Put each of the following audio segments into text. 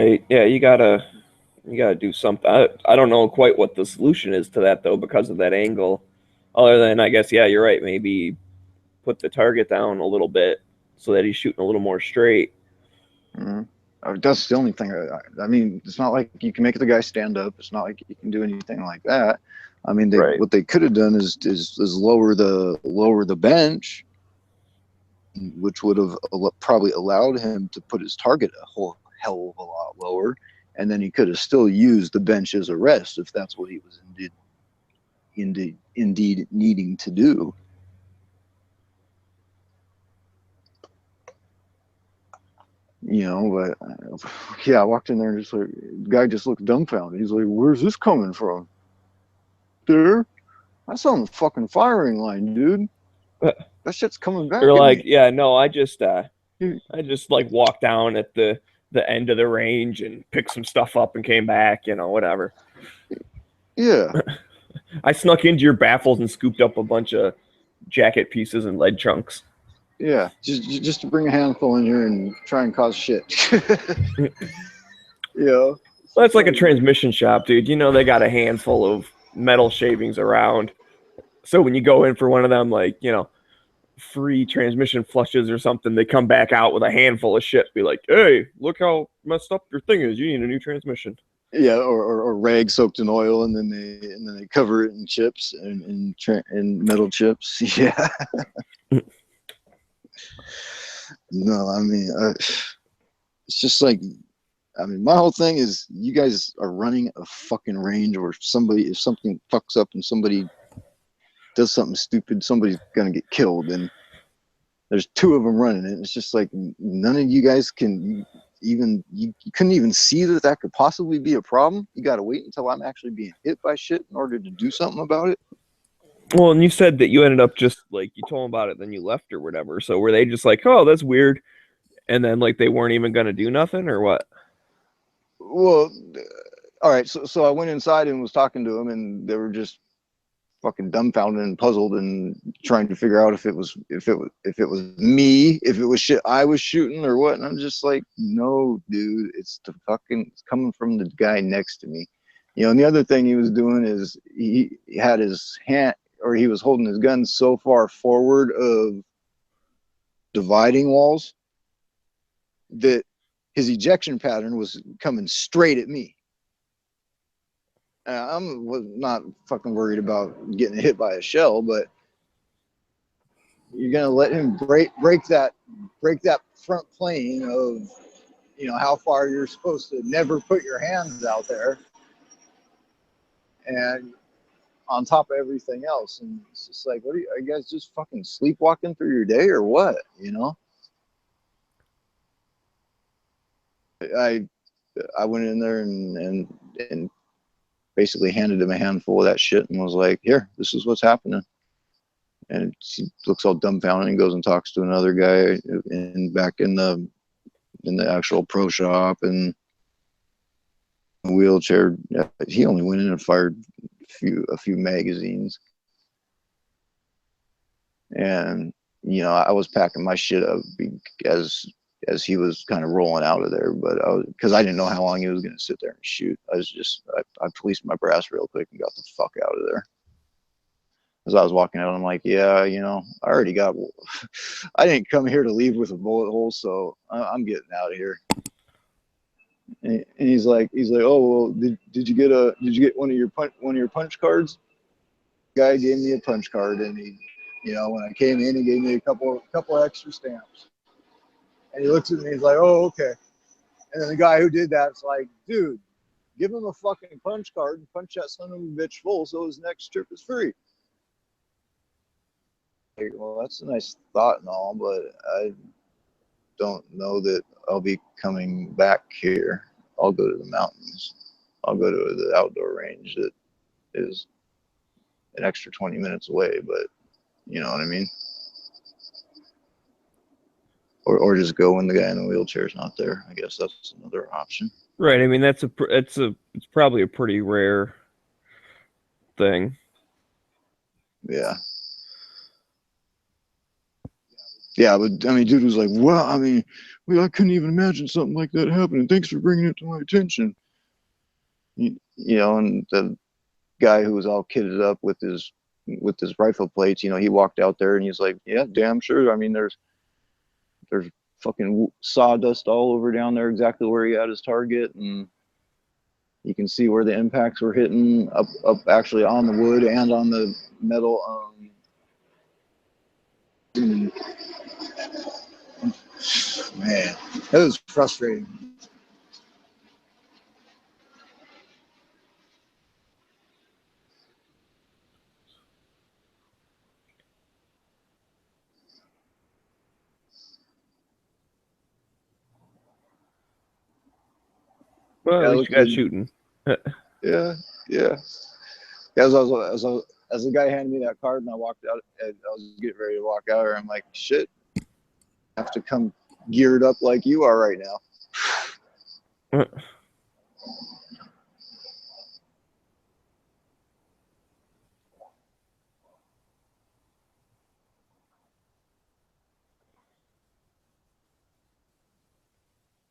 Right. Yeah, you gotta do something. I don't know quite what the solution is to that though, because of that angle. Other than I guess, yeah, you're right. Maybe put the target down a little bit so that he's shooting a little more straight. Mm-hmm. That's the only thing. I mean, it's not like you can make the guy stand up. It's not like you can do anything like that. I mean, Right. what they could have done is lower the bench, which would have probably allowed him to put his target a whole hell of a lot lower, and then he could have still used the bench as a rest if that's what he was indeed needing to do. But yeah, I walked in there and just like, the guy just looked dumbfounded. He's like, "Where's this coming from?" There, that's on the fucking firing line, dude. That shit's coming back Or at like, me. yeah, no, I just like walked down at the end of the range and picked some stuff up and came back, whatever. Yeah, I snuck into your baffles and scooped up a bunch of jacket pieces and lead chunks. yeah. Just to bring a handful in here and try and cause shit. You know, it's Well, that's just like a like, transmission shop, dude. They got a handful of metal shavings around. So when you go in for one of them, like, free transmission flushes or something, they come back out with a handful of shit. Be like, hey, look how messed up your thing is. You need a new transmission. yeah, or rag soaked in oil, and then they cover it in chips and metal chips. Yeah. No, I mean, it's just like, I mean, my whole thing is you guys are running a fucking range where if something fucks up and somebody does something stupid, somebody's gonna get killed, and there's two of them running it. It's just like none of you guys can you couldn't even see that could possibly be a problem. You got to wait until I'm actually being hit by shit in order to do something about it. Well, and you said that you ended up just like you told them about it, then you left or whatever. So were they just like, oh, that's weird, and then like they weren't even gonna do nothing or what? Well, all right. So I went inside and was talking to them, and they were just fucking dumbfounded and puzzled and trying to figure out if it was me, if it was shit I was shooting or what. And I'm just like, no, dude, it's coming from the guy next to me. And the other thing he was doing is he had his hand, or he was holding his gun so far forward of dividing walls that his ejection pattern was coming straight at me. I'm not fucking worried about getting hit by a shell, but you're gonna let him break that front plane of how far you're supposed to never put your hands out there, and on top of everything else. And it's just like, what are you guys just fucking sleepwalking through your day or what? I I went in there and basically handed him a handful of that shit and was like, here, this is what's happening. And he looks all dumbfounded and goes and talks to another guy back in the actual pro shop, and a wheelchair. He only went in and fired a few magazines. And I was packing my shit up as he was kind of rolling out of there, but because I didn't know how long he was going to sit there and shoot. I policed my brass real quick and got the fuck out of there. As I was walking out, I'm like, yeah, I already got. I didn't come here to leave with a bullet hole, so I'm getting out of here. And he's like, oh well, did you get one of your punch cards? The guy gave me a punch card, and when I came in, he gave me a couple extra stamps. And he looks at me, and he's like, oh, okay. And then the guy who did that's like, dude, give him a fucking punch card and punch that son of a bitch full so his next trip is free. Like, well, that's a nice thought and all, but I don't know that I'll be coming back here. I'll go to the mountains. I'll go to the outdoor range that is an extra 20 minutes away, but you know what I mean? Or just go when the guy in the wheelchair is not there. I guess that's another option. Right. I mean, it's probably a pretty rare thing. Yeah. Yeah, but I mean, dude was like, "Well, I mean, I couldn't even imagine something like that happening. Thanks for bringing it to my attention." You know, and the guy who was all kitted up with his rifle plates, you know, he walked out there and he's like, "Yeah, damn sure. I mean, there's fucking sawdust all over down there, exactly where he had his target, and you can see where the impacts were hitting up actually on the wood and on the metal." Man, that was frustrating. Well, Yeah, at I least you looked got at, shooting. yeah, yeah. As the guy handed me that card and I walked out, and I was getting ready to walk out, and I'm like, shit, I have to come geared up like you are right now.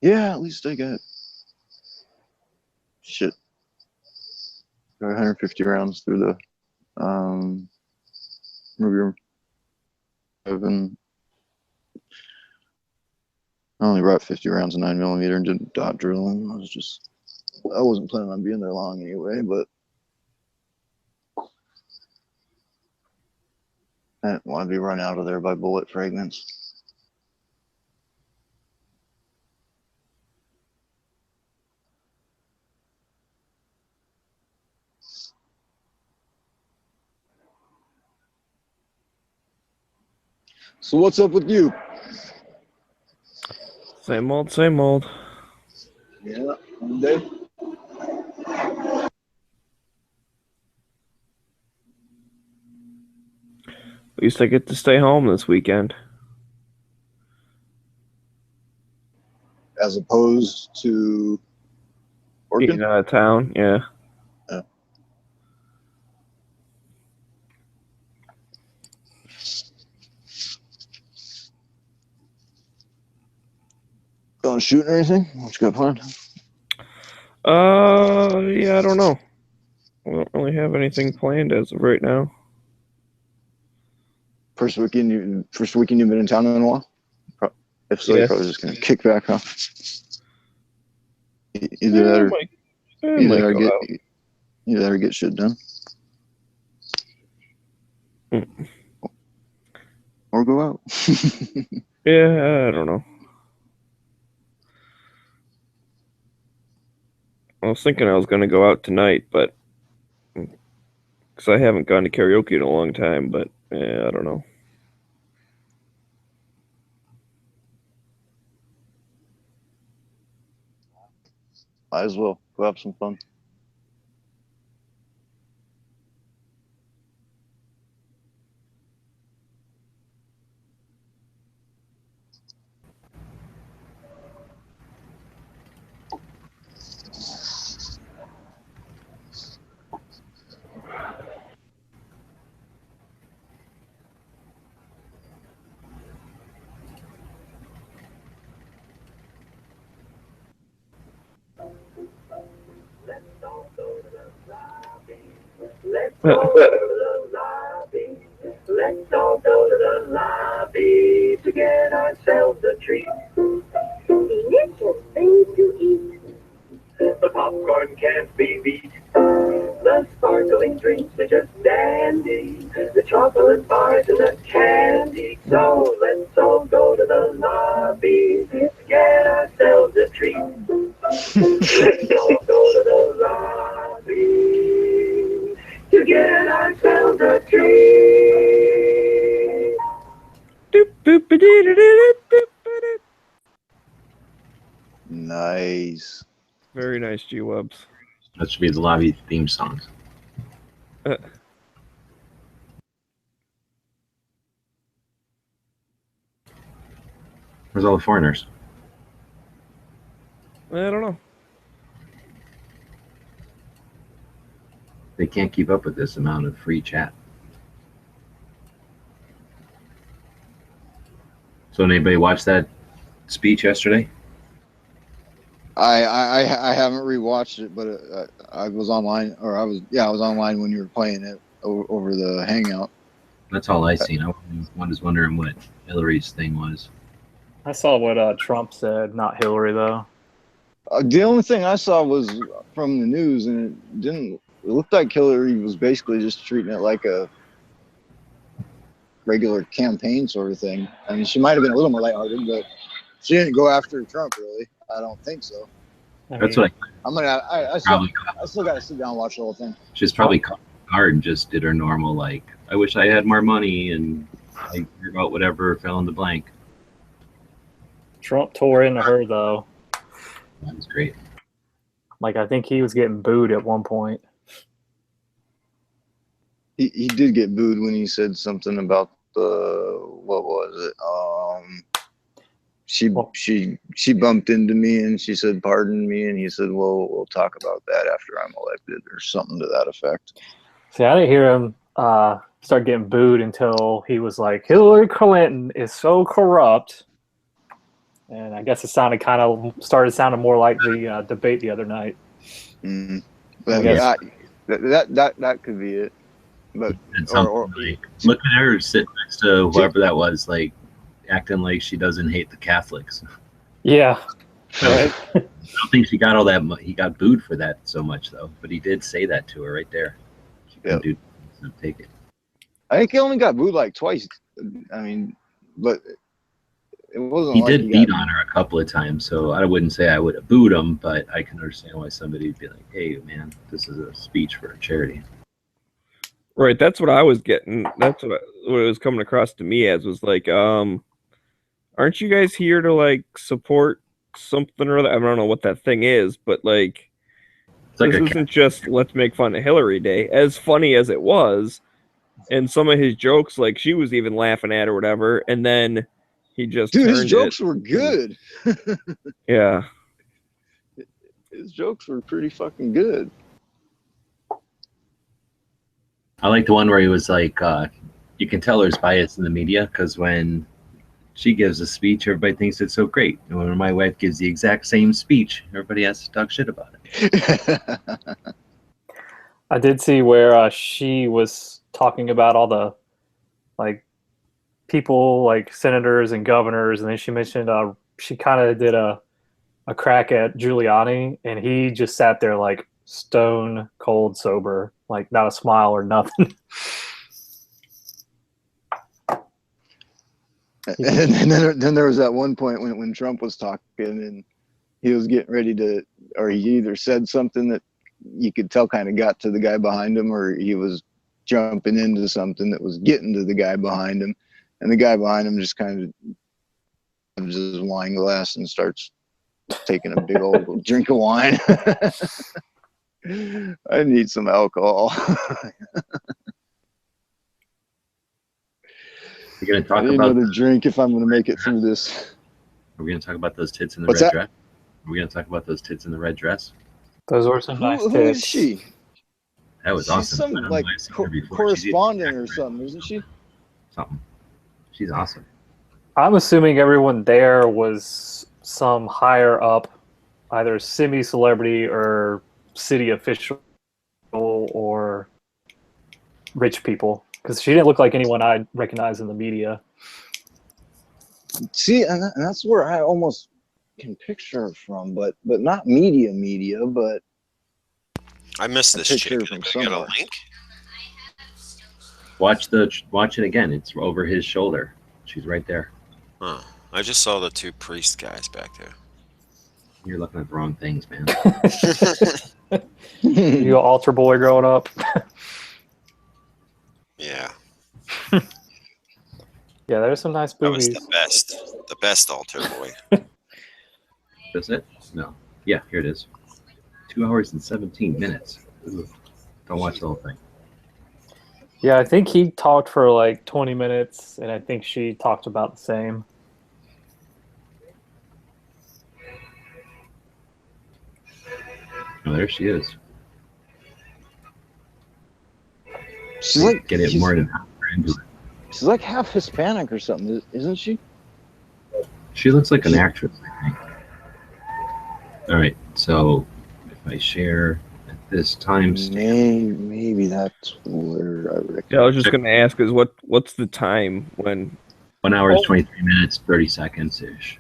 Yeah, at least I got shit. Got 150 rounds through the Ruger. I only brought 50 rounds of 9mm and didn't dot drill them. I wasn't planning on being there long anyway, but I didn't want to be run out of there by bullet fragments. So what's up with you? Same old, same old. Yeah, one day. At least I get to stay home this weekend. As opposed to working? Being out of town, yeah. Yeah. Going shooting or anything? What you got planned? Yeah, I don't know. I don't really have anything planned as of right now. First weekend you've been in town in a while? If so, you're probably just gonna kick back, huh? Either that or either that or get shit done. Or go out. Yeah, I don't know. I was thinking I was going to go out tonight, but because I haven't gone to karaoke in a long time, but yeah, I don't know. Might as well go have some fun. Let's all go to the lobby. Let's all go to the lobby to get ourselves a treat. Delicious things to eat. The popcorn can't be beat. The sparkling drinks are just dandy. The chocolate bars and the candy. So let's all go to the lobby to get ourselves a treat. Let's all go to the lobby to get ourselves a treat. Nice. Very nice, G-Wubs. That should be the lobby theme song. Where's all the foreigners? I don't know. They can't keep up with this amount of free chat. So anybody watch that speech yesterday? I haven't rewatched it, but I was online, or I was online when you were playing it over the Hangout. That's all I seen. I was wondering what Hillary's thing was. I saw what Trump said, not Hillary though. The only thing I saw was from the news, and it looked like Hillary was basically just treating it like a regular campaign sort of thing. I mean, she might have been a little more lighthearted, but she didn't go after Trump, really. I don't think so. That's what I still got to sit down and watch the whole thing. she's probably caught hard and just did her normal, like, I wish I had more money and I hear about whatever fill in the blank. Trump tore into her though. That was great. Like I think he was getting booed at one point. He did get booed when he said something about what was it? She bumped into me and she said, "Pardon me," and he said, "Well, we'll talk about that after I'm elected," or something to that effect. See, I didn't hear him start getting booed until he was like, Hillary Clinton is so corrupt. And I guess it started sounding more like the debate the other night. Mm-hmm. But that could be it. But like, look at her sitting next to whoever that was, like acting like she doesn't hate the Catholics. Yeah. Right. I don't think she got all that. He got booed for that so much though, but he did say that to her right there. Yep. Dude, take it. I think he only got booed like twice. I mean, but it wasn't. He like did beat on her a couple of times, so I wouldn't say I would have booed him, but I can understand why somebody would be like, "Hey, man, this is a speech for a charity." Right, that's what I was getting. That's what it was coming across to me as was like, aren't you guys here to like support something or other? I don't know what that thing is, but like, It's like this isn't just let's make fun of Hillary Day. As funny as it was, and some of his jokes, like she was even laughing at or whatever, and then he just his jokes were good. Yeah, his jokes were pretty fucking good. I like the one where he was like, you can tell there's bias in the media because when she gives a speech, everybody thinks it's so great. And when my wife gives the exact same speech, everybody has to talk shit about it. I did see where she was talking about all the like people like senators and governors, and then she mentioned she kind of did a crack at Giuliani, and he just sat there like stone cold sober, like not a smile or nothing. And then there was that one point when Trump was talking and he was getting ready to, or he either said something that you could tell kind of got to the guy behind him, or he was jumping into something that was getting to the guy behind him, and the guy behind him just kind of his wine glass and starts taking a big old drink of wine. I need some alcohol. We're gonna talk I need about another drink if I'm gonna make it through this. We're gonna talk about those tits in the What's red that? dress. We're gonna talk about those tits in the red dress. Those were some nice Who tits. is she? That was She's awesome. some I don't know like why I've seen her before. She's correspondent either or something, isn't she? something. She's awesome. I'm assuming everyone there was some higher up, either semi-celebrity or city official or rich people, because she didn't look like anyone I'd recognize in the media. See, and that's where I almost can picture her from, but not media, but I missed this picture chick. from Did I get a somewhere. link? Watch it again. It's over his shoulder. She's right there. Huh. I just saw the two priest guys back there. You're looking at the wrong things, man. You an altar boy growing up? Yeah, Yeah, there's some nice that was boobies. the best altar boy. That's it? No. Yeah, here it is. 2 hours and 17 minutes. Ooh. Don't watch the whole thing. Yeah, I think he talked for like 20 minutes, and I think she talked about the same. Oh, there she is. She's like Get it more than half into it. she's like half Hispanic or something, isn't she? She looks like an actress, I think. All right, so if I share at this timestamp, Maybe that's where I reckon. Yeah, I was just gonna ask is what's the time when 1 hour is 23 minutes, 30 seconds ish.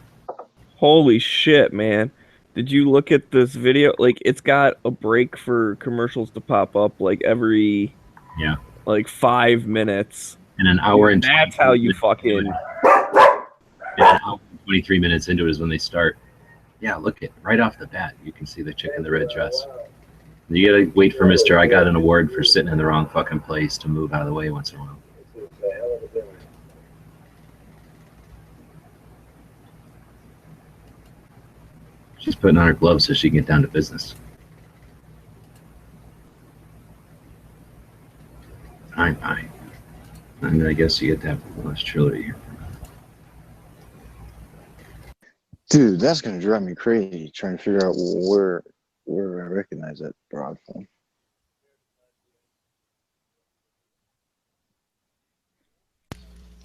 holy shit, man. Did you look at this video? Like it's got a break for commercials to pop up like every Yeah. like 5 minutes. And an hour and That's how you fucking and an hour and 23 minutes into it is when they start. Yeah, look at right off the bat, you can see the chick in the red dress. You gotta wait for Mr. I got an award for sitting in the wrong fucking place to move out of the way once in a while. She's putting on her gloves so she can get down to business. Fine. And I guess you get to have the last trilogy here. Dude, that's gonna drive me crazy trying to figure out where I recognize that broad from.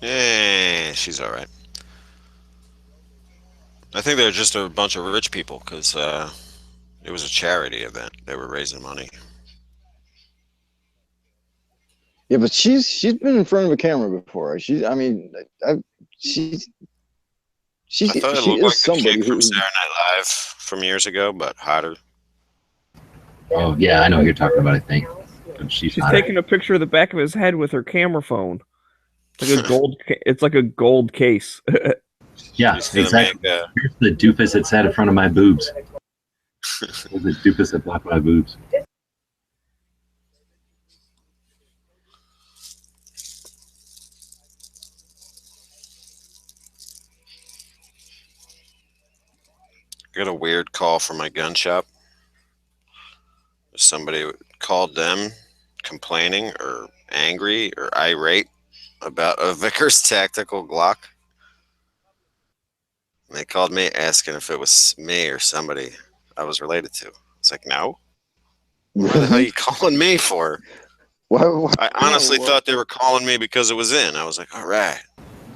Yeah, she's all right. I think they're just a bunch of rich people because it was a charity event. They were raising money. Yeah, but she's been in front of a camera before. She's I thought it she looked is like the somebody chick from who. Saturday Night Live from years ago, but hotter. Oh yeah, I know what you're talking about. I think she's hot. taking a picture of the back of his head with her camera phone. It's like a gold. It's like a gold case. Yeah, She's gonna exactly. make, Here's the doofus that sat in front of my boobs. Here's the doofus that blocked my boobs. I got a weird call from my gun shop. Somebody called them complaining or angry or irate about a Vickers tactical Glock. And they called me asking if it was me or somebody I was related to. It's like, no. What the hell are you calling me for? Why, I honestly thought they were calling me because it was in. I was like, all right.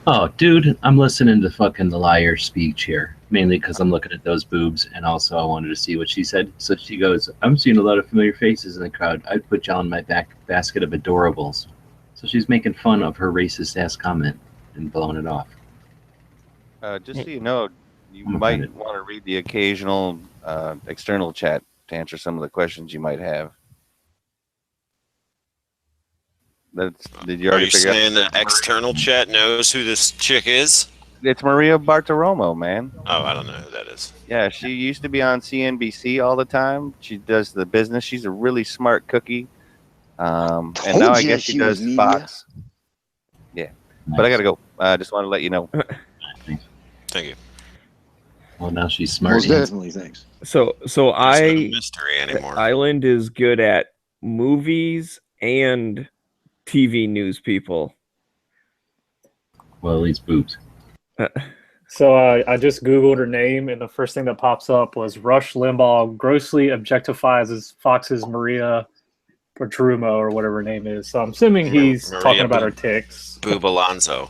Oh, dude, I'm listening to fucking the liar speech here, mainly because I'm looking at those boobs, and also I wanted to see what she said. So she goes, I'm seeing a lot of familiar faces in the crowd. I'd put y'all in my back basket of adorables. So she's making fun of her racist-ass comment and blowing it off. Just so you know, you I'm might offended. want to read the occasional external chat to answer some of the questions you might have. Did you Are already you figure saying the external chat knows who this chick is? It's Maria Bartiromo, man. Oh, I don't know who that is. Yeah, she used to be on CNBC all the time. She does the business. She's a really smart cookie. And now I guess she does Fox. Yeah, but I gotta go. I just want to let you know. Thank you. Well, now she's smart. Most definitely, thanks. So There's no I mystery anymore. Island is good at movies and TV news people. Well, at least boobs. So I just Googled her name, and the first thing that pops up was Rush Limbaugh grossly objectifies Fox's Maria Bartiromo or whatever her name is. So I'm assuming he's Maria talking about her ticks. Boob Alonzo.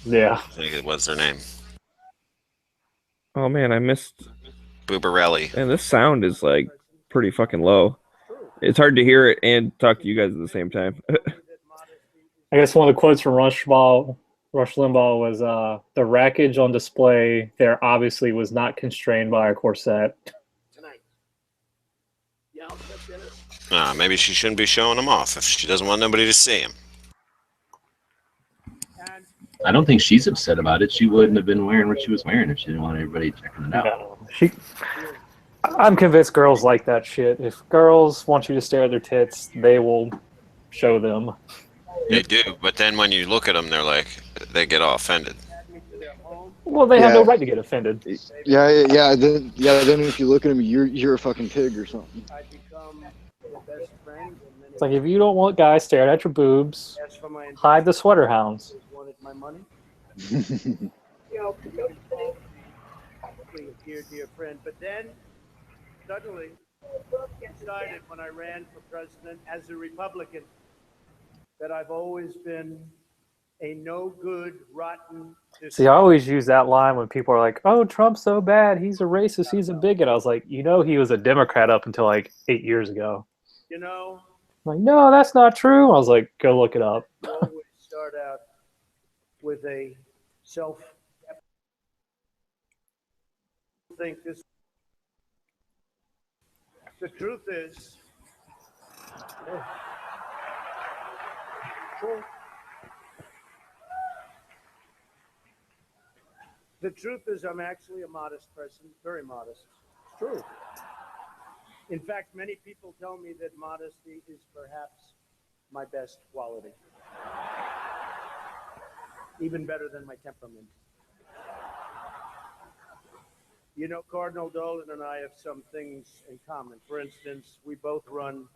Yeah. I think it was their name. Oh man, I missed. Boobarelli. And this sound is like pretty fucking low. It's hard to hear it and talk to you guys at the same time. I guess one of the quotes from Rush Limbaugh was, the rackage on display there obviously was not constrained by a corset. Maybe she shouldn't be showing them off if she doesn't want nobody to see him. I don't think she's upset about it. She wouldn't have been wearing what she was wearing if she didn't want everybody checking it out. No, I'm convinced girls like that shit. If girls want you to stare at their tits, they will show them. They do, but then when you look at them, they get all offended. Well, they have no right to get offended. Yeah. Then if you look at him, you're a fucking pig or something. It's like if you don't want guys staring at your boobs, hide the sweater hounds. Dear friend, but then suddenly decided when I ran for president as a Republican that I've always been a no good, rotten. See, I always use that line when people are like, "Oh, Trump's so bad. He's a racist. He's a bigot." I was like, he was a Democrat up until like 8 years ago. You know, I'm like, no, that's not true. I was like, go look it up. you always start out with a self. Think this. The truth is. The truth is, I'm actually a modest person, very modest. It's true. In fact, many people tell me that modesty is perhaps my best quality, even better than my temperament. You know, Cardinal Dolan and I have some things in common. For instance, we both run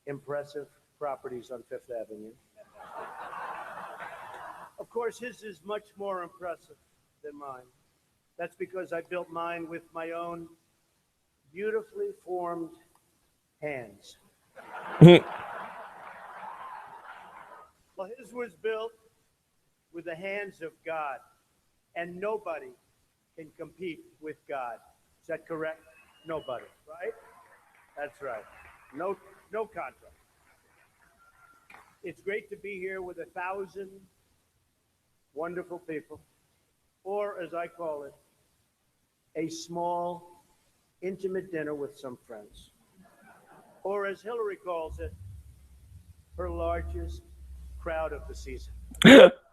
impressive properties on Fifth Avenue. Of course, his is much more impressive than mine. That's because I built mine with my own beautifully formed hands. Well, his was built with the hands of God, and nobody can compete with God. Is that correct? Nobody, right? That's right. No contrast. It's great to be here with 1,000 wonderful people, or as I call it, a small, intimate dinner with some friends. Or as Hillary calls it, her largest crowd of the season.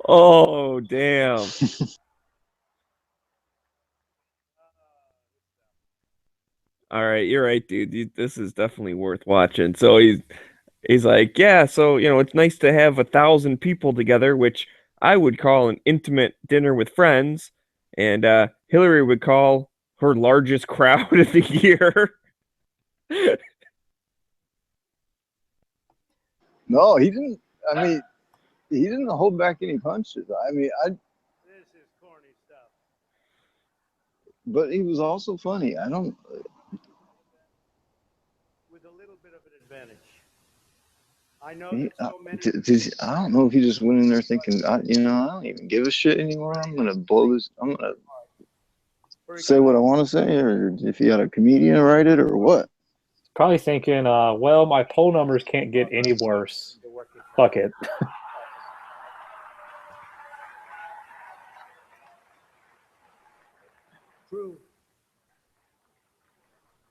Oh, damn. All right, you're right, dude. This is definitely worth watching. So he's like, yeah, so it's nice to have 1,000 people together, which I would call an intimate dinner with friends, and Hillary would call her largest crowd of the year. No, he didn't. I mean, he didn't hold back any punches. I mean, This is corny stuff. but he was also funny. I don't. With a little bit of an advantage. I know that so many. I don't know if he just went in there thinking, I don't even give a shit anymore. I'm gonna blow this. I'm gonna say what I want to say, or if he had a comedian write it, or what. Probably thinking, well, my poll numbers can't get any worse. Fuck it. True.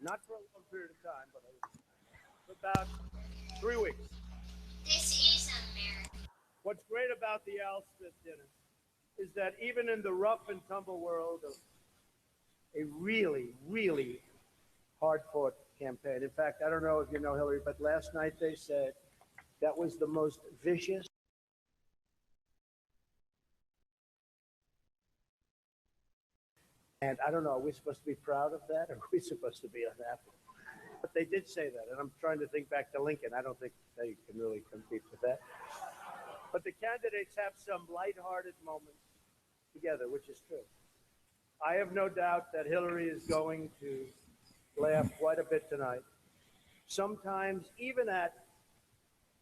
Not for a long period of time, but about 3 weeks. This is America. What's great about the Al Smith dinner is that even in the rough and tumble world of a really, really hard-fought campaign. In fact, I don't know if you know Hillary, but last night they said that was the most vicious. And I don't know, are we supposed to be proud of that, or are we supposed to be unhappy? But they did say that, and I'm trying to think back to Lincoln. I don't think they can really compete with that. But the candidates have some lighthearted moments together, which is true. I have no doubt that Hillary is going to laugh quite a bit tonight, sometimes even at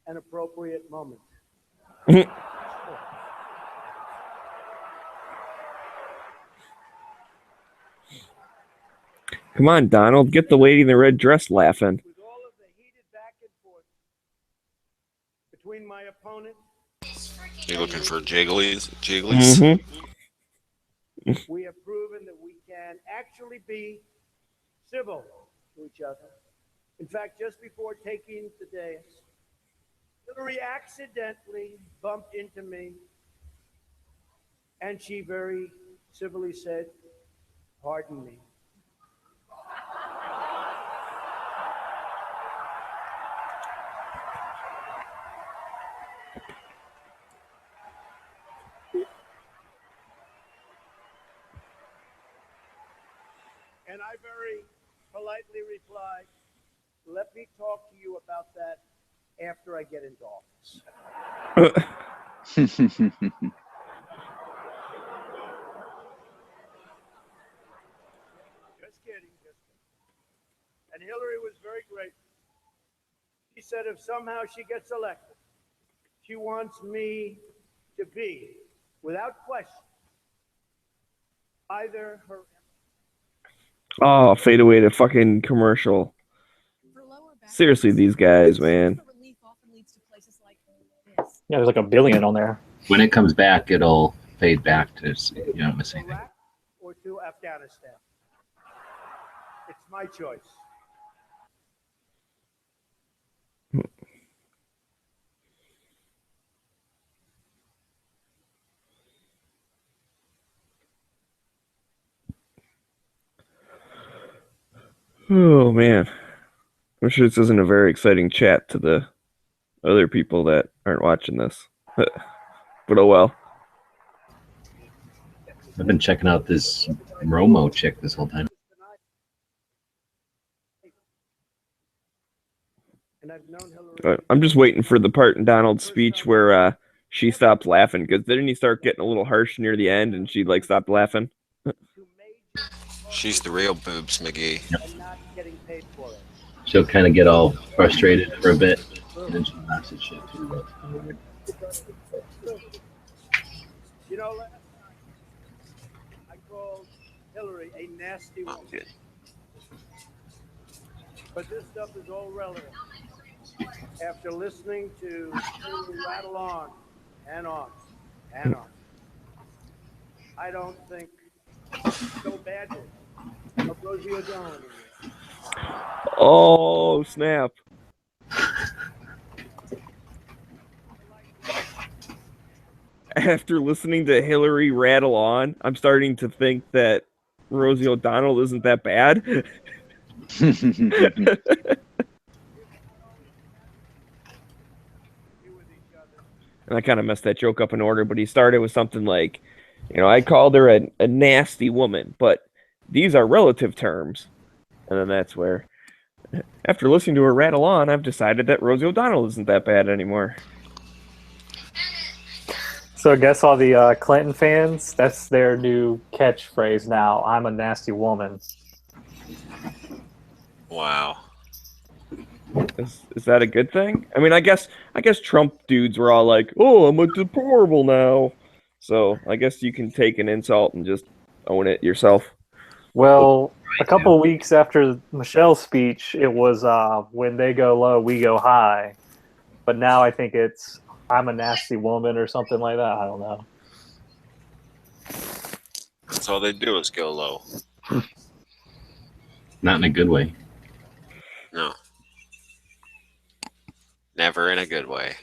an appropriate moment. Come on, Donald, get the lady in the red dress laughing. With all of the heated back and forth between my opponent. You looking for jigglies? We have proven that we can actually be civil to each other. In fact, just before taking the dais, Hillary accidentally bumped into me, and she very civilly said, "Pardon me." And I very politely replied, "Let me talk to you about that after I get into office." Just kidding. And Hillary was very grateful. She said if somehow she gets elected, she wants me to be, without question, either her. Oh, fade away to fucking commercial. Seriously, these guys, man. Yeah, there's like a billion on there. When it comes back, it'll fade back to you don't miss anything. Iraq or to Afghanistan. It's my choice. Oh man, I'm sure this isn't a very exciting chat to the other people that aren't watching this, but oh well. I've been checking out this Romo chick this whole time. And I've known Hillary. I'm just waiting for the part in Donald's speech where she stops laughing, because didn't he start getting a little harsh near the end, and she like stopped laughing? She's the real boobs, McGee. And not getting paid for it. She'll kind of get all frustrated for a bit, and then she laughs at shit too. You know, last night I called Hillary a nasty woman. But this stuff is all relevant. After listening to Hillary rattle on and on and on, I don't think so badly of Rosie O'Donnell anymore. Oh snap! After listening to Hillary rattle on, I'm starting to think that Rosie O'Donnell isn't that bad. And I kind of messed that joke up in order, but he started with something like, I called her a nasty woman, but these are relative terms. And then that's where, after listening to her rattle on, I've decided that Rosie O'Donnell isn't that bad anymore. So I guess all the Clinton fans, that's their new catchphrase now. I'm a nasty woman. Wow. Is that a good thing? I mean, I guess Trump dudes were all like, "Oh, I'm a deplorable now." So I guess you can take an insult and just own it yourself. Well, a couple of weeks after Michelle's speech, it was when they go low, we go high. But now I think it's I'm a nasty woman or something like that. I don't know. That's all they do is go low. Not in a good way. No. Never in a good way.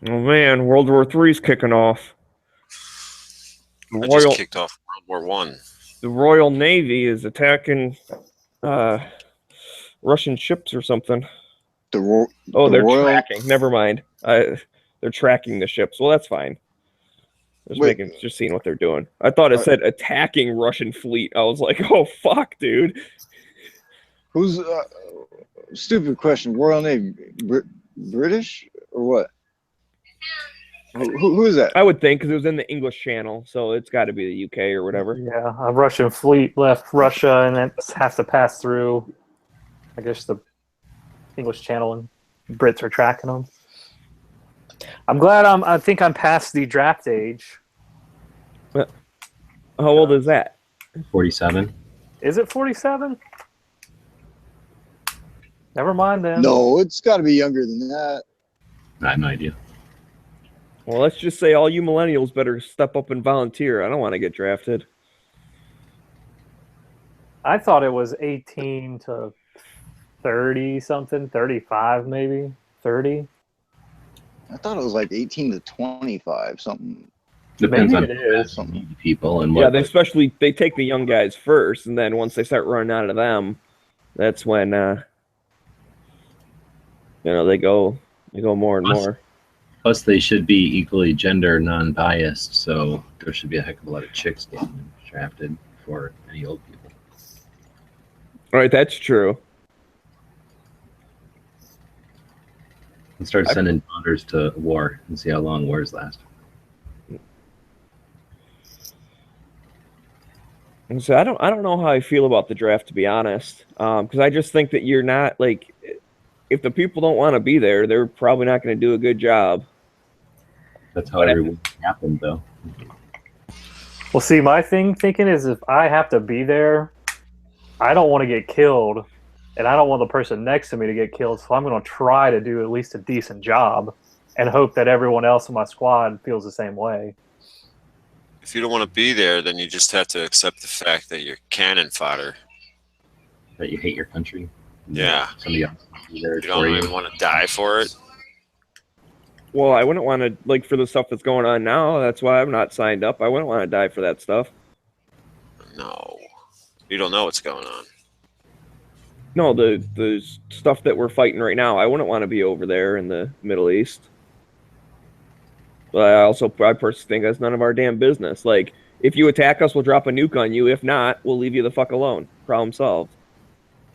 Oh man, World War III's kicking off. I just kicked off World War I. The Royal Navy is attacking Russian ships or something. They're tracking. Never mind. They're tracking the ships. Well, that's fine. Just seeing what they're doing. I thought it said attacking Russian fleet. I was like, oh fuck, dude. Who's stupid question? Royal Navy, British or what? Who is that? I would think because it was in the English Channel, so it's got to be the UK or whatever. Yeah, a Russian fleet left Russia and it has to pass through, I guess, the English Channel, and Brits are tracking them. I'm glad I think I'm past the draft age. How old is that? 47. Is it 47? Never mind then. No, it's got to be younger than that. I have no idea. Well, let's just say all you millennials better step up and volunteer. I don't want to get drafted. I thought it was 18 to 30 something, 35 maybe, 30. I thought it was like 18 to 25 something. Depends Maybe on it is. some people and what. Yeah, they take the young guys first, and then once they start running out of them, that's when they go more and more. Plus, they should be equally gender non-biased, so there should be a heck of a lot of chicks getting drafted for any old people. All right, that's true. And start sending daughters to war and see how long wars last. And so I don't know how I feel about the draft, to be honest, because I just think that you're not like, if the people don't want to be there, they're probably not going to do a good job. That's how everything happened, though. Well, see, my thinking is if I have to be there, I don't want to get killed, and I don't want the person next to me to get killed. So I'm going to try to do at least a decent job, and hope that everyone else in my squad feels the same way. If you don't want to be there, then you just have to accept the fact that you're cannon fodder. That you hate your country. Yeah. Somebody else be there You don't even want to die for it. Well, I wouldn't want to, like, for the stuff that's going on now, that's why I'm not signed up. I wouldn't want to die for that stuff. No. You don't know what's going on. No, the stuff that we're fighting right now, I wouldn't want to be over there in the Middle East. But I personally think that's none of our damn business. Like, if you attack us, we'll drop a nuke on you. If not, we'll leave you the fuck alone. Problem solved.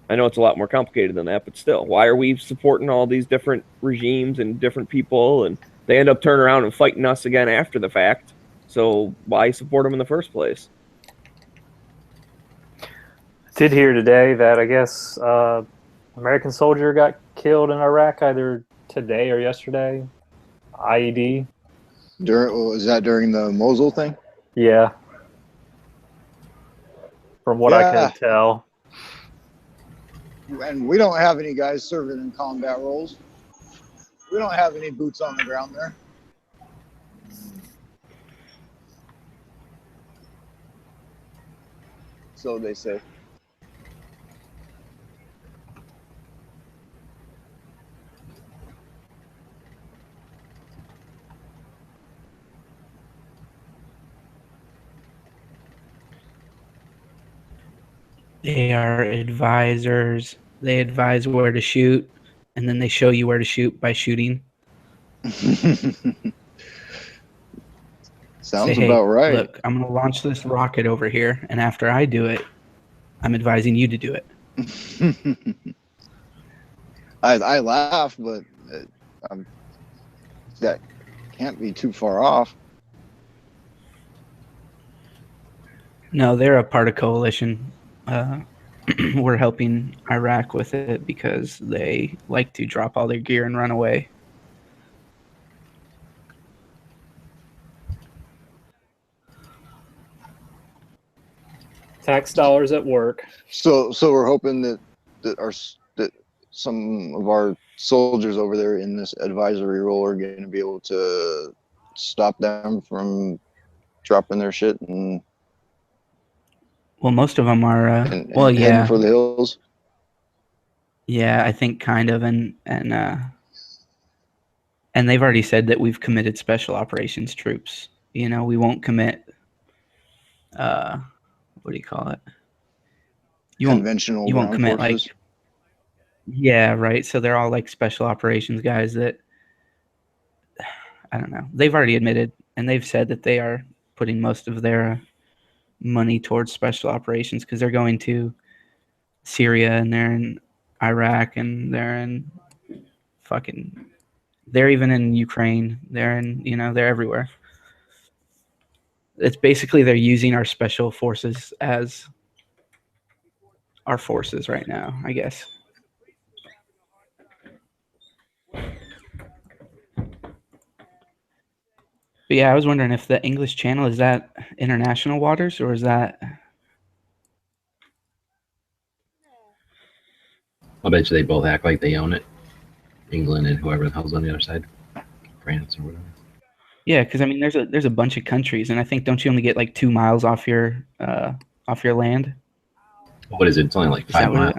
I know it's a lot more complicated than that, but still, why are we supporting all these different regimes and different people, and they end up turning around and fighting us again after the fact? So why support them in the first place? Did hear today that I guess American soldier got killed in Iraq either today or yesterday. IED. Was that during the Mosul thing? Yeah. From what I can tell. And we don't have any guys serving in combat roles. We don't have any boots on the ground there. So they say. They are advisors. They advise where to shoot, and then they show you where to shoot by shooting. Sounds about right. Look, I'm going to launch this rocket over here, and after I do it, I'm advising you to do it. I laugh, but that can't be too far off. No, they're a part of coalition. We're helping Iraq with it because they like to drop all their gear and run away. Tax dollars at work. So we're hoping that some of our soldiers over there in this advisory role are going to be able to stop them from dropping their shit and. Well, most of them are. And yeah, heading for the hills. Yeah, I think kind of, and they've already said that we've committed special operations troops. You know, we won't commit. What do you call it? You won't commit forces. Like. Yeah, right. So they're all like special operations guys that. I don't know. They've already admitted, and they've said that they are putting most of their money towards special operations because they're going to Syria and they're in Iraq and they're even in Ukraine. They're everywhere. It's basically they're using our special forces as our forces right now, I guess. But yeah, I was wondering if the English Channel, is that international waters or is that? I'll bet you they both act like they own it. England and whoever the hell's on the other side. France or whatever. Yeah, because I mean there's a bunch of countries and I think don't you only get like 2 miles off your land? What is it? It's only like 5 miles.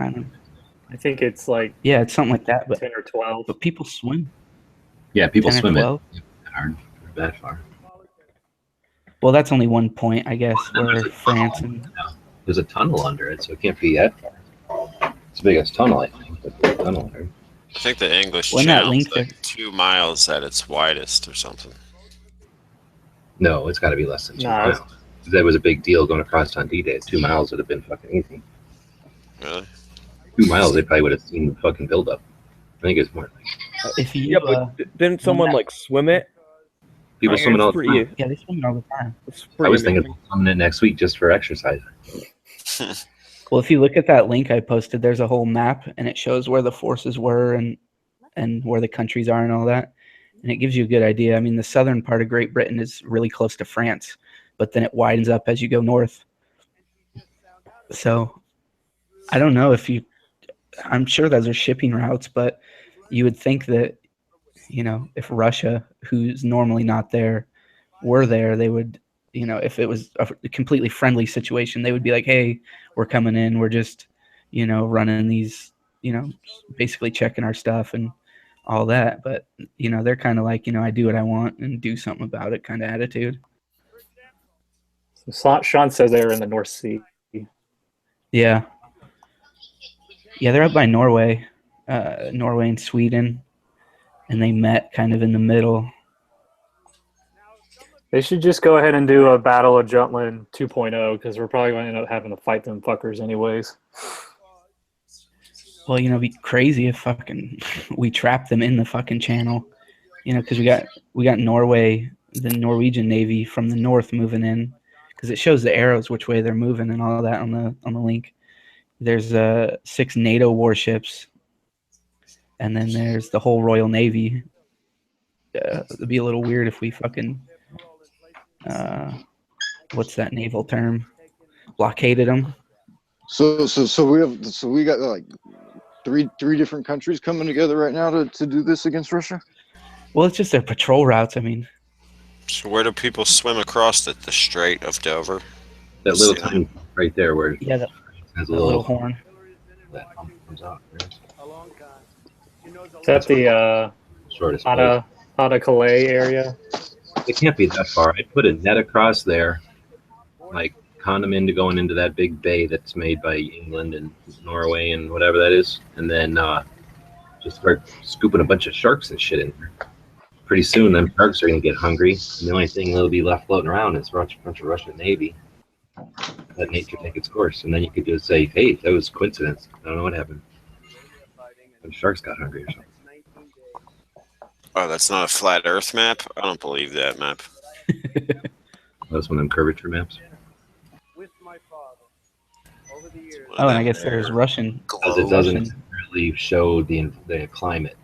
I think it's like it's something like that, but 10 or 12. But people swim. Yeah, people 10 or swim 12. it hard. That far. Well, that's only one point, I guess, where France and there's a tunnel under it, so it can't be that far. It's the biggest tunnel, I think. But there's a tunnel under it. I think the English When Channel that is link like 2 miles at its widest or something. No, it's got to be less than 2 miles. That was a big deal going across on D-Day. 2 miles would have been fucking easy. Really? 2 miles, they probably would have seen the fucking buildup. I think it's more like. If you, but didn't someone like swim it? People Yeah, swimming it's all the pretty- time. Yeah, they swim it all the time. It's I pretty was thinking amazing. about swimming it next week just for exercise. Well, if you look at that link I posted, there's a whole map, and it shows where the forces were and where the countries are and all that. And it gives you a good idea. I mean, the southern part of Great Britain is really close to France, but then it widens up as you go north. So I don't know if you, I'm sure those are shipping routes, but you would think that, you know, if Russia, who's normally not there, were there, they would, you know, if it was a completely friendly situation, they would be like, hey, we're coming in. We're just, you know, running these, you know, basically checking our stuff and all that. But, you know, they're kind of like, you know, I do what I want and do something about it kind of attitude. So Sean says they're in the North Sea. Yeah. Yeah, they're up by Norway, Norway and Sweden, and they met kind of in the middle. They should just go ahead and do a Battle of Jutland 2.0 because we're probably going to end up having to fight them fuckers anyways. Well, you know, it'd be crazy if fucking we trap them in the fucking channel, you know, because we got Norway, the Norwegian Navy from the north moving in, because it shows the arrows which way they're moving and all that on the link. There's 6 NATO warships, and then there's the whole Royal Navy. It'd be a little weird if we fucking what's that naval term? Blockaded them. So we got like three different countries coming together right now to do this against Russia. Well, it's just their patrol routes. I mean, So where do people swim across it? The Strait of Dover? That little tiny right there where yeah, that has a little horn. that comes out. Right? Is that the Shortest place. Ada Calais area? It can't be that far. I'd put a net across there, like condom into going into that big bay that's made by England and Norway and whatever that is, and then just start scooping a bunch of sharks and shit in there. Pretty soon, them sharks are going to get hungry, and the only thing that'll be left floating around is a bunch of Russian Navy. Let nature take its course, and then you could just say, hey, that was coincidence. I don't know what happened. Some sharks got hungry or something. Oh, that's not a flat Earth map? I don't believe that map. That's one of them curvature maps. Oh, and I guess there's Russian. Because it doesn't really show the climate.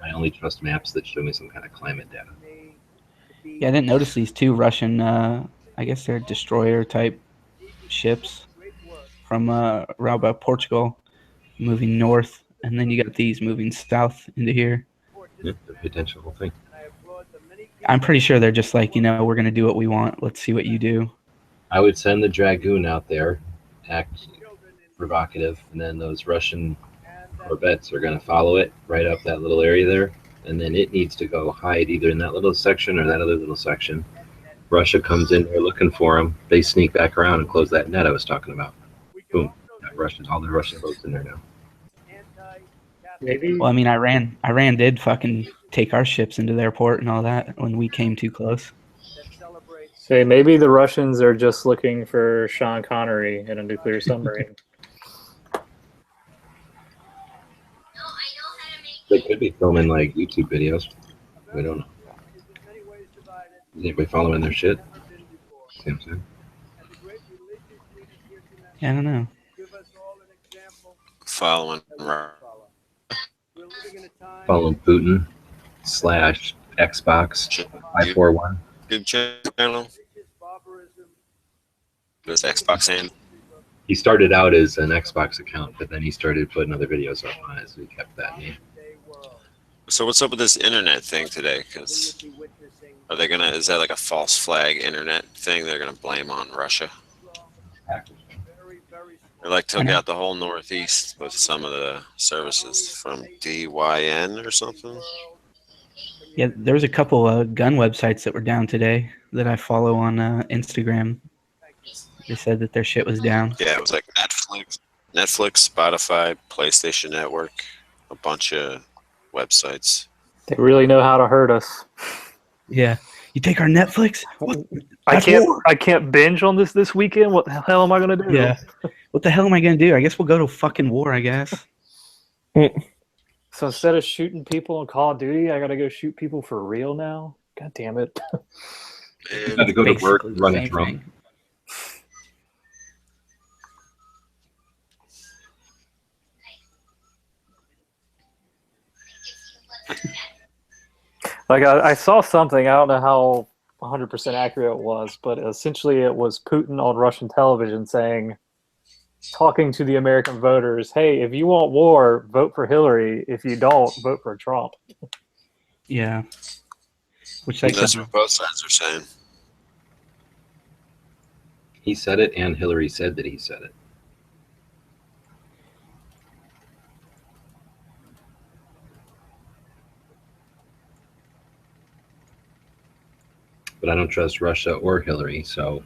I only trust maps that show me some kind of climate data. Yeah, I didn't notice these 2 Russian, I guess they're destroyer type ships from Rauba, Portugal, moving north, and then you got these moving south into here. Yeah, the potential thing. I'm pretty sure they're just like, you know, we're going to do what we want. Let's see what you do. I would send the Dragoon out there, act provocative, and then those Russian corvettes are going to follow it right up that little area there, and then it needs to go hide either in that little section or that other little section. Russia comes in there looking for them. They sneak back around and close that net I was talking about. Boom. All the Russian boats in there now. Maybe. Well, I mean, Iran did fucking take our ships into their port and all that when we came too close. Say maybe the Russians are just looking for Sean Connery in a nuclear submarine. They could be filming like YouTube videos. We don't know. Is anybody following their shit? See what I'm saying? Yeah, I don't know. Following. Following Putin / Xbox 541. YouTube channel? Does Xbox and He started out as an Xbox account, but then he started putting other videos up on it, so he kept that name. So what's up with this internet thing today? Because are they gonna? Is that like a false flag internet thing? They're gonna blame on Russia. They like took out the whole Northeast with some of the services from DYN or something. Yeah, there was a couple of gun websites that were down today that I follow on Instagram. They said that their shit was down. Yeah, it was like Netflix, Spotify, PlayStation Network, a bunch of websites. They really know how to hurt us. Yeah, you take our Netflix. What? I can't binge on this weekend. What the hell am I gonna do? Yeah, what the hell am I gonna do? I guess we'll go to fucking war. I guess. So instead of shooting people in Call of Duty, I gotta go shoot people for real now. God damn it. You got to go to work, Basically the run a same drum. thing. Like I saw something, I don't know how 100% accurate it was, but essentially it was Putin on Russian television saying, talking to the American voters, hey, if you want war, vote for Hillary. If you don't, vote for Trump. Yeah. Which they That's what both sides are saying. He said it, and Hillary said that he said it. But I don't trust Russia or Hillary, so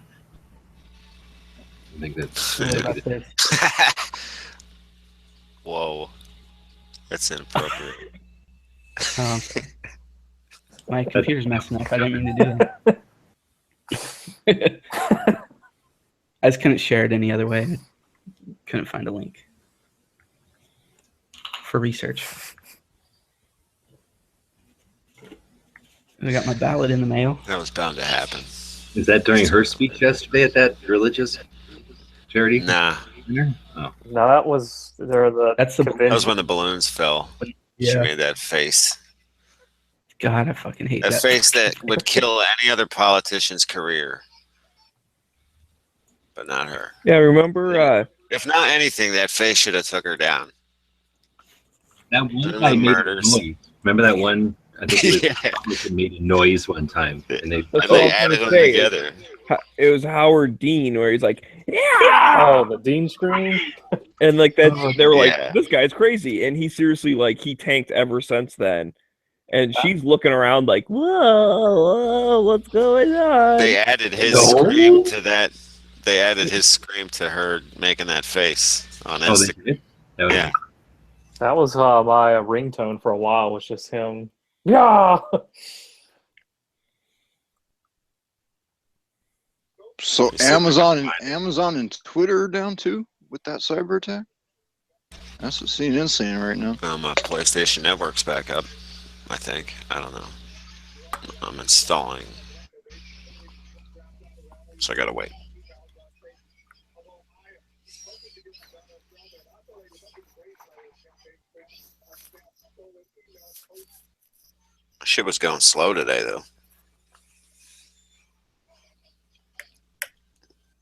I think that's. Whoa, that's inappropriate. Oh, my computer's messing up. I didn't mean to do that. I just couldn't share it any other way. I couldn't find a link for research. I got my ballot in the mail. That was bound to happen. Is that during her speech yesterday at that religious charity? Nah. Oh. No, that was that's the that was when the balloons fell. Yeah. She made that face. God, I fucking hate That that. face that would kill any other politician's career. But not her. Yeah, remember? If not anything, that face should have took her down. That one guy made a noise. Remember that one? I think it was made a noise one time, and they added them together. It was Howard Dean where he's like, "Yeah!" Oh, the Dean scream, and like that, they were yeah. like, "This guy's crazy," and he seriously he tanked ever since then. And she's looking around like, "Whoa, what's going on?" They added his scream to that. They added his scream to her making that face on Instagram. Yeah. That was my ringtone for a while. Was just him. Yeah. So Amazon and Twitter are down too with that cyber attack. That's what CNN's saying right now. My PlayStation Network's back up. I think. I don't know. I'm installing, so I gotta wait. Shit was going slow today, though.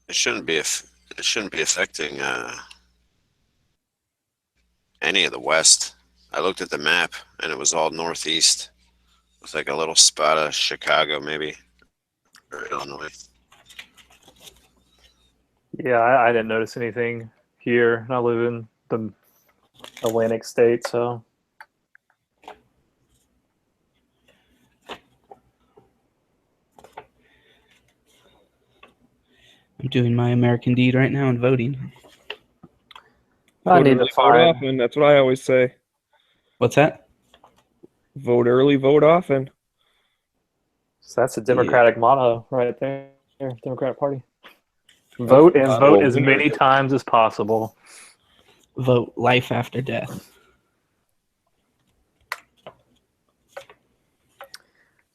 It shouldn't be. It shouldn't be affecting any of the West. I looked at the map, and it was all northeast, with like a little spot of Chicago, maybe, or Illinois. Yeah, I didn't notice anything here. I live in the Atlantic state, so. I'm doing my American deed right now and voting. I need to vote often. That's what I always say. What's that? Vote early, vote often. So that's a Democratic motto right there. Democratic Party. Vote and vote as many times as possible. Vote life after death.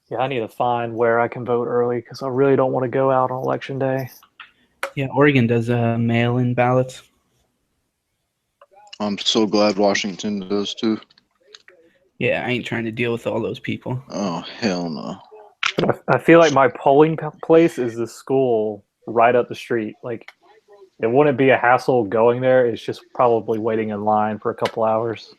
Yeah, I need to find where I can vote early because I really don't want to go out on election day. Yeah, Oregon does mail-in ballots. I'm so glad Washington does too. Yeah, I ain't trying to deal with all those people. Oh, hell no. I feel like my polling place is the school right up the street. Like, it wouldn't be a hassle going there. It's just probably waiting in line for a couple hours.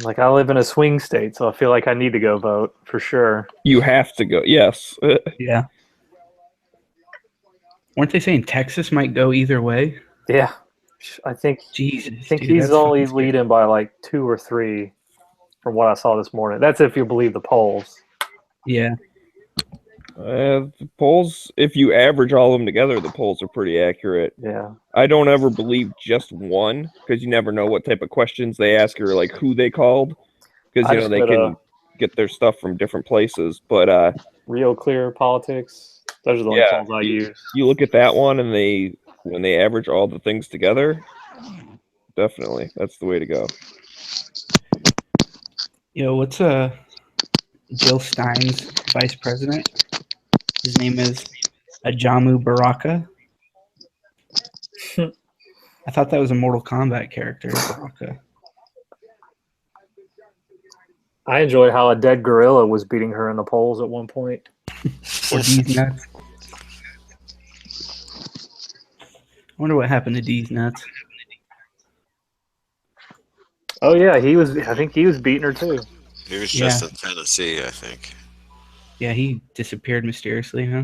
Like, I live in a swing state, so I feel like I need to go vote for sure. You have to go. Yes. Yeah. Weren't they saying Texas might go either way? Yeah. I think Jesus. I think dude, he's that's only fucking scary. leading by like 2 or 3 from what I saw this morning. That's if you believe the polls. Yeah. The polls, if you average all of them together, the polls are pretty accurate. Yeah. I don't ever believe just one because you never know what type of questions they ask or like who they called because you know they can get their stuff from different places. But Real Clear Politics, those are the only polls I use. You look at that one and when they average all the things together, definitely that's the way to go. Yo, what's Jill Stein's vice president? His name is Ajamu Baraka. I thought that was a Mortal Kombat character, Baraka. I enjoy how a dead gorilla was beating her in the polls at one point. Or D's nuts. I wonder what happened to D's nuts. Oh yeah, I think he was beating her too. He was just in Tennessee, I think. Yeah, he disappeared mysteriously, huh?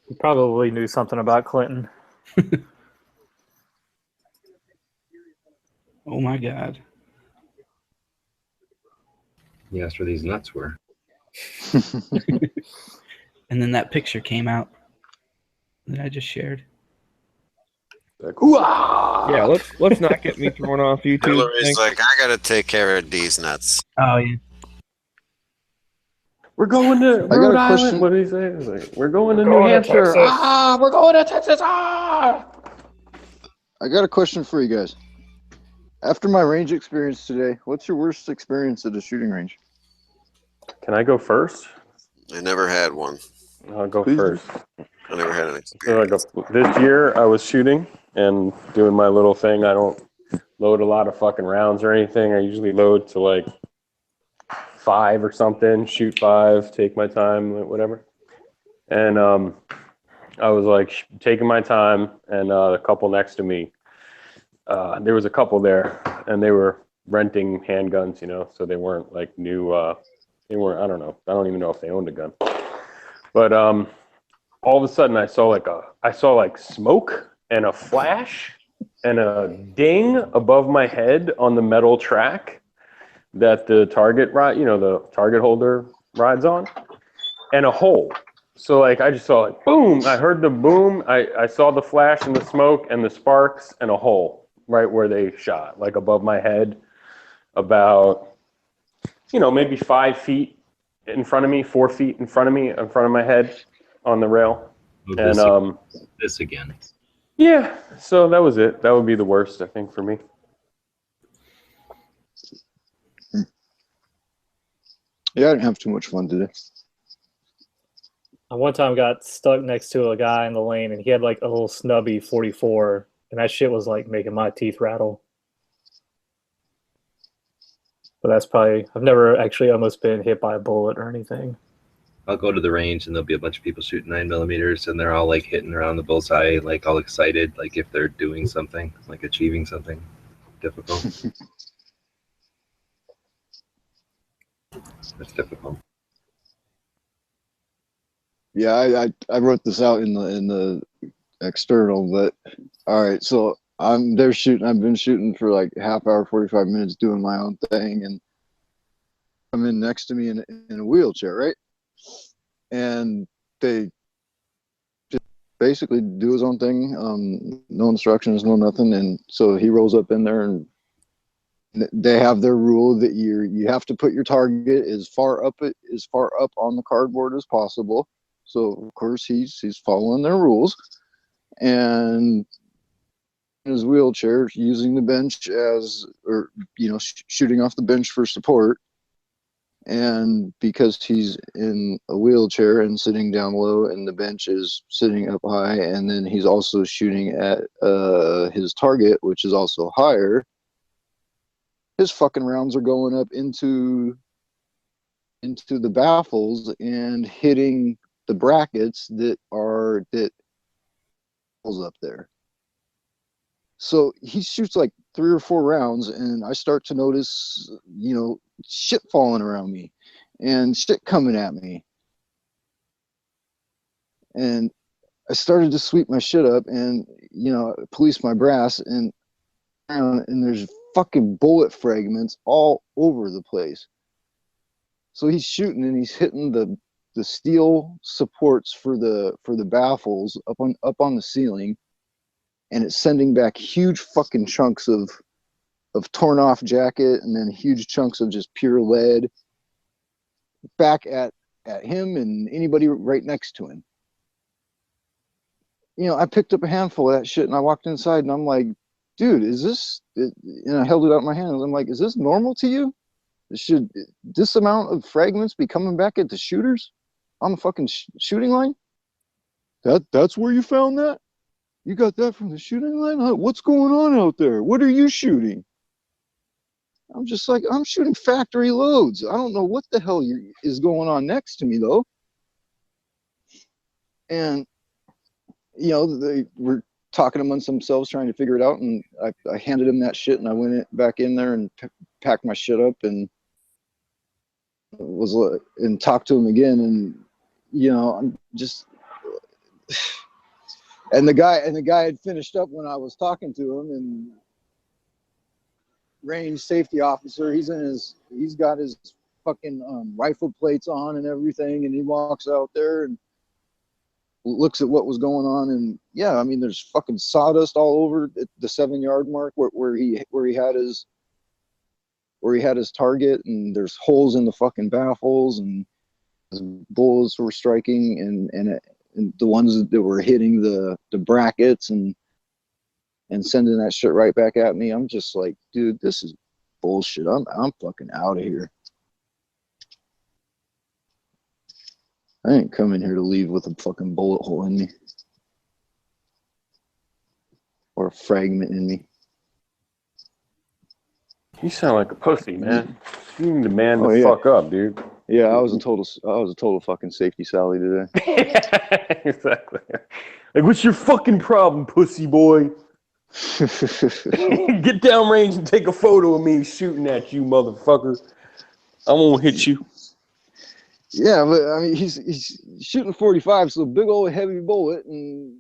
He probably knew something about Clinton. Oh my God. He asked where these nuts were. And then that picture came out that I just shared. Yeah, let's not get me thrown off YouTube. Hillary's like, I gotta take care of these nuts. Oh yeah. We're going to Rhode Island. What did he say? He's like, we're going to New Hampshire. We're going to Texas. I got a question for you guys. After my range experience today, what's your worst experience at a shooting range? Can I go first? I never had one. I'll go first. I never had an experience. This year I was shooting and doing my little thing. I don't load a lot of fucking rounds or anything. I usually load to like 5 or something, shoot 5, take my time, whatever. And I was like taking my time, and a couple next to me, there was a couple there, and they were renting handguns, you know, so they weren't like new, they weren't, I don't know, I don't even know if they owned a gun. But all of a sudden I saw like smoke and a flash and a ding above my head on the metal track that the target the target holder rides on, and a hole. So like I just saw like boom, I heard the boom, I saw the flash and the smoke and the sparks and a hole right where they shot, like above my head, about maybe 5 feet in front of me, 4 feet in front of my head on the rail. And this again. Yeah, so that was it. That would be the worst, I think, for me. Yeah, I didn't have too much fun today. I one time got stuck next to a guy in the lane, and he had like a little snubby 44, and that shit was like making my teeth rattle. But that's probably, I've never actually almost been hit by a bullet or anything. I'll go to the range and there'll be a bunch of people shooting 9mm, and they're all like hitting around the bullseye, like all excited, like if they're doing something, like achieving something difficult. That's difficult. Yeah, I wrote this out in the external, but all right, so I've been shooting for like half hour, 45 minutes doing my own thing, and I'm in next to me in a wheelchair, right? And they just basically do his own thing, no instructions, no nothing. And so he rolls up in there, and they have their rule that you have to put your target as far up on the cardboard as possible. So of course he's following their rules, and in his wheelchair, using the bench shooting off the bench for support. And because he's in a wheelchair and sitting down low, and the bench is sitting up high, and then he's also shooting at his target, which is also higher, his fucking rounds are going up into the baffles and hitting the brackets that up there. So he shoots like 3 or 4 rounds, and I start to notice, shit falling around me and shit coming at me. And I started to sweep my shit up and, police my brass, and there's fucking bullet fragments all over the place. So he's shooting and he's hitting the steel supports for the baffles up on the ceiling. And it's sending back huge fucking chunks of torn off jacket, and then huge chunks of just pure lead back at him and anybody right next to him. I picked up a handful of that shit and I walked inside and I'm like, dude, is this? And I held it out in my hand. I'm like, is this normal to you? Should this amount of fragments be coming back at the shooters on the fucking shooting line? That's where you found that? You got that from the shooting line? What's going on out there? What are you shooting? I'm just like, I'm shooting factory loads. I don't know what the hell is going on next to me, though. And, you know, they were talking amongst themselves, trying to figure it out. And I handed him that shit, and I went back in there and packed my shit up and talked to him again. And, you know, I'm just... And the guy had finished up when I was talking to him, and range safety officer, he's got his fucking rifle plates on and everything, and he walks out there and looks at what was going on, and yeah, I mean, there's fucking sawdust all over the 7-yard mark where he had his target, and there's holes in the fucking baffles, and bullets were striking, and the ones that were hitting the brackets and sending that shit right back at me. I'm just like, dude, this is bullshit. I'm fucking out of here. I ain't coming here to leave with a fucking bullet hole in me. Or a fragment in me. You sound like a pussy, man. You need to man the fuck up, dude. Yeah, I was a total fucking safety Sally today. Exactly. Like, what's your fucking problem, pussy boy? Get downrange and take a photo of me shooting at you, motherfucker. I won't hit you. Yeah, but I mean, he's shooting 45, so a big old heavy bullet, and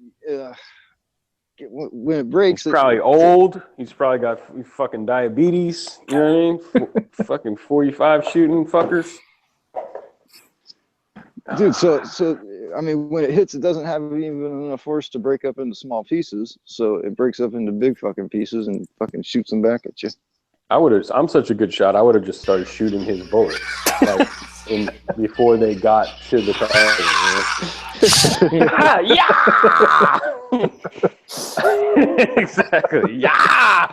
when it breaks, he's probably old. He's probably got fucking diabetes. You know what I mean? Fucking 45 shooting fuckers. Dude, so I mean, when it hits, it doesn't have even enough force to break up into small pieces. So it breaks up into big fucking pieces and fucking shoots them back at you. I'm such a good shot. I would have just started shooting his bullets like before they got to the target. You know? Yeah. Exactly. Yeah.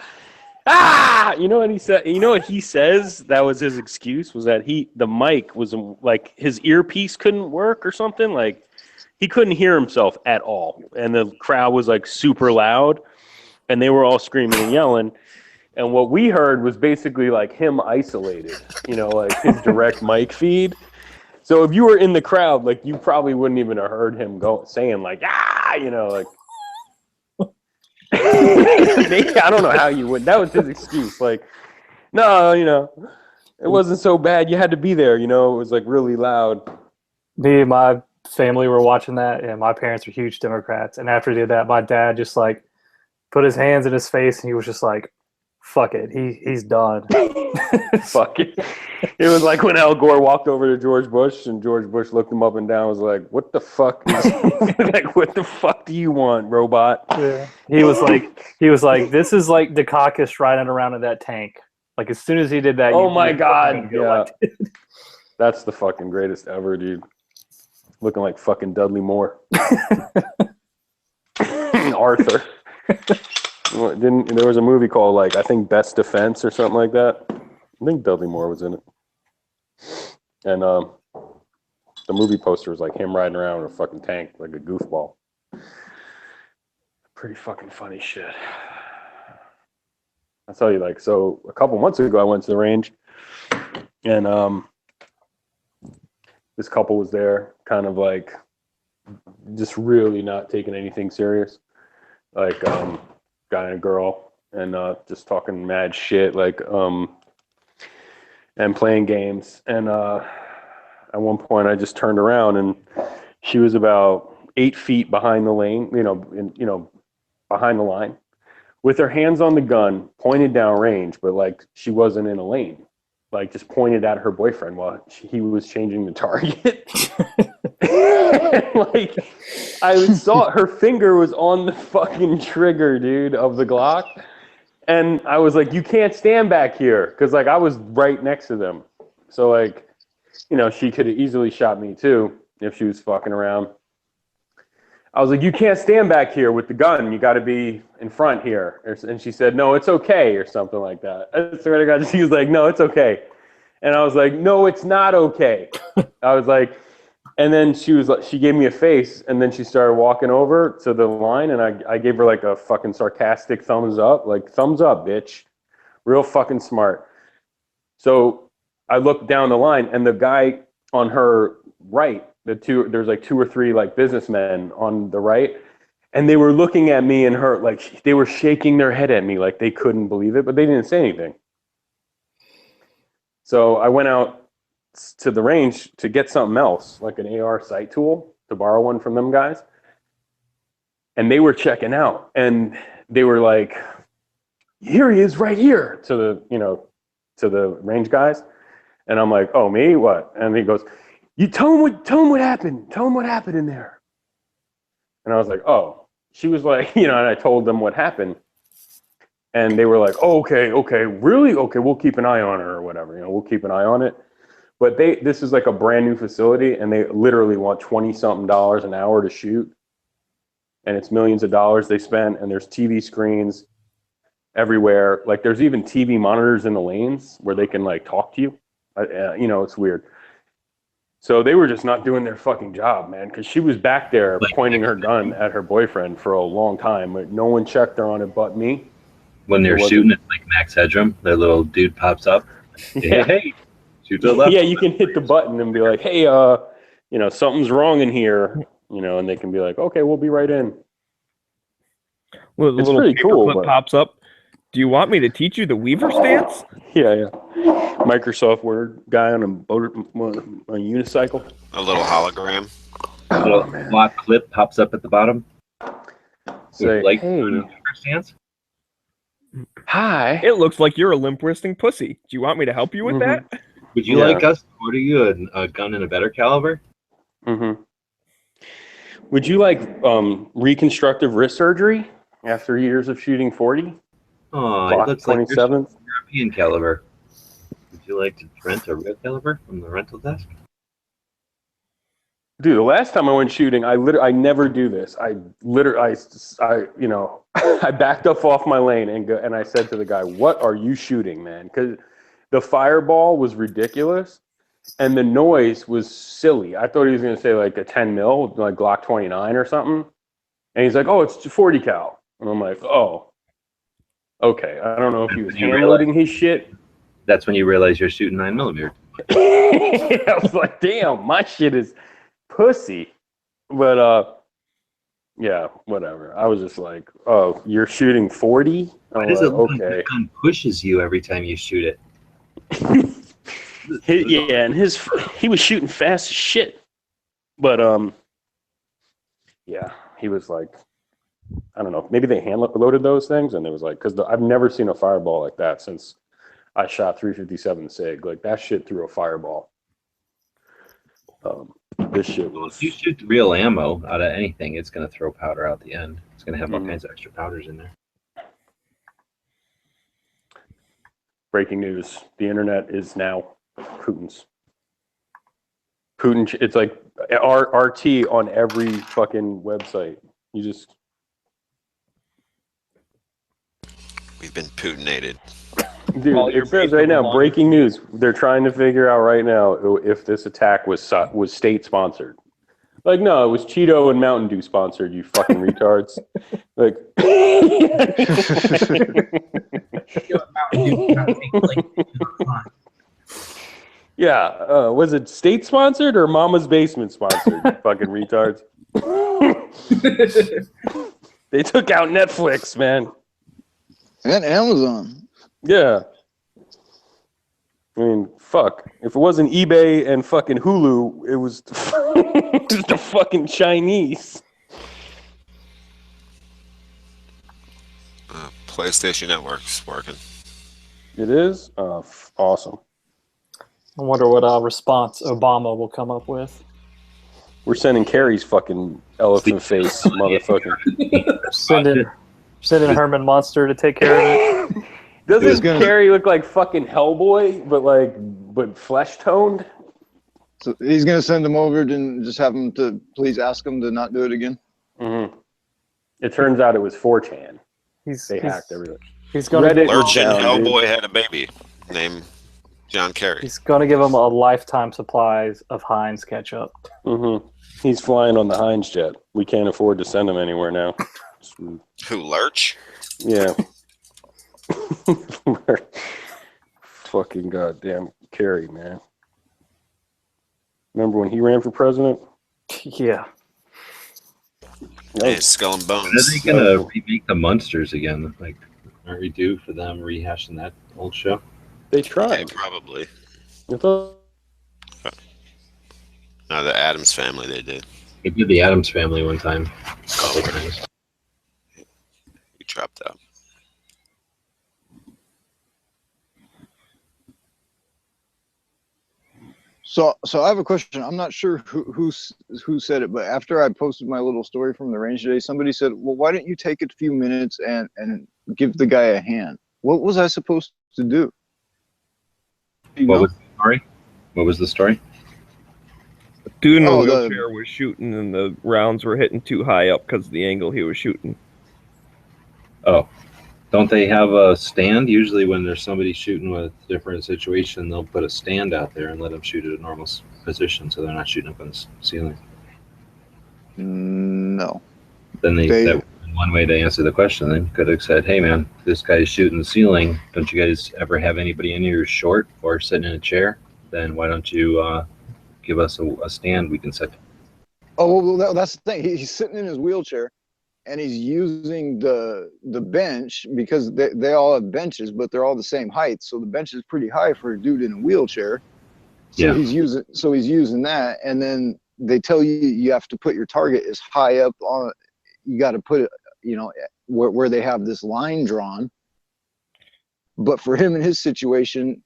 Ah, you know what he said? You know what he says? That was his excuse, was that the mic was like his earpiece couldn't work or something. Like he couldn't hear himself at all, and the crowd was like super loud, and they were all screaming and yelling. And what we heard was basically like him isolated, you know, like his direct mic feed. So if you were in the crowd, like you probably wouldn't even have heard him saying like, ah, you know, like. I don't know how you would. That was his excuse. Like, no, you know, it wasn't so bad. You had to be there. You know, it was like really loud. Me and my family were watching that, and my parents were huge Democrats. And after he did that, my dad just like put his hands in his face, and he was just like, "Fuck it, he's done." Fuck it. It was like when Al Gore walked over to George Bush, and George Bush looked him up and down, was like, "What the fuck? Like, what the fuck do you want, robot?" Yeah. He was like, "This is like Dukakis riding around in that tank." Like as soon as he did that, oh my god, yeah, that's the fucking greatest ever, dude. Looking like fucking Dudley Moore, Arthur. There was a movie called like I think Best Defense or something like that. I think Dudley Moore was in it, and the movie poster was like him riding around in a fucking tank like a goofball. Pretty fucking funny shit. I'll tell you, like, so a couple months ago I went to the range, and this couple was there, kind of like just really not taking anything serious, like guy and a girl, and just talking mad shit, like and playing games. And at one point I just turned around and she was about 8 feet behind the lane, behind the line, with her hands on the gun, pointed down range, but like she wasn't in a lane, like just pointed at her boyfriend while he was changing the target. Like I saw her finger was on the fucking trigger, dude, of the Glock. And I was like, you can't stand back here. Cause like I was right next to them. So like, you know, she could have easily shot me too if she was fucking around. I was like, you can't stand back here with the gun. You got to be in front here. And she said, no, it's okay, or something like that. I swear to God, she was like, no, it's okay. And I was like, no, it's not okay. I was like, and then she was like, she gave me a face, and then she started walking over to the line, and I gave her like a fucking sarcastic thumbs up, like thumbs up, bitch. Real fucking smart. So I looked down the line, and the guy on her right, there's like 2 or 3 like businessmen on the right, and they were looking at me and her, like they were shaking their head at me like they couldn't believe it, but they didn't say anything. So I went out to the range to get something else, like an AR sight tool, to borrow one from them guys. And they were checking out, and they were like, here he is right here, to the range guys. And I'm like, oh, me? What? And he goes, you tell him what happened. Tell him what happened in there. And I was like, oh. She was like, and I told them what happened. And they were like, oh, okay, really? Okay, we'll keep an eye on her or whatever. We'll keep an eye on it. But this is like a brand new facility, and they literally want $20-something an hour to shoot. And it's millions of dollars they spent, and there's TV screens everywhere. Like there's even TV monitors in the lanes where they can like talk to you. It's weird. So they were just not doing their fucking job, man, because she was back there pointing her gun at her boyfriend for a long time. But no one checked her on it but me. When they're shooting at like Max Headroom, their little dude pops up. Hey, shoot to the left. Yeah, you can hit the button and be like, hey, something's wrong in here, and they can be like, okay, we'll be right in. Well, the little paperclip pops up. Do you want me to teach you the Weaver stance? Yeah. Microsoft Word guy on a unicycle. A little hologram. A little block clip pops up at the bottom. Say, like, hey. Stance. Hi. It looks like you're a limp-wristing pussy. Do you want me to help you with that? Would you like us to order you a gun in a better caliber? Mm-hmm. Would you like reconstructive wrist surgery after years of shooting 40? Oh, it looks 27th. Like European caliber. Would you like to rent a real caliber from the rental desk? Dude, the last time I went shooting, I never do this. I backed up off my lane and I said to the guy, "What are you shooting, man?" Because the fireball was ridiculous, and the noise was silly. I thought he was going to say like a 10 mil, like Glock 29 or something, and he's like, "Oh, it's 40 cal," and I'm like, "Oh, okay." I don't know if he was hand-loading his shit. That's when you realize you're shooting 9mm. I was like, "Damn, my shit is pussy," but yeah, whatever. I was just like, "Oh, you're shooting 40?" Why does it look like the gun pushes you every time you shoot it? Yeah, and he was shooting fast as shit. But yeah, he was like, I don't know, maybe they hand loaded those things, and it was like, because I've never seen a fireball like that since I shot 357 SIG. Like that shit threw a fireball. This shit was. If you shoot real ammo out of anything, it's going to throw powder out the end. It's going to have all kinds of extra powders in there. Breaking news: the internet is now Putin's. Putin. It's like RT on every fucking website. You just. We've been Putinated. Dude, it says right now, breaking news. They're trying to figure out right now if this attack was state sponsored. Like, no, it was Cheeto and Mountain Dew sponsored, you fucking retards. Like, yeah, was it state sponsored or Mama's Basement sponsored, you fucking retards? They took out Netflix, man. And Amazon. Yeah. I mean, fuck. If it wasn't eBay and fucking Hulu, it was just the fucking Chinese. PlayStation Network's working. It is? Awesome. I wonder what response Obama will come up with. We're sending Kerry's fucking elephant face, motherfucker. Sending Herman Munster to take care of it. Doesn't Kerry look like fucking Hellboy, but flesh toned? So he's gonna send him over and just have him to please ask him to not do it again. Mm-hmm. It turns out it was 4chan. They hacked everything. He's gonna Reddit was Lurch and down, dude. Hellboy had a baby named John Kerry. He's gonna give him a lifetime supplies of Heinz ketchup. Mm-hmm. He's flying on the Heinz jet. We can't afford to send him anywhere now. Who, Lurch? Yeah. Fucking goddamn Kerry, man. Remember when he ran for president? Yeah. Hey, Skull and Bones. Are they gonna remake the Munsters again? Like, aren't we due for them rehashing that old show? They tried. Yeah, probably. I thought No, the Addams Family, they did. They did the Addams Family one time. A couple times. You dropped out. So I have a question. I'm not sure who said it, but after I posted my little story from the range today, somebody said, "Well, why don't you take a few minutes and give the guy a hand?" What was I supposed to do? What was the story? What was the story? Dude in a wheelchair was shooting, and the rounds were hitting too high up because of the angle he was shooting. Oh, don't they have a stand? Usually when there's somebody shooting with a different situation, they'll put a stand out there and let them shoot at a normal position so they're not shooting up on the ceiling. No. Then that one way to answer the question. Then could have said, hey man, this guy's shooting the ceiling. Don't you guys ever have anybody in here who's short or sitting in a chair? Then why don't you give us a stand we can sit? Oh, well, that's the thing. He's sitting in his wheelchair, and he's using the bench because they all have benches, but they're all the same height. So the bench is pretty high for a dude in a wheelchair. So he's using that, and then they tell you have to put your target as high up on. You got to put it, where they have this line drawn. But for him in his situation,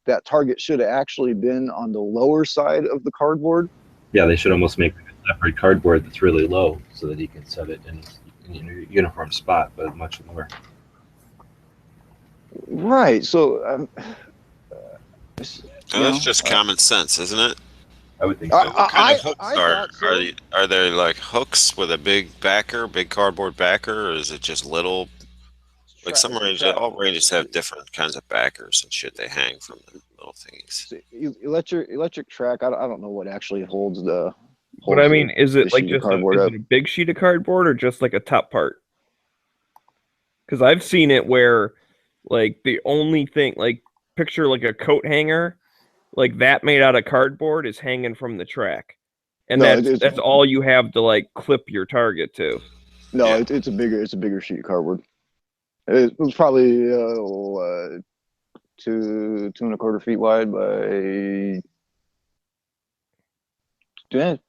that target should have actually been on the lower side of the cardboard. Yeah, they should almost make a separate cardboard that's really low so that he can set it in a uniform spot, but much lower. Right. So that's just common sense, isn't it? I would think so. What kind of hooks are there like hooks with a big backer, big cardboard backer, or is it just little? Like some ranges, all ranges have different kinds of backers and shit they hang from the little thingies. So electric track. I don't know what actually holds the. But I mean, is it like just a big sheet of cardboard or just like a top part? Because I've seen it where, like, the only thing, like, picture like a coat hanger, like that made out of cardboard is hanging from the track, and that's all you have to like clip your target to. No, it's a bigger sheet of cardboard. It was probably 2.25 feet wide by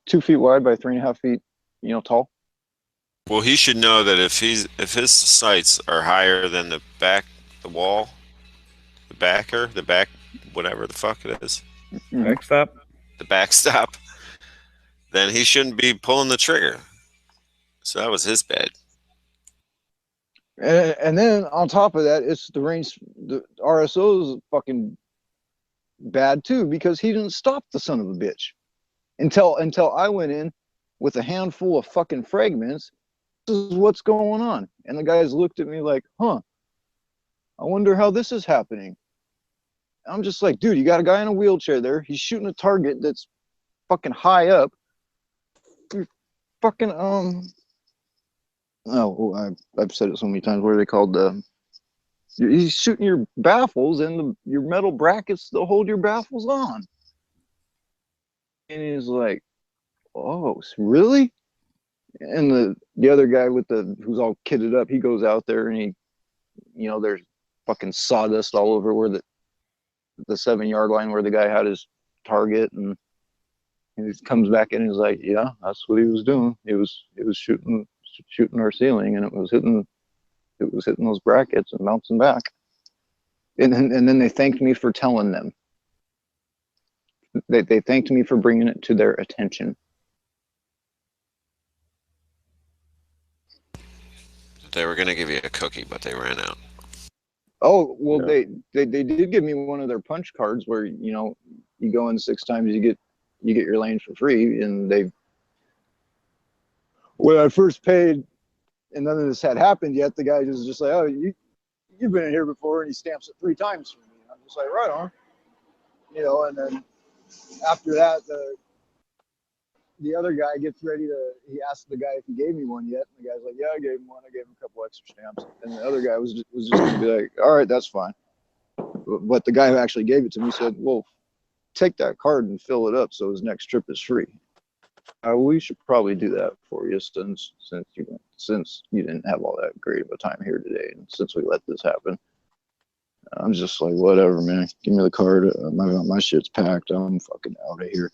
2 feet wide by 3.5 feet, tall. Well, he should know that if his sights are higher than the wall, the back, whatever the fuck it is, backstop, the backstop, then he shouldn't be pulling the trigger. So that was his bad. And then on top of that, it's the RSO's fucking bad too, because he didn't stop the son of a bitch until I went in with a handful of fucking fragments. This is what's going on. And the guys looked at me like, I wonder how this is happening. I'm just like, dude, you got a guy in a wheelchair there. He's shooting a target that's fucking high up. You're fucking, I've said it so many times. What are they called? He's shooting your baffles and your metal brackets to hold your baffles on. And he's like, "Oh, really?" And the other guy who's all kitted up, he goes out there and there's fucking sawdust all over where the 7-yard line where the guy had his target, and he comes back in and he's like, "Yeah, that's what he was doing. It was shooting our ceiling, and it was hitting those brackets and bouncing back." And then they thanked me for telling them. They thanked me for bringing it to their attention. They were gonna give you a cookie, but they ran out. Oh well, they did give me one of their punch cards where you go in 6 times, you get your lane for free, and when I first paid, and none of this had happened yet, the guy was just like, "Oh, you've been in here before," and he stamps it 3 times for me. I'm just like, "Right on," And then after that, the other guy gets ready to. He asked the guy if he gave me one yet, and the guy's like, "Yeah, I gave him one. I gave him a couple extra stamps." And the other guy was just gonna be like, "All right, that's fine." But the guy who actually gave it to me said, "Well, take that card and fill it up so his next trip is free." We should probably do that for you since you didn't have all that great of a time here today, and since we let this happen. I'm just like, whatever, man. Give me the card. My shit's packed. I'm fucking out of here.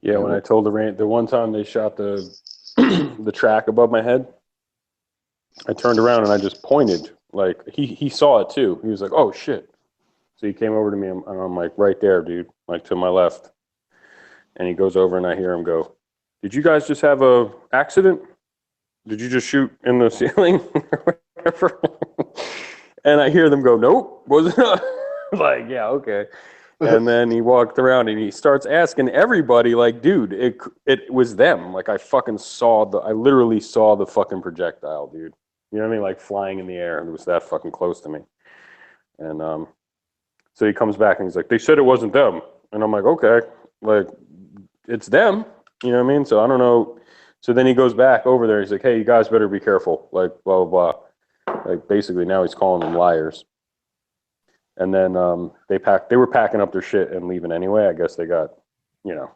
Yeah, when I told the one time they shot the the track above my head, I turned around and I just pointed. Like he saw it too. He was like, "Oh shit!" So he came over to me and I'm like, "Right there, dude, like to my left." And he goes over and I hear him go, "Did you guys just have a accident? Did you just shoot in the ceiling or whatever?" And I hear them go, "Nope, wasn't." Like, yeah, okay. And then he walked around and he starts asking everybody, like, "Dude, it was them." Like, I literally saw the fucking projectile, dude. You know what I mean? Like flying in the air, and it was that fucking close to me. And so he comes back and he's like, "They said it wasn't them." And I'm like, "Okay, like it's them." You know what I mean? So I don't know. So then he goes back over there. He's like, "Hey, you guys better be careful." Like blah blah blah. Like basically now he's calling them liars. And then they were packing up their shit and leaving anyway. I guess they got, you know,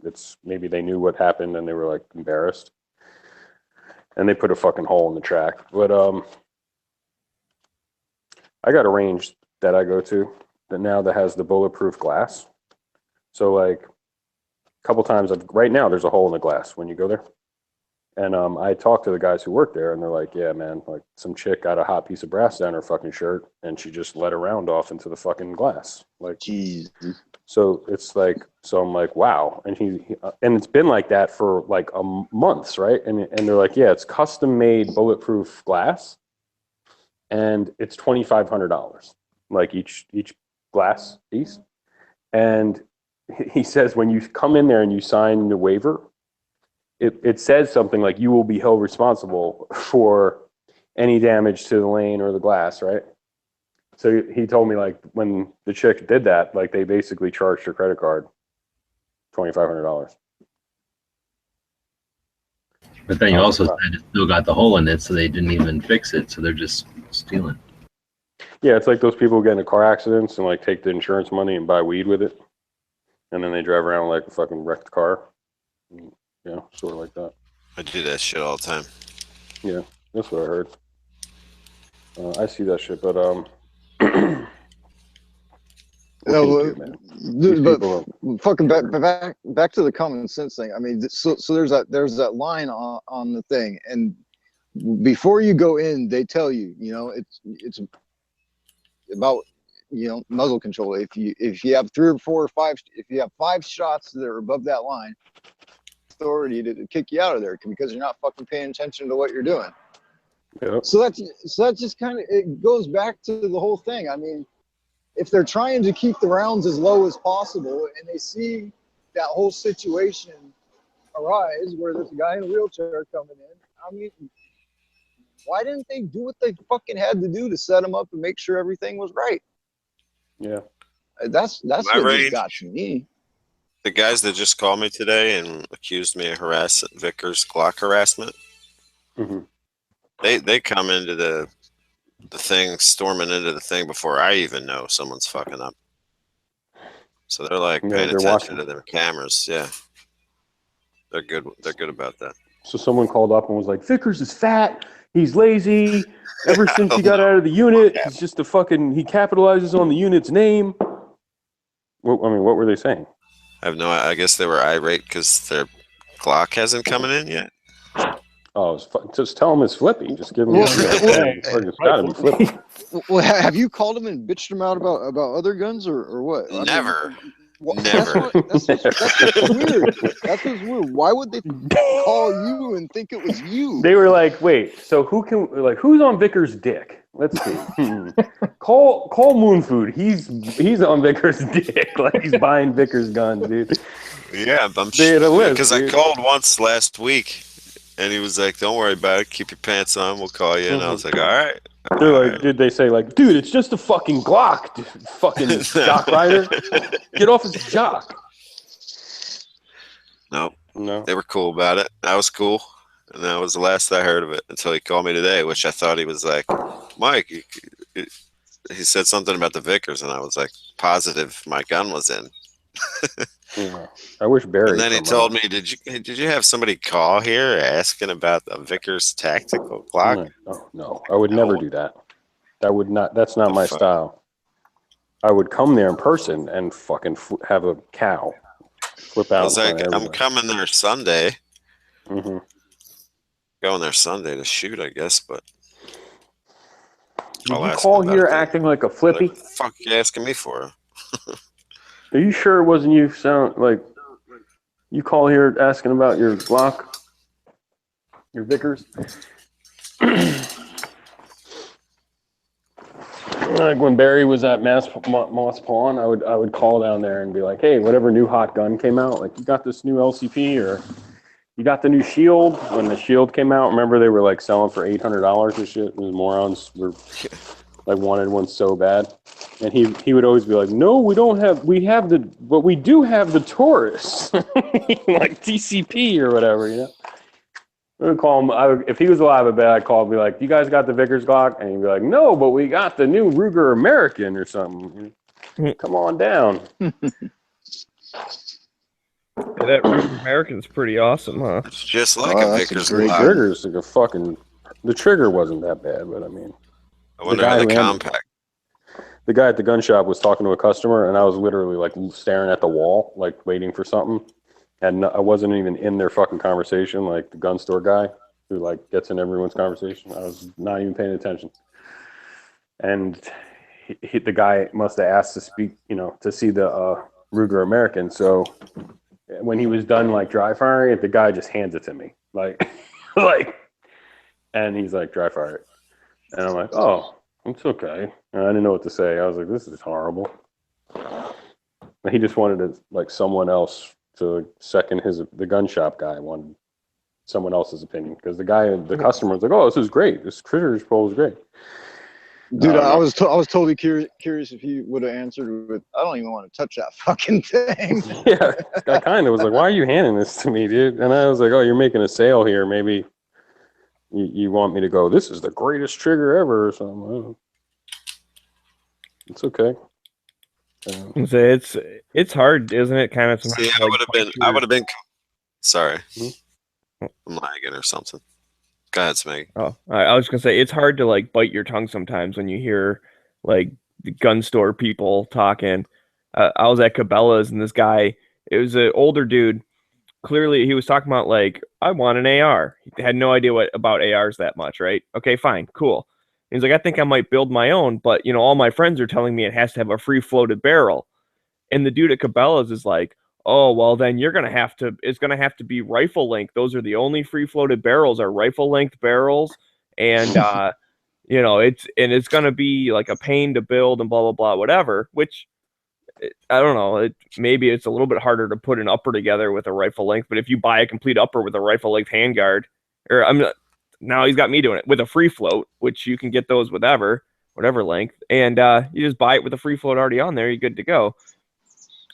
it's maybe they knew what happened and they were like embarrassed. And they put a fucking hole in the track. But I got a range that I go to that has the bulletproof glass. So like a couple times, right now there's a hole in the glass when you go there. And I talked to the guys who work there, and they're like, "Yeah, man, like some chick got a hot piece of brass down her fucking shirt, and she just let a round off into the fucking glass." Like, jeez. So it's like, so I'm like, wow. And and it's been like that for like months, right? And they're like, "Yeah, it's custom made bulletproof glass, and it's $2,500, like each glass piece." And he says when you come in there and you sign the waiver, it says something like you will be held responsible for any damage to the lane or the glass, right? So he told me like when the chick did that, like they basically charged her credit card $2,500. But then you also said it still got the hole in it, so they didn't even fix it. So they're just stealing. Yeah, it's like those people who get into car accidents and like take the insurance money and buy weed with it, and then they drive around like a fucking wrecked car. Yeah, sort of like that. I do that shit all the time. Yeah, that's what I heard. I see that shit, but fucking back to the common sense thing. I mean, so there's that line on the thing, and before you go in, they tell you, it's about muzzle control. If you have 3 or 4 or 5, if you have 5 shots that are above that line, authority to kick you out of there because you're not fucking paying attention to what you're doing. Yep. So that's just kind of, it goes back to the whole thing. I mean, if they're trying to keep the rounds as low as possible and they see that whole situation arise where there's a guy in a wheelchair coming in, I mean, why didn't they do what they fucking had to do to set him up and make sure everything was right? Yeah. That's what just got to me. The guys that just called me today and accused me of Vickers Glock harassment, mm-hmm. they come into the thing, storming into the thing before I even know someone's fucking up. So they're like paying attention to their cameras. Yeah, they're good. They're good about that. So someone called up and was like, "Vickers is fat. He's lazy. Ever since he got out of the unit, he's just he capitalizes on the unit's name." Well, I mean, what were they saying? I have no. I guess they were irate because their Glock hasn't coming in yet. Oh, just tell him it's flippy. Just give him. It's gotta be flippy. Well, have you called him and bitched him out about other guns or what? Never. Never. That's weird. That's what's weird. Why would they call you and think it was you? They were like, "Wait, so who's on Vickers' dick?" Let's see. Cole Moonfood. He's on Vickers' dick. Like he's buying Vickers guns, dude. Yeah, because I called once last week, and he was like, "Don't worry about it. Keep your pants on. We'll call you." And I was like, "All right." They're like, did they say like, dude, it's just a fucking Glock, dude, fucking jock rider. Get off his jock. No, they were cool about it. I was cool, and that was the last I heard of it until he called me today, which I thought he was like, Mike. He said something about the Vickers, and I was like, positive my gun was in. Yeah. I wish Barry. And then he told me, "Did you have somebody call here asking about the Vickers tactical Glock?" No, I would never do that. That's not my style. I would come there in person and fucking have a cow flip out. I was like, I'm coming there Sunday. Mm-hmm. Going there Sunday to shoot, I guess, but. Did you call here acting like a flippy? What the fuck are you asking me for? Are you sure it wasn't you? Sound like you call here asking about your Glock, your Vickers? Like when Barry was at Moss Pawn, I would call down there and be like, "Hey, whatever new hot gun came out, like you got this new LCP or you got the new Shield." When the Shield came out, remember they were like selling for $800 and shit. Those morons were like wanted one so bad. And he would always be like, "No, we don't have. But we do have the Taurus, like TCP or whatever, you know." I would call him. If he was alive, I'd call him. Be like, "You guys got the Vickers Glock?" And he'd be like, "No, but we got the new Ruger American or something. Come on down." Yeah, that Ruger American's pretty awesome, huh? It's just like a Vickers Glock. Trigger's like a fucking. The trigger wasn't that bad, but I mean, I wonder how the compact. The guy at the gun shop was talking to a customer, and I was literally like staring at the wall, like waiting for something. And I wasn't even in their fucking conversation, like the gun store guy who like gets in everyone's conversation. I was not even paying attention. And the guy must have asked to speak, to see the Ruger American. So when he was done like dry firing it, the guy just hands it to me, like, and he's like, "Dry fire it." And I'm like, "Oh, it's okay." And I didn't know what to say. I was like, "This is horrible." And he just wanted to, like, someone else to second the gun shop guy wanted someone else's opinion because the customer was like, "Oh, this is great. This trigger pull is great." Dude, I was totally curious if he would have answered with, "I don't even want to touch that fucking thing." Yeah, I kind of was like, "Why are you handing this to me, dude?" And I was like, "Oh, you're making a sale here. Maybe you want me to go, this is the greatest trigger ever or something." It's okay. It's hard, isn't it? Kind of. See, I would have been. Sorry, I'm lagging or something. Go ahead, Smeg. Oh, I was gonna say it's hard to like bite your tongue sometimes when you hear like the gun store people talking. I was at Cabela's and this guy, it was an older dude. Clearly, he was talking about like, I want an AR. He had no idea about ARs that much, right? Okay, fine, cool. He's like, I think I might build my own, but all my friends are telling me it has to have a free floated barrel. And the dude at Cabela's is like, "Oh, well then it's gonna have to be rifle length. Those are the only free floated barrels are rifle length barrels. And it's gonna be like a pain to build and blah blah blah, whatever." Which I don't know. Maybe it's a little bit harder to put an upper together with a rifle length, but if you buy a complete upper with a rifle length handguard, now he's got me doing it with a free float, which you can get those whatever length, and you just buy it with a free float already on there. You're good to go.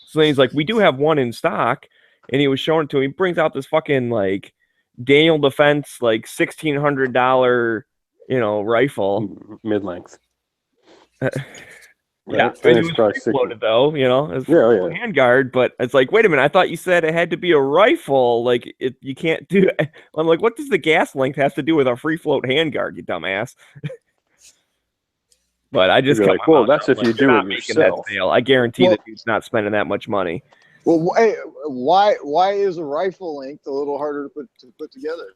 So then he's like, "We do have one in stock," and he was showing it to me. He brings out this fucking like Daniel Defense like $1,600 rifle mid length. Yeah, it was free floated though. It's handguard, but it's like, wait a minute, I thought you said it had to be a rifle. Like you can't do it. I'm like, what does the gas length have to do with a free float handguard, you dumbass? But I just like, well, that's if you do it yourself. I guarantee that dude's not spending that much money. Well, why is a rifle length a little harder to put together?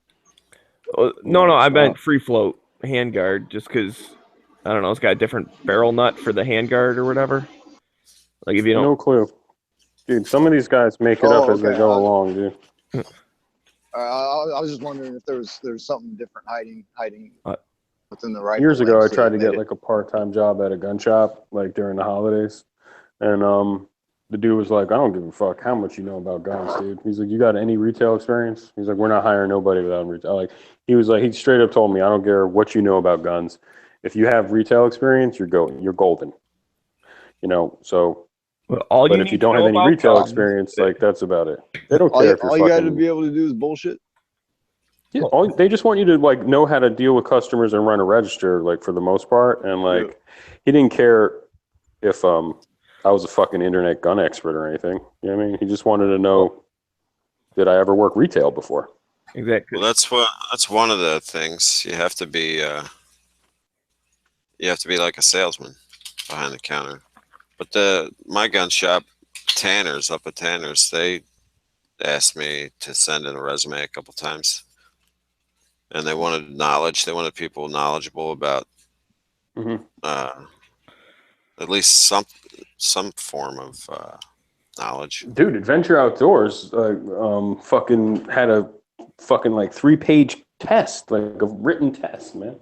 No, I meant free float handguard, just because I don't know, it's got a different barrel nut for the handguard or whatever. Like if you don't, no clue, dude. Some of these guys make it up as they go along, dude. I was just wondering if there was something different hiding. within the rifle. Years ago, I length, so tried they to get made it- like a part-time job at a gun shop, like during the holidays, and the dude was like, "I don't give a fuck how much you know about guns, dude." He's like, "You got any retail experience?" He's like, "We're not hiring nobody without retail." Like, he straight up told me, "I don't care what you know about guns. If you have retail experience, you're golden." You know, so. Well, But if you don't have any retail experience, like that's about it. They don't care if you're all you got to fucking. be able to do is bullshit. Yeah, they just want you to like know how to deal with customers and run a register, like for the most part. And like, he didn't care if I was a fucking internet gun expert or anything. You know what I mean? He just wanted to know, did I ever work retail before? Exactly. Well, that's one of the things. You have to be like a salesman behind the counter. But my gun shop, Tanner's up at Tanner's, they asked me to send in a resume a couple times, and they wanted knowledge. They wanted people knowledgeable about at least some form of knowledge. Dude, Adventure Outdoors fucking had a fucking like 3-page test, like a written test, man.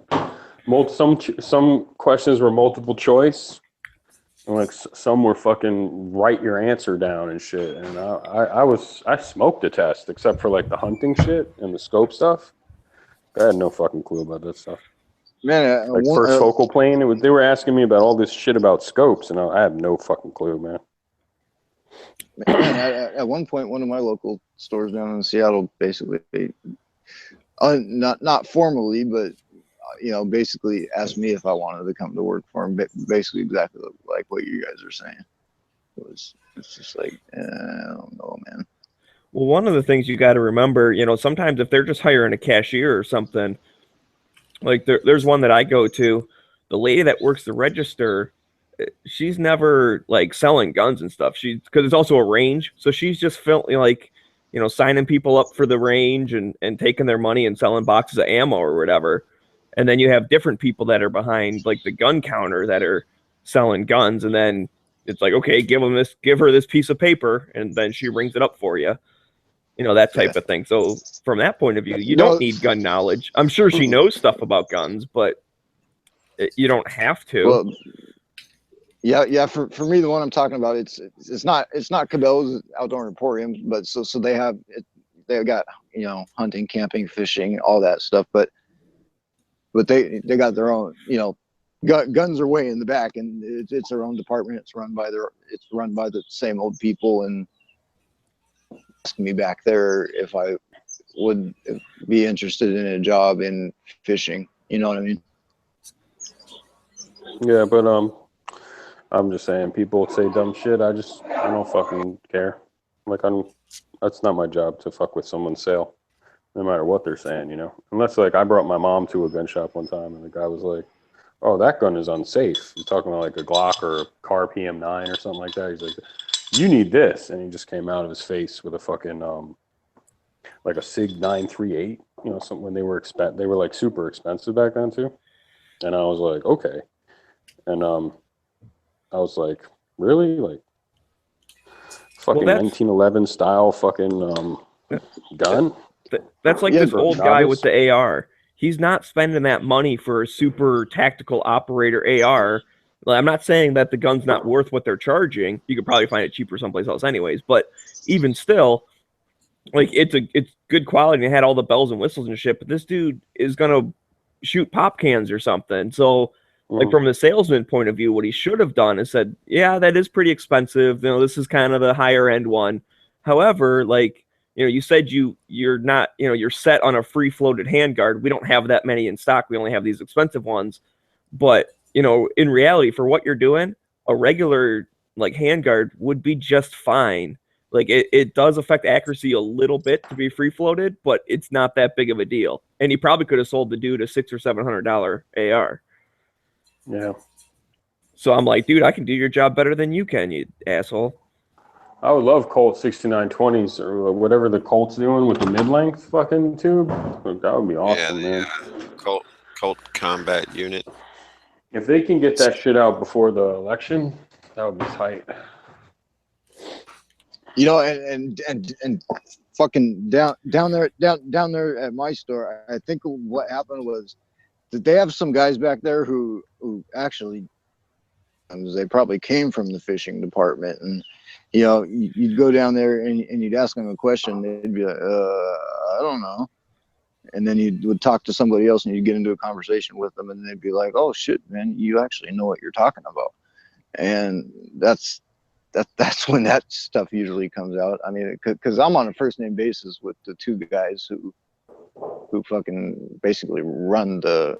Some questions were multiple choice. And like some were fucking write your answer down and shit. And I smoked the test except for like the hunting shit and the scope stuff. I had no fucking clue about that stuff. Man, like first focal plane, they were asking me about all this shit about scopes, and I have no fucking clue, man. Man, at one point, one of my local stores down in Seattle basically, not formally, but basically asked me if I wanted to come to work for him. Basically, exactly like what you guys are saying. It's just like, I don't know, man. Well, one of the things you got to remember, sometimes if they're just hiring a cashier or something, like there's one that I go to, the lady that works the register, she's never like selling guns and stuff. Because it's also a range, so she's just signing people up for the range and taking their money and selling boxes of ammo or whatever. And then you have different people that are behind like the gun counter that are selling guns, and then it's like, okay, give her this piece of paper, and then she rings it up for you. That type of thing. So from that point of view, you don't need gun knowledge. I'm sure she knows stuff about guns, but you don't have to. Well, yeah. For me, the one I'm talking about, it's not Cabela's Outdoor Emporium, but so they've got hunting, camping, fishing, all that stuff, but they got their own, guns are way in the back, and it's their own department. It's run by the same old people, and asking me back there if I would be interested in a job in fishing. You know what I mean? Yeah, but I'm just saying, people say dumb shit. I don't fucking care. Like, that's not my job to fuck with someone's sale, no matter what they're saying, Unless, like, I brought my mom to a gun shop one time, and the guy was like, "Oh, that gun is unsafe." You're talking about like a Glock or a Car PM9 or something like that. He's like, "You need this," and he just came out of his face with a fucking like a Sig 938. Something when they were like super expensive back then too. And I was like, okay. And I was like, really? Like fucking 1911 style fucking gun? That's like this old guy with the AR. He's not spending that money for a super tactical operator AR. I'm not saying that the gun's not worth what they're charging. You could probably find it cheaper someplace else anyways. But even still, like it's good quality and it had all the bells and whistles and shit. But this dude is going to shoot pop cans or something. So like from the salesman point of view, what he should have done is said, yeah, that is pretty expensive. This is kind of the higher end one. However, like, you said you're not, you're set on a free floated handguard. We don't have that many in stock. We only have these expensive ones. But, in reality, for what you're doing, a regular like handguard would be just fine. Like it does affect accuracy a little bit to be free floated, but it's not that big of a deal. And he probably could have sold the dude a $600 or $700 AR. Yeah. So I'm like, dude, I can do your job better than you can, you asshole. I would love Colt 6920s or whatever the Colt's doing with the mid-length fucking tube. That would be awesome, man. Colt Combat Unit. If they can get that shit out before the election, that would be tight. And fucking down there at my store, I think what happened was they have some guys back there who actually, they probably came from the fishing department, and you'd go down there and you'd ask them a question, they'd be like, I don't know. And then you would talk to somebody else and you'd get into a conversation with them and they'd be like, oh shit, man, you actually know what you're talking about. And that's when that stuff usually comes out. I mean, because I'm on a first name basis with the two guys who fucking basically run the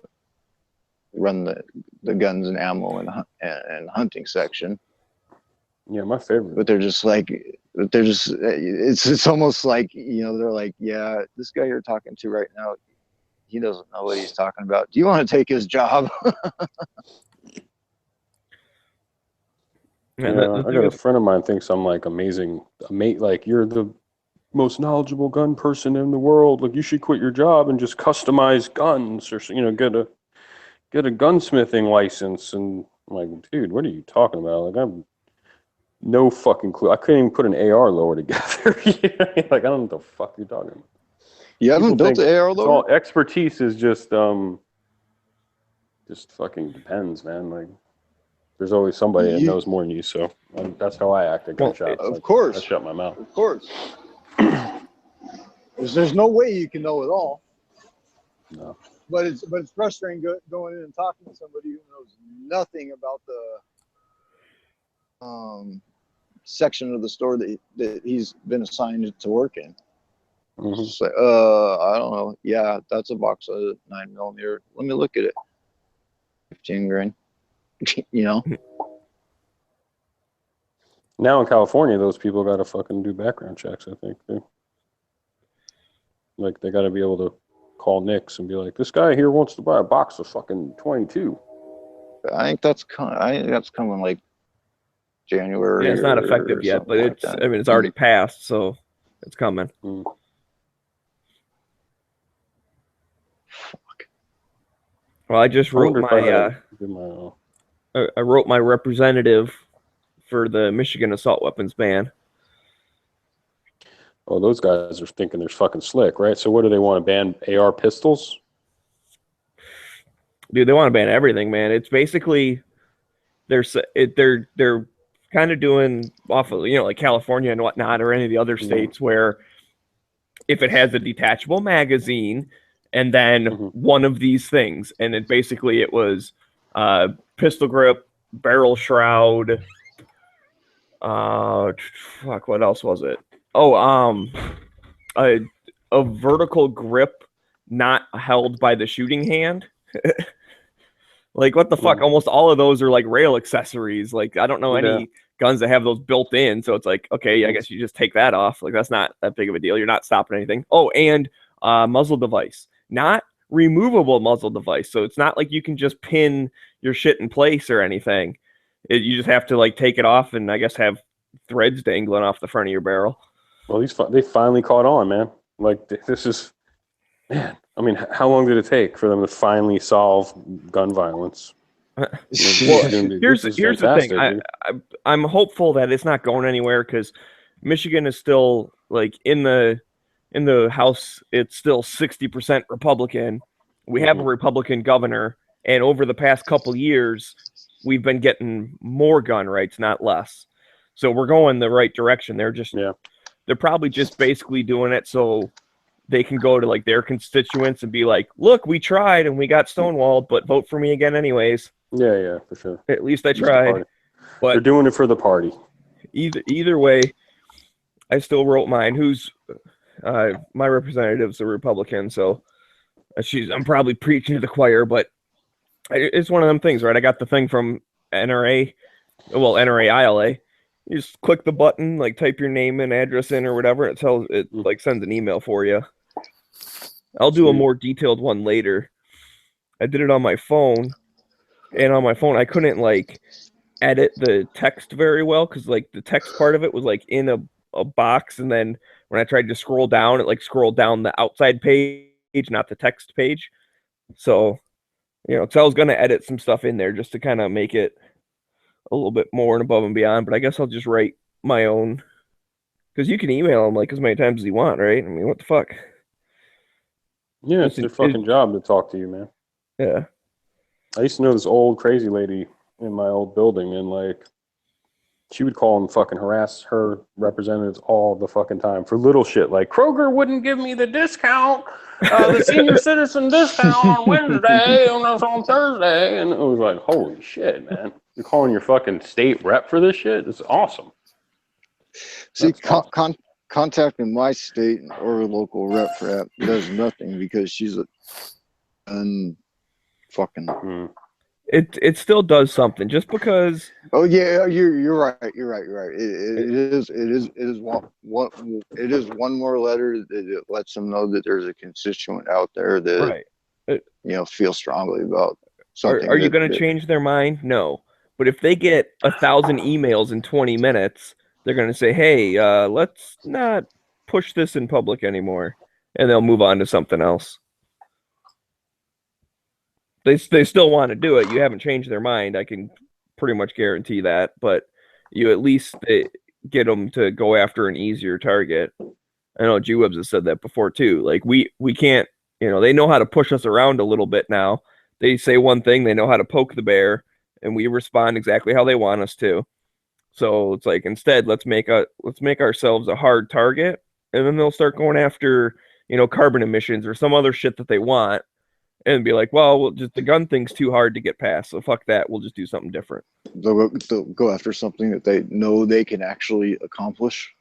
guns and ammo and hunting section. Yeah, my favorite. But it's almost like, they're like, yeah, this guy you're talking to right now, he doesn't know what he's talking about. Do you want to take his job? I got a friend of mine thinks I'm like amazing, like you're the most knowledgeable gun person in the world. Like you should quit your job and just customize guns, or get a gunsmithing license. And I'm like, dude, what are you talking about? Like I'm no fucking clue. I couldn't even put an AR lower together. Like I don't know what the fuck you're talking about. You haven't built an AR lower? All expertise is just fucking depends, man. Like there's always somebody that knows more than you. So that's how I act at gunshots. Of course. I shut my mouth. Of course. There's no way you can know it all. No. But it's frustrating going in and talking to somebody who knows nothing about the section of the store that he's been assigned to work in. Mm-hmm. It's like, I don't know. Yeah, that's a box of 9mm. Let me look at it. 15 grand. Now in California, those people got to fucking do background checks, I think. Like they got to be able to call Nick's and be like, this guy here wants to buy a box of fucking 22. I think that's coming like January. Yeah, it's not effective yet, but it's already passed, so it's coming. Fuck. Well, I just wrote I wrote my representative for the Michigan assault weapons ban. Oh, those guys are thinking they're fucking slick, right? So what do they want to ban? AR pistols? Dude, they want to ban everything, man. It's basically they're kind of doing off of like California and whatnot, or any of the other states where if it has a detachable magazine and then one of these things, and it was pistol grip, barrel shroud. What else was it? Oh, a vertical grip not held by the shooting hand. Like what the fuck? Almost all of those are like rail accessories. Like I don't know any guns that have those built in. So it's like, okay, I guess you just take that off. Like that's not that big of a deal. You're not stopping anything. Oh, and muzzle device, not removable muzzle device. So it's not like you can just pin your shit in place or anything. You just have to like take it off and I guess have threads dangling off the front of your barrel. Well, they finally caught on, man. Like this is, man. I mean, how long did it take for them to finally solve gun violence? Well, here's the thing. I'm hopeful that it's not going anywhere because Michigan is still like in the House. It's still 60% Republican. We have a Republican governor, and over the past couple years, we've been getting more gun rights, not less. So we're going the right direction. They're probably just basically doing it so they can go to like their constituents and be like, look, we tried and we got stonewalled, but vote for me again anyways. Yeah, for sure. At least I tried. But they're doing it for the party. Either way, I still wrote mine. My representative's a Republican, so I'm probably preaching to the choir, but it's one of them things, right? I got the thing from NRA ILA. You just click the button, like type your name and address in or whatever. It sends an email for you. I'll do a more detailed one later. I did it on my phone, and on my phone I couldn't like edit the text very well because like the text part of it was like in a box, and then when I tried to scroll down, it like scrolled down the outside page, not the text page. So so I was gonna edit some stuff in there just to kind of make it a little bit more and above and beyond, but I guess I'll just write my own because you can email them like as many times as you want, right? I mean, what the fuck? Yeah, it's their fucking job to talk to you, man. Yeah. I used to know this old crazy lady in my old building, and like she would call and fucking harass her representatives all the fucking time for little shit like Kroger wouldn't give me the discount, the senior citizen discount on Wednesday and that's on Thursday, and it was like, holy shit, man! You're calling your fucking state rep for this shit? It's awesome. See, contacting my state or local rep for that does nothing because she's a fucking. It still does something just because. Oh yeah, you're right. You're right. It is one more letter that it lets them know that there's a constituent out there that feels strongly about something. Are you going to change their mind? No. But if they get 1,000 emails in 20 minutes, they're going to say, "Hey, let's not push this in public anymore," and they'll move on to something else. They still want to do it. You haven't changed their mind. I can pretty much guarantee that. But you at least get them to go after an easier target. I know G-Webs has said that before too. Like we can't, they know how to push us around a little bit now. They say one thing, they know how to poke the bear, and we respond exactly how they want us to. So it's like instead, let's make ourselves a hard target, and then they'll start going after carbon emissions or some other shit that they want. And be like, well, just the gun thing's too hard to get past, so fuck that. We'll just do something different. They'll go after something that they know they can actually accomplish.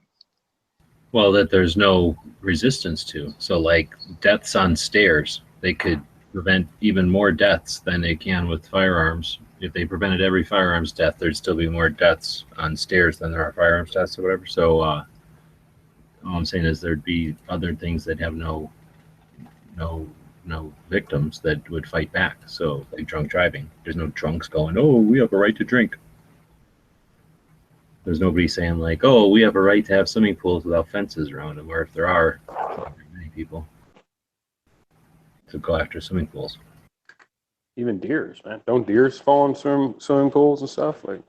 Well, that there's no resistance to. So, like deaths on stairs, they could prevent even more deaths than they can with firearms. If they prevented every firearms death, there'd still be more deaths on stairs than there are firearms deaths or whatever. So, all I'm saying is there'd be other things that have no victims that would fight back. So like drunk driving, there's no drunks going, oh, we have a right to drink. There's nobody saying like, oh, we have a right to have swimming pools without fences around them, or if there are many people to go after swimming pools. Even deers, man. Don't deers fall in swimming pools and stuff? Like,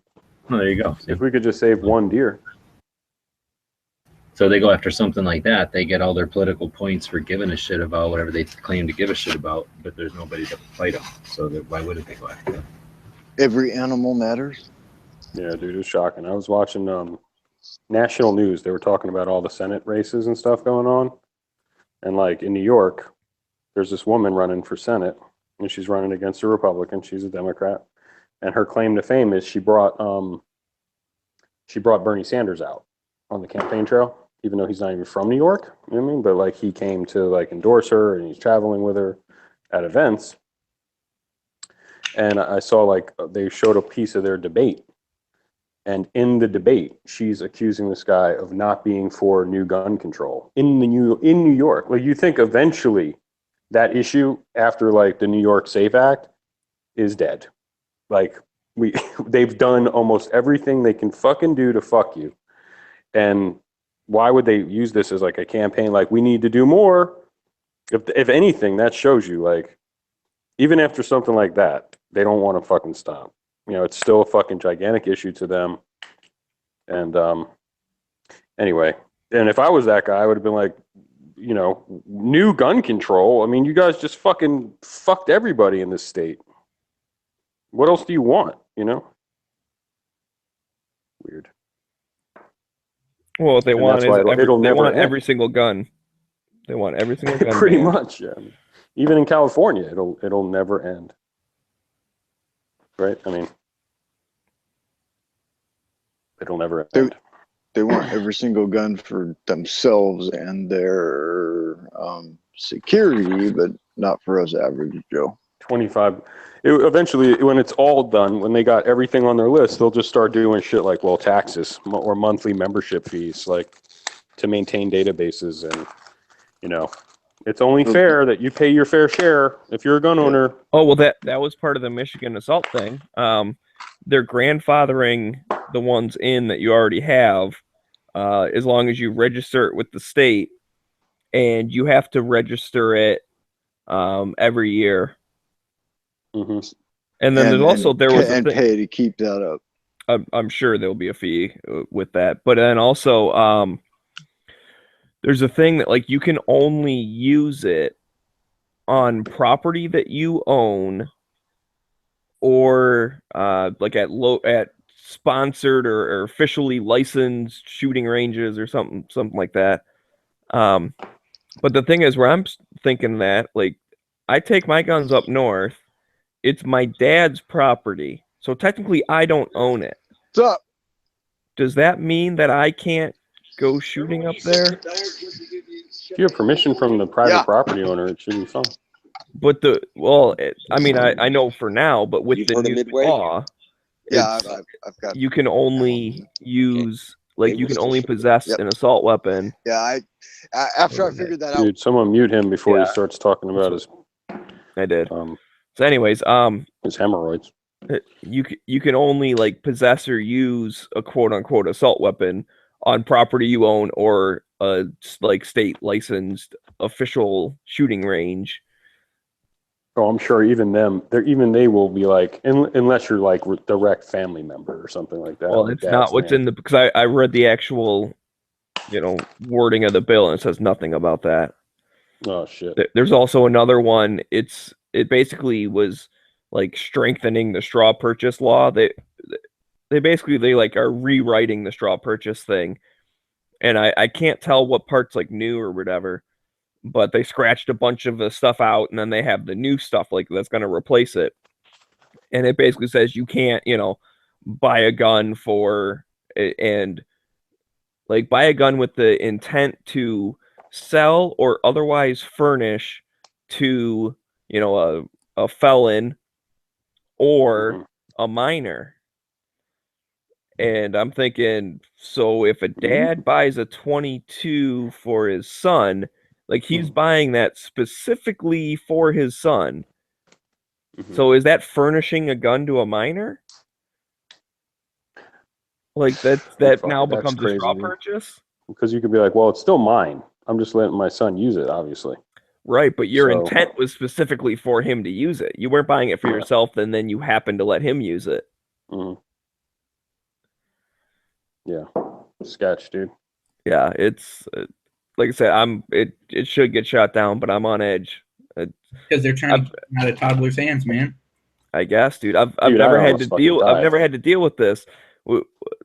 oh, there you go. If we could just save one deer. So they go after something like that. They get all their political points for giving a shit about whatever they claim to give a shit about, but there's nobody to fight them. So why wouldn't they go after them? Every animal matters. Yeah, dude, it was shocking. I was watching national news. They were talking about all the Senate races and stuff going on. And like in New York, there's this woman running for Senate, and she's running against a Republican. She's a Democrat. And her claim to fame is she brought Bernie Sanders out on the campaign trail, even though he's not even from New York, you know what I mean? But like he came to like endorse her, and he's traveling with her at events. And I saw like they showed a piece of their debate. And in the debate, she's accusing this guy of not being for new gun control in New York. Like you think eventually that issue after like the New York SAFE Act is dead. Like they've done almost everything they can fucking do to fuck you. And why would they use this as like a campaign? Like we need to do more. If anything, that shows you like, even after something like that, they don't want to fucking stop. It's still a fucking gigantic issue to them. And anyway, and if I was that guy, I would have been like, new gun control. I mean, you guys just fucking fucked everybody in this state. What else do you want, Weird. Well, what they want is every single gun. They want every single gun. Pretty much, yeah. Even in California, it'll never end. Right? I mean, it'll never end. They want every single gun for themselves and their security, but not for us average Joe. 25. Eventually, when it's all done, when they got everything on their list, they'll just start doing shit like, taxes or monthly membership fees, like to maintain databases. And, it's only fair that you pay your fair share if you're a gun owner. Oh, well, that was part of the Michigan assault thing. They're grandfathering the ones in that you already have, as long as you register it with the state, and you have to register it every year. Mm-hmm. And then pay to keep that up. I'm sure there'll be a fee with that, but then also there's a thing that like you can only use it on property that you own, or like at sponsored or officially licensed shooting ranges or something like that. But the thing is, where I'm thinking that, like, I take my guns up north, it's my dad's property, so technically I don't own it. What's up? Does that mean that I can't go shooting up there? If you have permission from the private property owner, it should be fine. But I know for now, but with the new law, I've got. you can only use, like, you can only possess an assault weapon. Yeah, after I figured that out. Dude, someone mute him before he starts talking about his. I did. So, anyways, his hemorrhoids. You can only, like, possess or use a quote unquote assault weapon on property you own or a, like, state licensed official shooting range. Oh, I'm sure even they will be like, unless you're like direct family member or something like that. Well, it's not what's in the, because I read the actual, wording of the bill, and it says nothing about that. Oh shit. There's also another one. It basically was like strengthening the straw purchase law. They like are rewriting the straw purchase thing, and I can't tell what part's like new or whatever. But they scratched a bunch of the stuff out, and then they have the new stuff like that's going to replace it. And it basically says you can't, buy a gun buy a gun with the intent to sell or otherwise furnish to, a felon or a minor. And I'm thinking, so if a dad buys a 22 for his son, like, he's buying that specifically for his son. So is that furnishing a gun to a minor? Like, that now becomes a straw purchase? Because you could be like, well, it's still mine. I'm just letting my son use it, obviously. Right, but your intent was specifically for him to use it. You weren't buying it for yourself, and then you happened to let him use it. Yeah, sketch, dude. Yeah, it's like I said, it should get shot down, but I'm on edge. Because they're trying to get out of toddlers' hands, man. I guess, dude. I've never had to deal with this.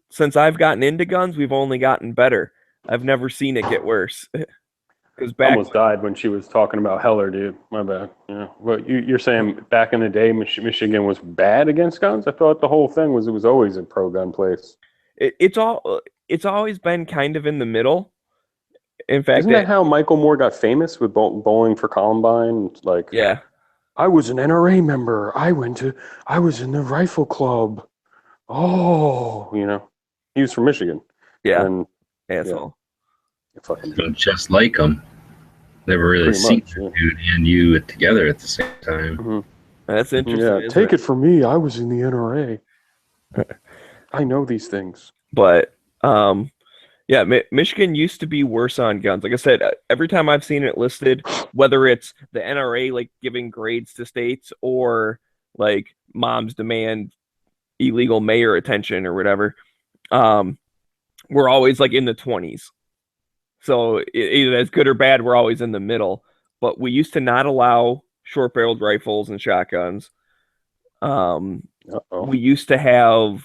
Since I've gotten into guns, we've only gotten better. I've never seen it get worse. Because almost died when she was talking about Heller, dude. My bad. Yeah. But you're saying back in the day, Michigan was bad against guns? I thought the whole thing was it was always a pro gun place. It's always been kind of in the middle. In fact, isn't that how Michael Moore got famous with bowling for Columbine? Like, yeah, I was an NRA member. I was in the rifle club. Oh, he was from Michigan. Yeah, and asshole. Fucking just like him. Never really seen the dude and you together at the same time. That's interesting. Yeah, take it from me. I was in the NRA. I know these things. But yeah, Michigan used to be worse on guns. Like I said, every time I've seen it listed, whether it's the NRA like giving grades to states or like moms demand illegal mayor attention or whatever, we're always like in the 20s. So either that's good or bad, we're always in the middle. But we used to not allow short-barreled rifles and shotguns. We used to have,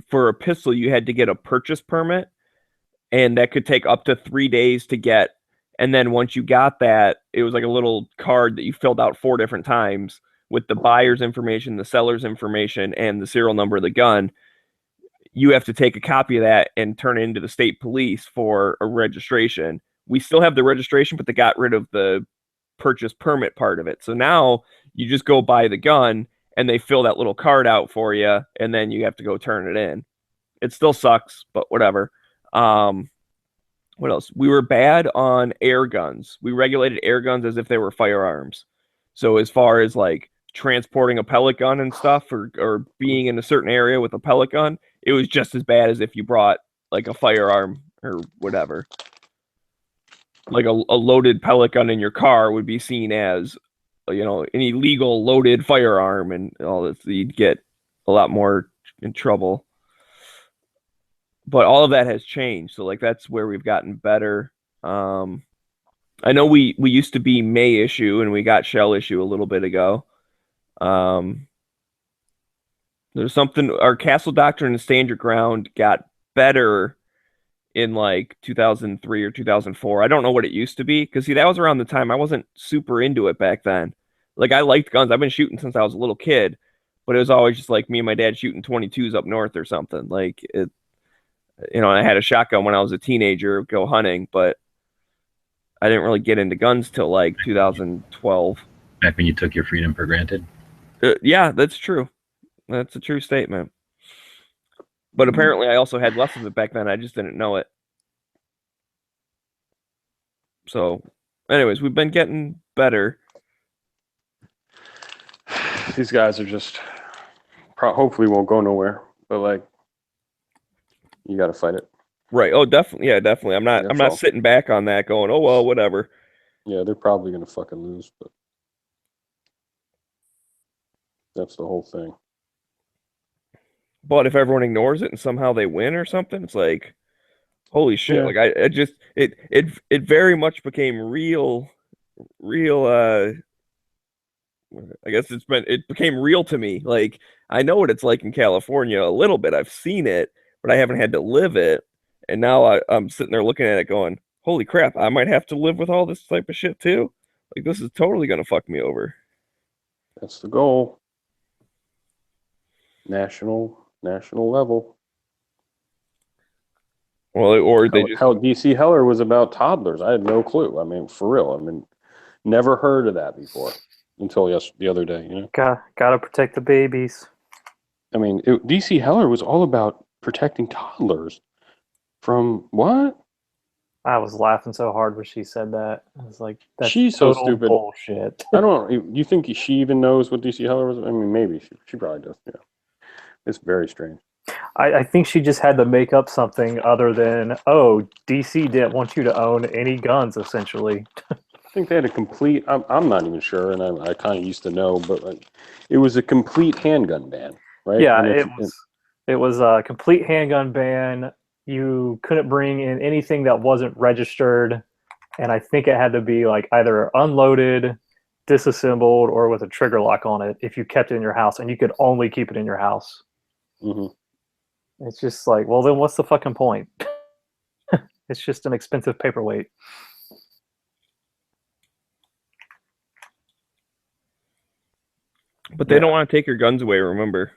for a pistol, you had to get a purchase permit, and that could take up to 3 days to get. And then once you got that, it was like a little card that you filled out 4 different times with the buyer's information, the seller's information, and the serial number of the gun. You have to take a copy of that and turn it into the state police for a registration. We still have the registration, but they got rid of the purchase permit part of it. So now you just go buy the gun and they fill that little card out for you, and then you have to go turn it in. It still sucks, but whatever. What else? We were bad on air guns. We regulated air guns as if they were firearms. So as far as like transporting a pellet gun and stuff, or being in a certain area with a pellet gun, it was just as bad as if you brought like a firearm or whatever. Like a loaded pellet gun in your car would be seen as, an illegal loaded firearm, and all this. You'd get a lot more in trouble. But all of that has changed. So like that's where we've gotten better. I know we used to be May issue and we got shell issue a little bit ago. There's something, our Castle Doctrine and Stand Your Ground got better in like 2003 or 2004. I don't know what it used to be because see, that was around the time I wasn't super into it back then. Like I liked guns. I've been shooting since I was a little kid, but it was always just like me and my dad shooting 22s up north or something. Like it, you know, and I had a shotgun when I was a teenager, go hunting, but I didn't really get into guns till like 2012. Back when you took your freedom for granted. Yeah, that's true. That's a true statement. But apparently I also had less of it back then. I just didn't know it. So, anyways, we've been getting better. These guys are just hopefully won't go nowhere, but like you got to fight it. Right. Oh, definitely. Yeah, definitely. I'm not sitting back on that going, "Oh, well, whatever." Yeah, they're probably going to fucking lose, but that's the whole thing. But if everyone ignores it and somehow they win or something, it's like, holy shit! Yeah. Like it very much became real. I guess it became real to me. Like I know what it's like in California a little bit. I've seen it, but I haven't had to live it. And now I'm sitting there looking at it, going, holy crap! I might have to live with all this type of shit too. Like this is totally gonna fuck me over. That's the goal. National level. Well, or they how DC Heller was about toddlers. I had no clue. I mean, for real. I mean, never heard of that before until the other day. You know, gotta protect the babies. I mean, DC Heller was all about protecting toddlers from what? I was laughing so hard when she said that. I was like, "That's she's so stupid." Bullshit. I don't know. You think she even knows what DC Heller was? I mean, maybe she probably does. Yeah, it's very strange. I think she just had to make up something other than, oh, DC didn't want you to own any guns, essentially. I think they had a complete, I'm not even sure, and I kind of used to know, but like, it was a complete handgun ban, right? Yeah, it was a complete handgun ban. You couldn't bring in anything that wasn't registered, and I think it had to be like either unloaded, disassembled, or with a trigger lock on it if you kept it in your house, and you could only keep it in your house. Mm-hmm. It's just like, well, then what's the fucking point? It's just an expensive paperweight. But they don't want to take your guns away, remember?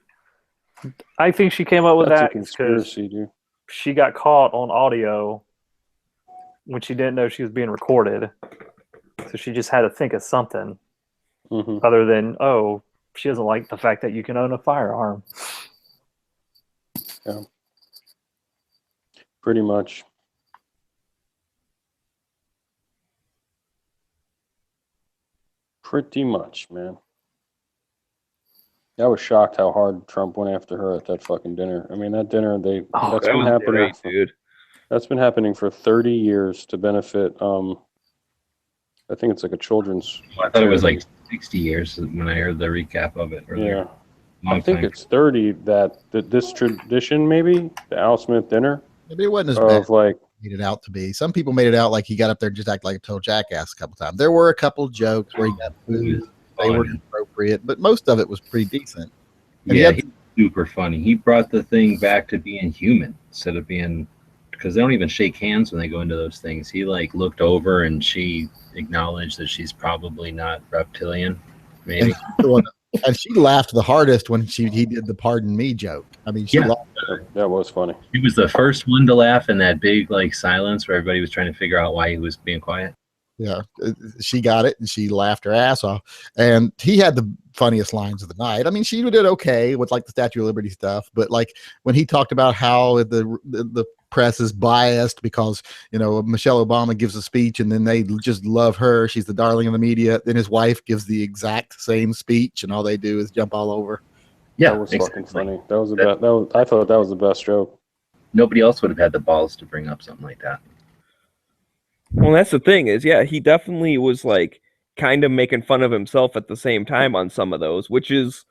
I think she came up with That's that a conspiracy, dude. She got caught on audio when she didn't know she was being recorded. So she just had to think of something other than, oh, she doesn't like the fact that you can own a firearm. Yeah. Pretty much. Pretty much, man. I was shocked how hard Trump went after her at that fucking dinner. I mean, that dinner, that's been happening. Dude. That's been happening for 30 years to benefit, I think it's like a children's. I thought it was like 60 years when I heard the recap of it earlier. Yeah. I think it's 30 that this tradition, maybe, the Al Smith dinner. Maybe it wasn't as bad. Like, made it out to be. Some people made it out like he got up there and just acted like a total jackass a couple times. There were a couple of jokes where he got food. They were inappropriate, but most of it was pretty decent. And yeah, he's super funny. He brought the thing back to being human instead of being, because they don't even shake hands when they go into those things. He like looked over and she acknowledged that she's probably not reptilian, maybe. And she laughed the hardest when he did the "pardon me" joke. I mean, she laughed. That was funny. He was the first one to laugh in that big like silence where everybody was trying to figure out why he was being quiet. Yeah, she got it, and she laughed her ass off. And he had the funniest lines of the night. I mean, she did okay with like the Statue of Liberty stuff, but like when he talked about how the press is biased because, you know, Michelle Obama gives a speech and then they just love her. She's the darling of the media. Then his wife gives the exact same speech, and all they do is jump all over. Yeah, that was fucking funny. That was I thought that was the best joke. Nobody else would have had the balls to bring up something like that. Well, that's the thing is, yeah, he definitely was like kind of making fun of himself at the same time on some of those, which is,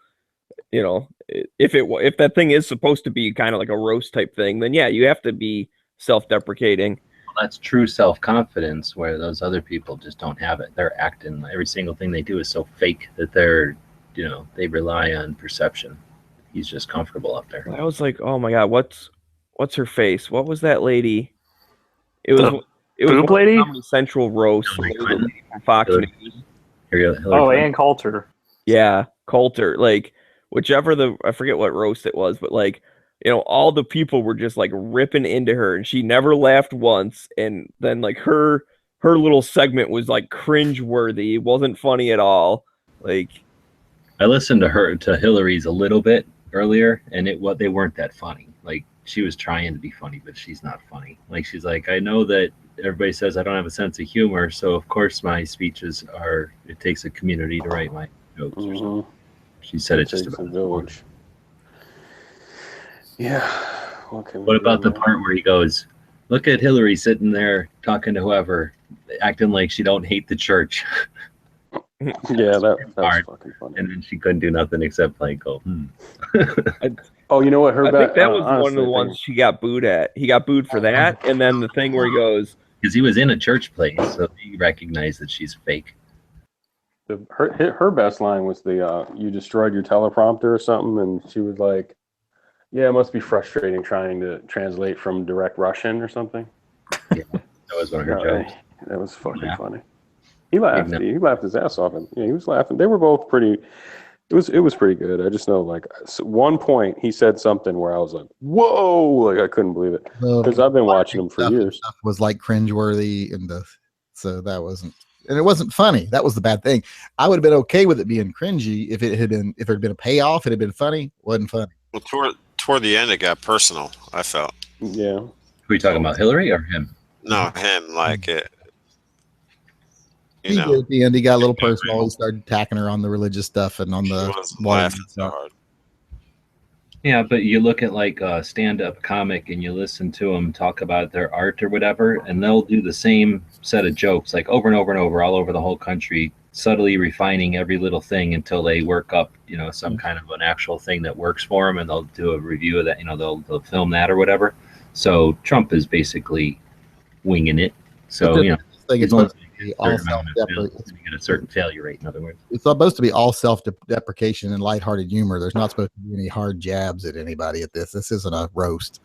you know, if that thing is supposed to be kind of like a roast type thing, then yeah, you have to be self-deprecating. that's true self-confidence, where those other people just don't have it. They're acting, every single thing they do is so fake that they're, they rely on perception. He's just comfortable up there. I was like, oh my god, what's her face? What was that lady? It was Poop lady? Comedy Central roast. From Fox News. Ann Coulter. Yeah, Coulter. Like whichever I forget what roast it was, but like, all the people were just like ripping into her, and she never laughed once. And then like her little segment was like cringe-worthy. It wasn't funny at all. Like, I listened to Hillary's a little bit earlier, and they weren't that funny. Like, she was trying to be funny, but she's not funny. Like, she's like, I know that everybody says I don't have a sense of humor, so of course my speeches it takes a community to write my jokes or something. She said it just about the village. Yeah. What about the part where he goes, look at Hillary sitting there talking to whoever, acting like she don't hate the church. Yeah, that was fucking funny. And then she couldn't do nothing except like go, Oh, you know what? I think that was one of the ones she got booed at. He got booed for that, and then the thing where he goes, because he was in a church place, so he recognized that she's fake. Her best line was you destroyed your teleprompter or something, and she was like, yeah, it must be frustrating trying to translate from direct Russian or something. Yeah, that was one of her jokes. That was fucking funny. He laughed. He laughed his ass off, and he was laughing. They were both pretty. It was pretty good. I just know, like, one point he said something where I was like, "Whoa!" Like, I couldn't believe it because I've been watching him for years. Stuff was like cringeworthy, so that wasn't, and it wasn't funny. That was the bad thing. I would have been okay with it being cringy if it had been a payoff. It had been funny. Wasn't funny. Well, toward the end, it got personal. I felt. Yeah. Were you talking about Hillary or him? No, him. Like it. He did at the end. He got a little personal. He started attacking her on the religious stuff and on the stuff. Yeah, but you look at like a stand-up comic and you listen to them talk about their art or whatever, and they'll do the same set of jokes like over and over and over all over the whole country, subtly refining every little thing until they work up, some kind of an actual thing that works for them, and they'll do a review of that. They'll film that or whatever. So Trump is basically winging it. So he's supposed to be get a certain failure rate. In other words, it's supposed to be all self-deprecation and lighthearted humor. There's not supposed to be any hard jabs at anybody at this. This isn't a roast.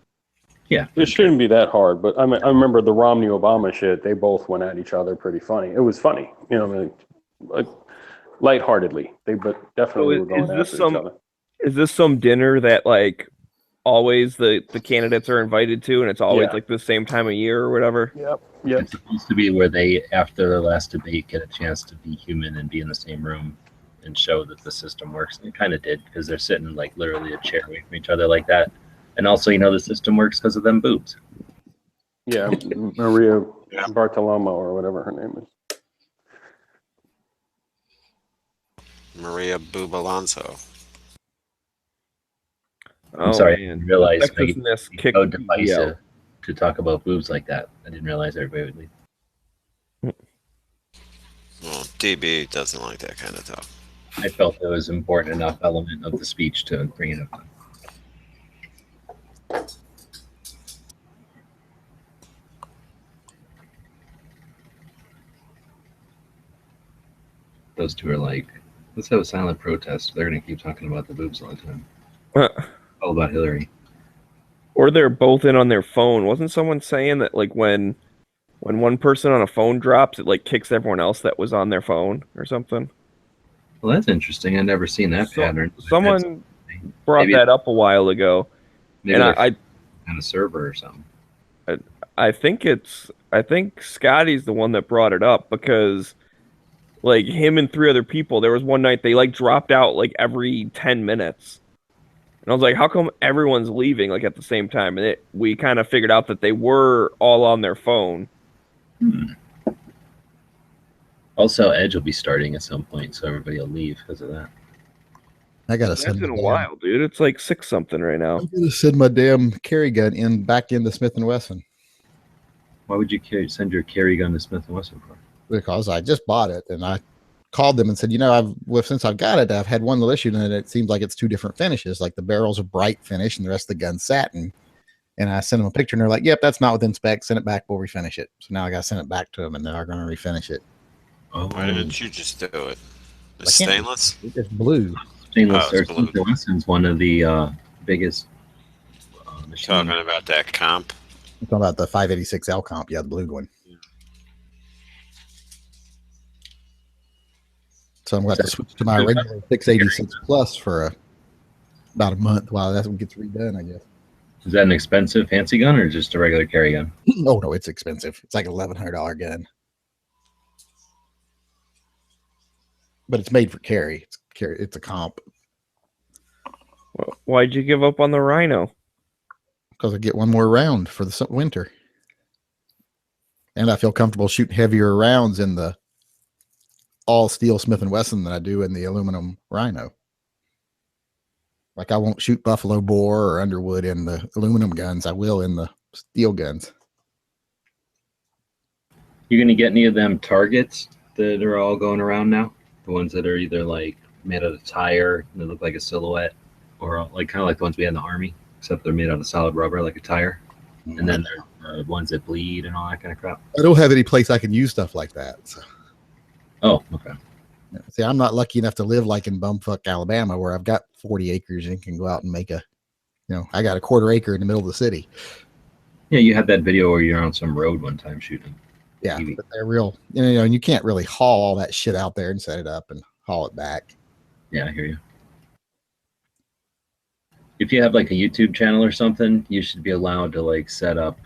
Yeah, it shouldn't be that hard. But I remember the Romney Obama shit. They both went at each other pretty funny. It was funny, like lightheartedly. But definitely were going after each other. Is this some dinner that like always the candidates are invited to, and it's always like the same time of year or whatever? Yep. It's supposed to be where they, after their last debate, get a chance to be human and be in the same room and show that the system works. And it kind of did, because they're sitting like literally a chair away from each other like that. And also, the system works because of them boobs. Yeah, Maria Bartolomeo or whatever her name is. Maria Boob Alonso. I'm sorry, I didn't realize Maybe so divisive to talk about boobs like that. I didn't realize everybody would leave. Well, DB doesn't like that kind of talk. I felt it was an important enough element of the speech to bring it up. Those two are like, let's have a silent protest. They're going to keep talking about the boobs all the time. All about Hillary. Or they're both in on their phone. Wasn't someone saying that like when one person on a phone drops, it like kicks everyone else that was on their phone or something? Well, that's interesting. I've never seen that pattern. Someone brought that up a while ago. Maybe and I on a server or something. I think Scotty's the one that brought it up, because like him and 3 other people, there was one night they like dropped out like every 10 minutes. And I was like, how come everyone's leaving like at the same time? And we kind of figured out that they were all on their phone. Also, Edge will be starting at some point, so everybody will leave because of that. I gotta That's send been a while, dude. It's like 6 something right now. I'm gonna send my damn carry gun back into Smith & Wesson. Why would you send your carry gun to Smith & Wesson for? Because I just bought it, and I called them and said, since I've got it, I've had one little issue, and it seems like it's 2 different finishes. Like the barrel's a bright finish, and the rest of the gun's satin. And I sent them a picture, and they're like, "Yep, that's not within spec. Send it back. We'll refinish it." So now I got to send it back to them, and they're going to refinish it. Why didn't you just do it? I It's can't- stainless. It's blue. Stainless Oh, it's or blue. Smith & Wesson's one of the biggest machines. Talking about that comp. I'm talking about the 586L comp. Yeah, the blue one. So I'm going to switch to my regular 686 Plus for about a month while that one gets redone, I guess. Is that an expensive fancy gun or just a regular carry gun? Oh, no, it's expensive. It's like an $1,100 gun. But it's made for carry. It's a comp. Well, why'd you give up on the Rhino? Because I get one more round for the winter. And I feel comfortable shooting heavier rounds in the all steel Smith & Wesson than I do in the aluminum Rhino. Like I won't shoot buffalo boar or underwood in the aluminum guns. I will in the steel guns. You gonna get any of them targets that are all going around now? The ones that are either like made out of tire and they look like a silhouette, or like kind of like the ones we had in the Army, except they're made out of solid rubber like a tire. And then there's ones that bleed and all that kind of crap. I don't have any place I can use stuff like that. So. Oh, okay. See, I'm not lucky enough to live like in bumfuck Alabama, where I've got 40 acres and can go out and make I got a quarter acre in the middle of the city. Yeah, you had that video where you're on some road one time shooting. Yeah, but they're real, and you can't really haul all that shit out there and set it up and haul it back. Yeah, I hear you. If you have like a YouTube channel or something, you should be allowed to like set up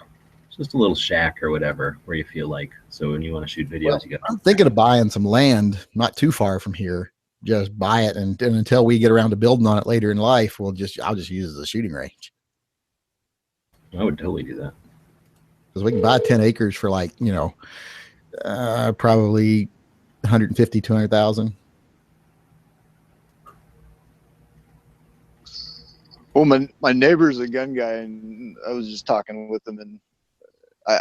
just a little shack or whatever where you feel like. So when you want to shoot videos, Well, you got. I'm thinking of buying some land not too far from here. Just buy it, and until we get around to building on it later in life, I'll just use it as a shooting range. I would totally do that. Because we can buy 10 acres for like, probably 150, 200,000. Well, my neighbor's a gun guy, and I was just talking with him, and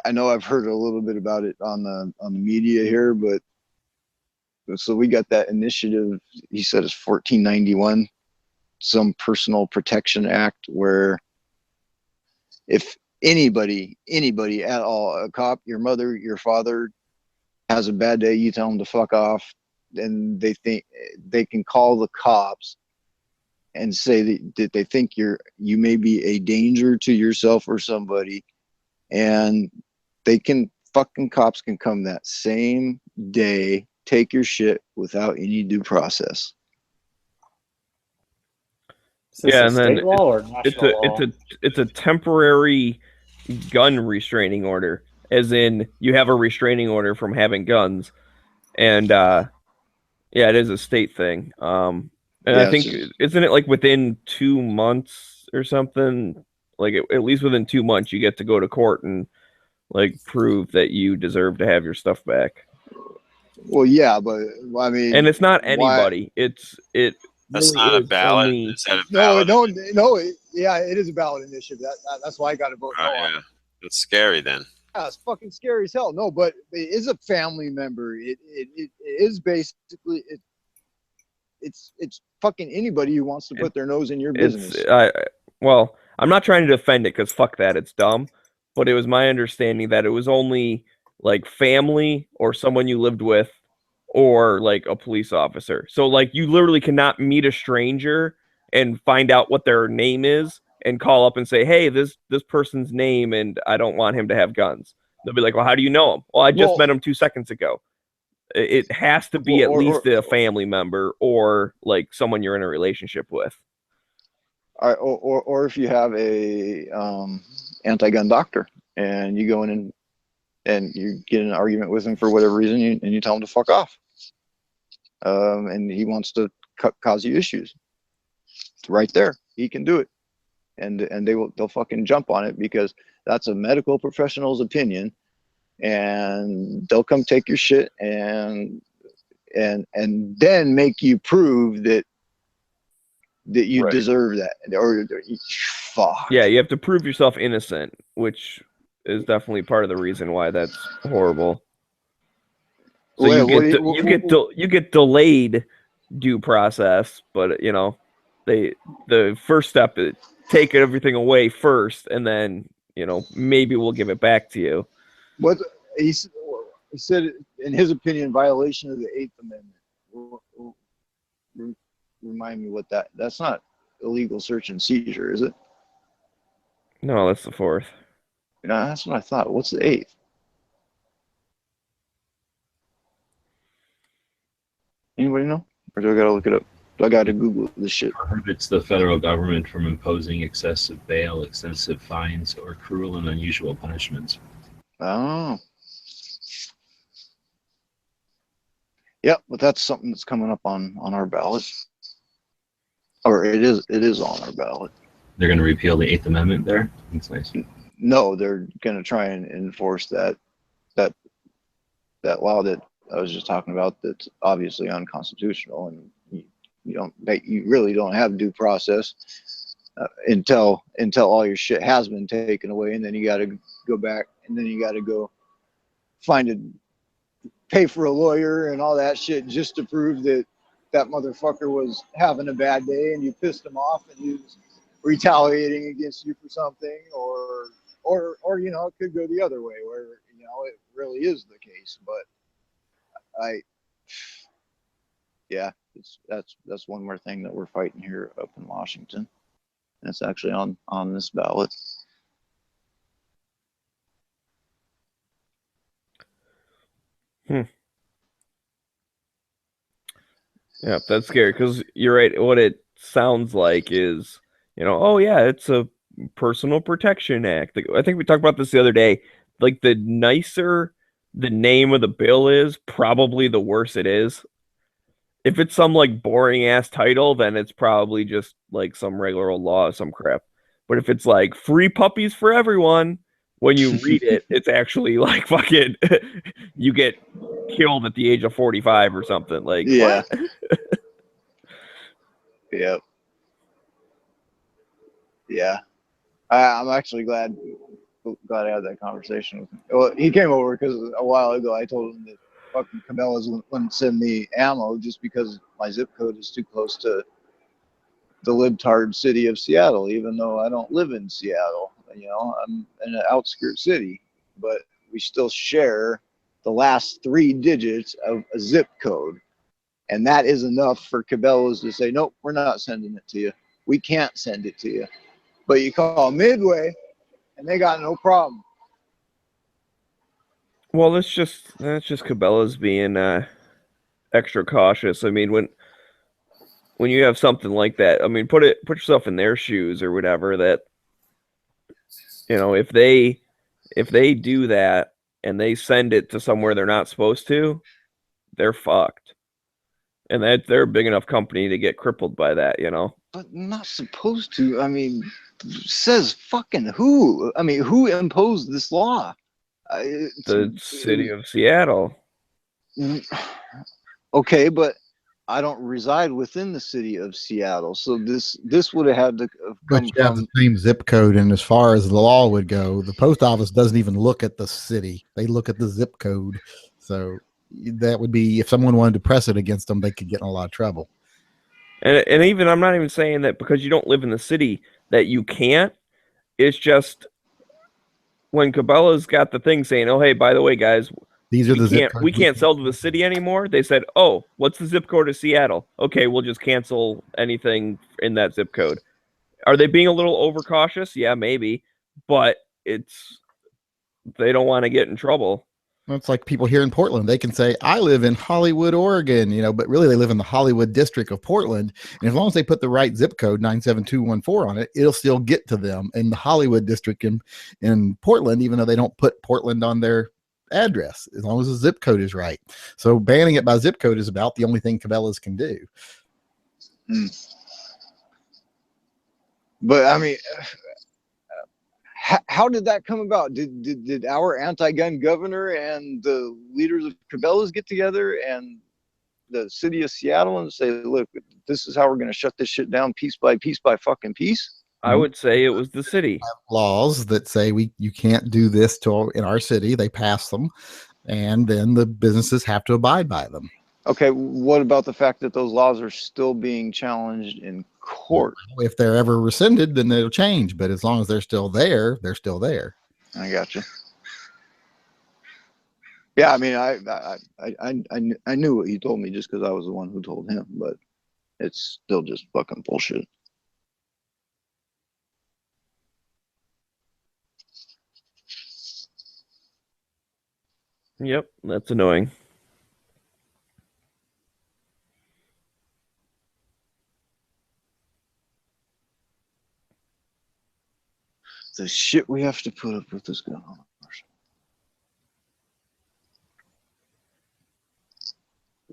I know I've heard a little bit about it on the media here, but so we got that initiative. He said it's 1491, some Personal Protection Act, where if anybody at all, a cop, your mother, your father, has a bad day, you tell them to fuck off, and they think they can call the cops and say that they think you may be a danger to yourself or somebody, and fucking cops can come that same day, take your shit without any due process. Yeah, and then law or national law? it's a temporary gun restraining order, as in you have a restraining order from having guns, and yeah, it is a state thing. And I think isn't it like within 2 months or something? Like at least within 2 months, you get to go to court and like prove that you deserve to have your stuff back. Well, yeah, but I mean, and it's not anybody. That's really not a is ballot. only- Is that a ballot? No. Yeah, it is a ballot initiative. That's why I got to vote no on it. Yeah, that's scary then. Yeah, it's fucking scary as hell. No, but it is a family member. It is basically it's fucking anybody who wants to put their nose in your business. Well, I'm not trying to defend it because fuck that, it's dumb. But it was my understanding that it was only like family or someone you lived with or like a police officer. So like you literally cannot meet a stranger and find out what their name is and call up and say, hey, this person's name and I don't want him to have guns. They'll be like, well, how do you know him? Well, I just met him 2 seconds ago. It has to be at least a family member or like someone you're in a relationship with. Or if you have a anti-gun doctor and you go in and you get in an argument with him for whatever reason, and you tell him to fuck off, and he wants to cause you issues, it's right there, he can do it, and they'll fucking jump on it because that's a medical professional's opinion, and they'll come take your shit and then make you prove that you deserve that, or fuck. Yeah, you have to prove yourself innocent, which is definitely part of the reason why that's horrible. So you get delayed due process, but the first step is take everything away first, and then maybe we'll give it back to you. What he said, in his opinion, violation of the 8th Amendment. Remind me what that's not illegal search and seizure, is it? No, that's the 4th. No, that's what I thought. What's the 8th? Anybody know? Or do I gotta look it up? Do I gotta Google this shit? Prohibits the federal government from imposing excessive bail, excessive fines, or cruel and unusual punishments. Oh. Yep, but that's something that's coming up on our ballot. Or it is on our ballot. They're going to repeal the 8th Amendment there? That's nice. No, they're going to try and enforce that law that I was just talking about that's obviously unconstitutional, and you really don't have due process until all your shit has been taken away, and then you got to go back, and then you got to go pay for a lawyer and all that shit just to prove that motherfucker was having a bad day and you pissed him off and he was retaliating against you for something, or it could go the other way where it really is the case. But that's one more thing that we're fighting here up in Washington, and it's actually on this ballot. Yeah, that's scary because you're right. What it sounds like is, oh yeah, it's a Personal Protection Act. I think we talked about this the other day. Like, the nicer the name of the bill is, probably the worse it is. If it's some like boring ass title, then it's probably just like some regular old law or some crap. But if it's like free puppies for everyone, when you read it, it's actually like fucking you get killed at the age of 45 or something. Like, yeah. What? Yep. Yeah. I'm actually glad I had that conversation with him. Well, he came over because a while ago I told him that fucking Cabela's wouldn't send me ammo just because my zip code is too close to the libtard city of Seattle, even though I don't live in Seattle. I'm in an outskirt city, but we still share the last 3 digits of a zip code. And that is enough for Cabela's to say, nope, we're not sending it to you. We can't send it to you. But you call Midway, and they got no problem. Well, that's just Cabela's being extra cautious. I mean, when you have something like that, I mean, put yourself in their shoes or whatever. That if they do that and they send it to somewhere they're not supposed to, they're fucked. And they're a big enough company to get crippled by that, But not supposed to. I mean, says fucking who? I mean, who imposed this law? The city of Seattle. Okay, but I don't reside within the city of Seattle, so this would have had to come but you have the same zip code, and as far as the law would go, the post office doesn't even look at the city; they look at the zip code. So that would be, if someone wanted to press it against them, they could get in a lot of trouble. And even, I'm not even saying that because you don't live in the city that you can't. It's just when Cabela's got the thing saying, oh, hey, by the way, guys, these are the zip codes we can't sell to the city anymore. They said, oh, what's the zip code of Seattle? Okay, we'll just cancel anything in that zip code. Are they being a little overcautious? Yeah, maybe. But they don't want to get in trouble. It's like people here in Portland. They can say, I live in Hollywood, Oregon, but really they live in the Hollywood district of Portland. And as long as they put the right zip code 97214 on it, it'll still get to them in the Hollywood district in Portland, even though they don't put Portland on their address, as long as the zip code is right. So banning it by zip code is about the only thing Cabela's can do. But I mean, how did that come about? Did our anti-gun governor and the leaders of Cabela's get together and the city of Seattle and say, look, this is how we're going to shut this shit down piece by fucking piece? I would say it was the city. Laws that say you can't do this in our city. They pass them, and then the businesses have to abide by them. Okay, what about the fact that those laws are still being challenged in court. If they're ever rescinded, then it'll change. But as long as they're still there, they're still there. I got you. Yeah, I mean, I knew what he told me just because I was the one who told him, but it's still just fucking bullshit. Yep, that's annoying. The shit we have to put up with is going on.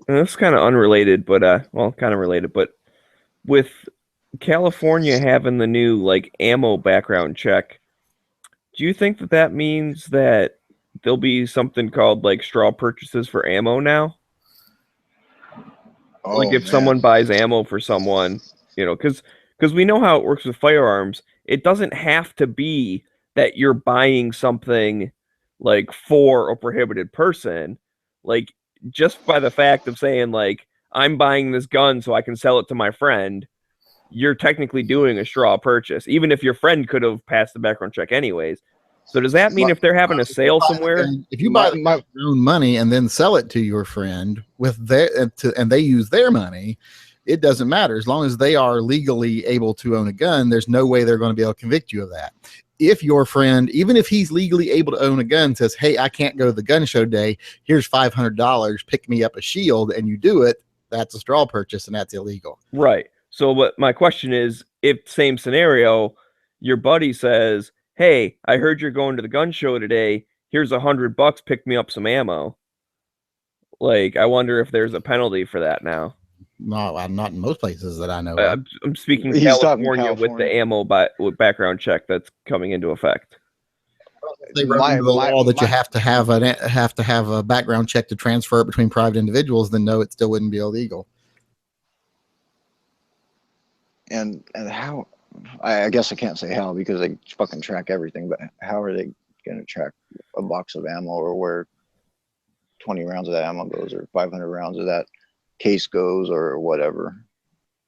And it's kind of unrelated, but kind of related, but with California having the new like ammo background check, do you think that that means that there'll be something called like straw purchases for ammo now? Oh, like if man. someone buys ammo for someone, you know, because we know how it works with firearms. It doesn't have to be that you're buying something like for a prohibited person. Like just by the fact of saying like I'm buying this gun so I can sell it to my friend, you're technically doing a straw purchase, even if your friend could have passed the background check anyways. So does that mean if they're having a sale somewhere, if you buy your own money and then sell it to your friend with and they use their money, it doesn't matter. As long as they are legally able to own a gun, there's no way they're going to be able to convict you of that. If your friend, even if he's legally able to own a gun, says, hey, I can't go to the gun show today, here's $500, pick me up a shield, and you do it, that's a straw purchase and that's illegal. Right. So what my question is, if same scenario, your buddy says, hey, I heard you're going to the gun show today, here's $100, pick me up some ammo. Like, I wonder if there's a penalty for that now. No, not in most places that I know of. I'm speaking He's talking California with the ammo with background check that's coming into effect. They wrote into the law that you have to have a background check to transfer it between private individuals, then no, it still wouldn't be illegal. And how? I guess I can't say how because they fucking track everything. But how are they going to track a box of ammo or where 20 rounds of that ammo goes or 500 rounds of that case goes or whatever?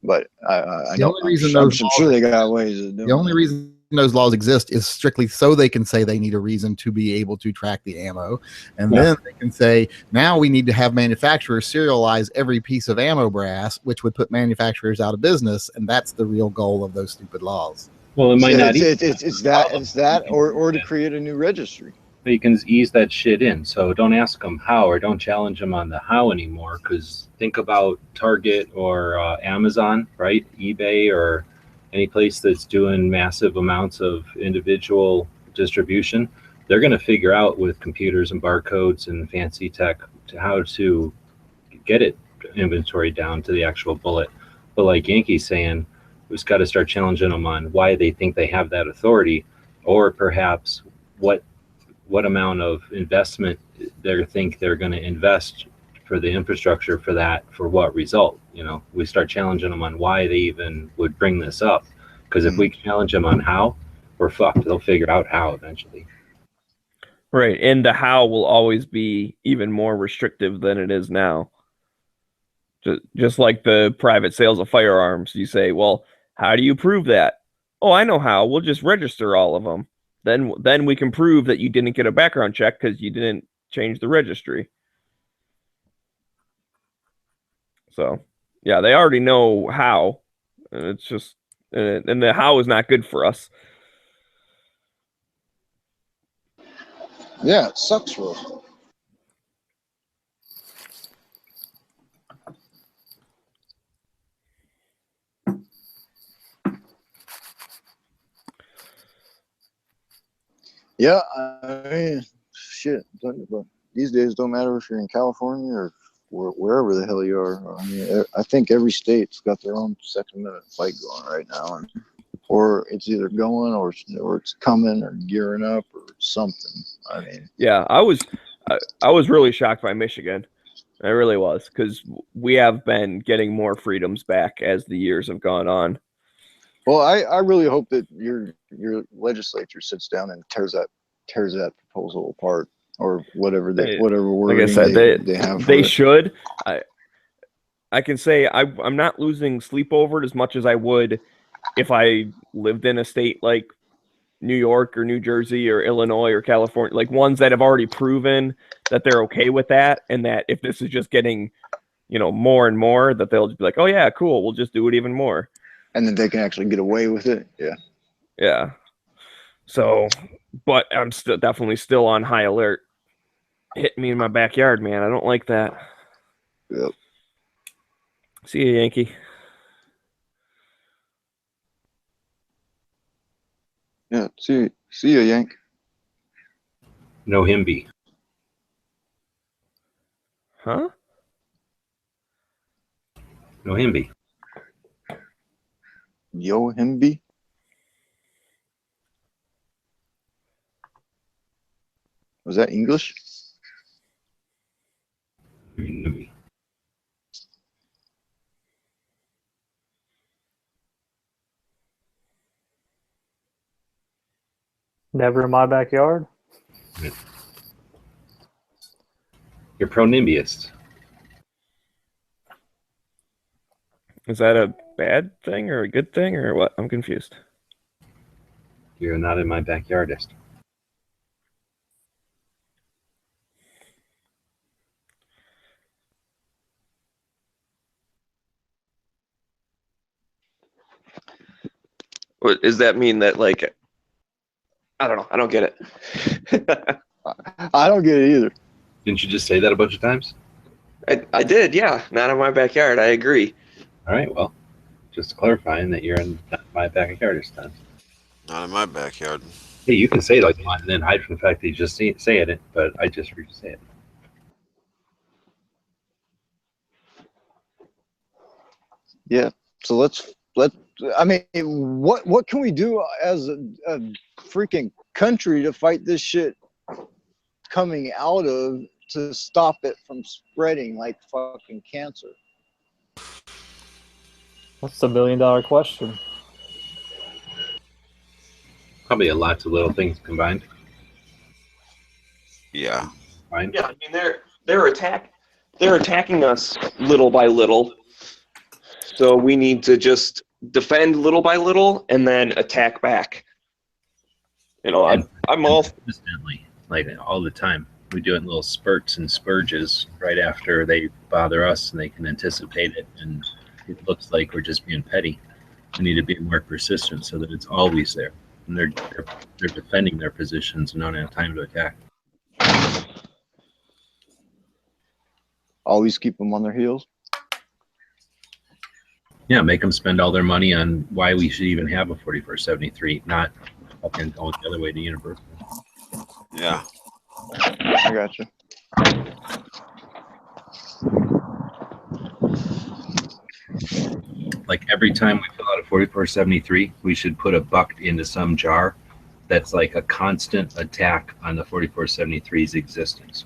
But I know I'm sure they got ways of doing. The only reason those laws exist is strictly so they can say they need a reason to be able to track the ammo, and then they can say now we need to have manufacturers serialize every piece of ammo brass, which would put manufacturers out of business, and that's the real goal of those stupid laws. Well, it might not. It's that, or to create a new registry. But you can ease that shit in. So don't ask them how, or don't challenge them on the how anymore. Because think about Target or Amazon, right? eBay or any place that's doing massive amounts of individual distribution. They're going to figure out with computers and barcodes and fancy tech how to get it inventory down to the actual bullet. But like Yankee's saying, we've got to start challenging them on why they think they have that authority, or perhaps what amount of investment they think they're going to invest for the infrastructure for that, for what result. You know, we start challenging them on why they even would bring this up, because if we challenge them on how, we're fucked. They'll figure out how eventually. Right, and the how will always be even more restrictive than it is now. Just like the private sales of firearms, you say, well, how do you prove that? Oh, I know how. We'll just register all of them. Then we can prove that you didn't get a background check because you didn't change the registry. So, yeah, they already know how. And it's just, and the how is not good for us. Yeah, it sucks, Will. Yeah, I mean, shit. But these days, don't matter if you're in California or wherever the hell you are. I mean, I think every state's got their own Second Amendment fight going right now, and or it's either going or it's coming or gearing up or something. I mean, yeah, I was really shocked by Michigan. I really was, because we have been getting more freedoms back as the years have gone on. Well, I really hope that your legislature sits down and tears that proposal apart, or whatever word. Like I said, they have. They should. I can say I'm not losing sleep over it as much as I would if I lived in a state like New York or New Jersey or Illinois or California, like ones that have already proven that they're okay with that, and that if this is just getting, more and more, that they'll just be like, oh yeah, cool, we'll just do it even more. And then they can actually get away with it. Yeah. Yeah. So, but I'm definitely still on high alert. Hitting me in my backyard, man. I don't like that. Yep. See you, Yankee. Yeah, see ya, Yank. No Himby. Huh? No Himby. Yo Himby. Was that English? Himby. Never in my backyard. You're pro-NIMBYist. Is that a bad thing or a good thing or what? I'm confused. You're not in my backyardist. What does that mean? That like, I don't know. I don't get it. I don't get it either. Didn't you just say that a bunch of times? I did, yeah. Not in my backyard. I agree. All right, well, just clarifying that you're in my backyardist then. Not in my backyard. Hey, you can say it like that and then hide from the fact that you just say it, but I just heard you say it. Yeah. So let's. I mean, what can we do as a freaking country to fight this shit coming out of, to stop it from spreading like fucking cancer? That's $1 million question. Probably a lots of little things combined. Yeah. Fine. Yeah, I mean they're attacking us little by little. So we need to just defend little by little and then attack back. I'm all consistently, like all the time. We do it in little spurts and spurges right after they bother us, and they can anticipate it, and it looks like we're just being petty. We need to be more persistent so that it's always there, and they're defending their positions and don't have time to attack. Always keep them on their heels. Yeah, make them spend all their money on why we should even have a 4473, not fucking going the other way to university. Yeah. I got you. Like every time we fill out a 4473, we should put a buck into some jar that's like a constant attack on the 4473's existence.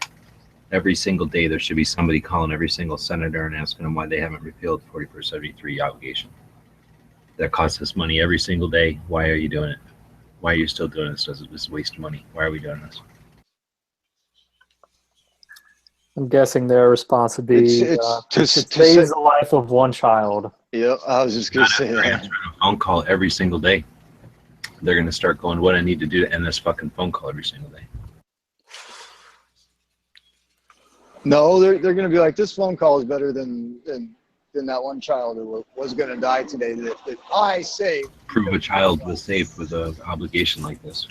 Every single day, there should be somebody calling every single senator and asking them why they haven't repealed the 4473 obligation. That costs us money every single day. Why are you doing it? Why are you still doing this? Does it waste money? Why are we doing this? I'm guessing their response would be It's to save the life of one child. Yeah, I was just gonna say that. Answering a phone call every single day. They're gonna start going, what I need to do to end this fucking phone call every single day. No, they're going to be like, this phone call is better than that one child who was going to die today that I saved. Prove a child was saved with an obligation like this.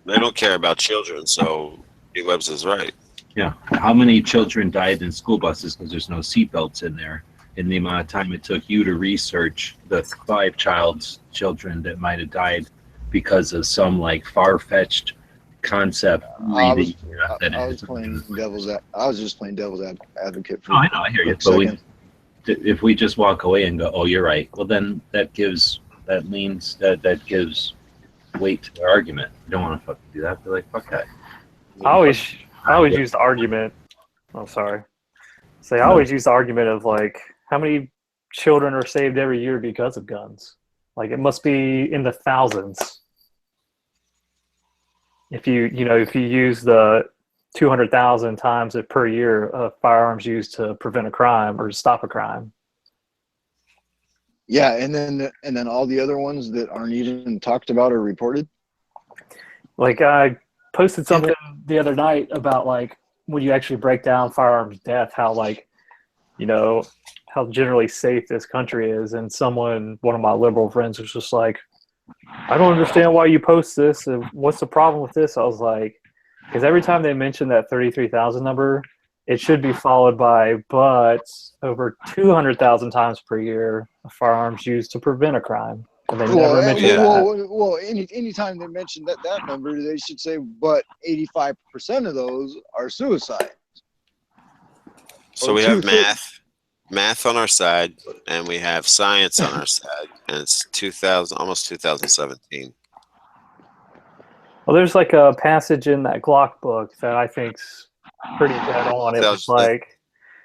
They don't care about children, so Webbs is right. Yeah. How many children died in school buses because there's no seatbelts in there? In the amount of time it took you to research the 5 children that might have died because of some like far-fetched concept reading. I was just playing devil's advocate. For I know, I hear you. But if we just walk away and go, "Oh, you're right," well, then that gives weight to the argument. You don't want to fucking do that. They're like, "Fuck that." I always use the argument. Oh, sorry. I always use the argument of like, how many children are saved every year because of guns? Like, it must be in the thousands. If you use the 200,000 times per year of firearms used to prevent a crime or to stop a crime, Yeah, and then all the other ones that aren't even talked about or reported. Like I posted something the other night about like when you actually break down firearms death, how like, you know, how generally safe this country is, and one of my liberal friends was just like, I don't understand why you post this. What's the problem with this? I was like, because every time they mention that 33,000 number, it should be followed by, but over 200,000 times per year, a firearms used to prevent a crime. And they never mention that. Well, anytime they mention that number, they should say, but 85% of those are suicides. So we have math on our side, and we have science on our side, and it's almost 2017. Well, there's like a passage in that Glock book that I think's pretty dead on. It's like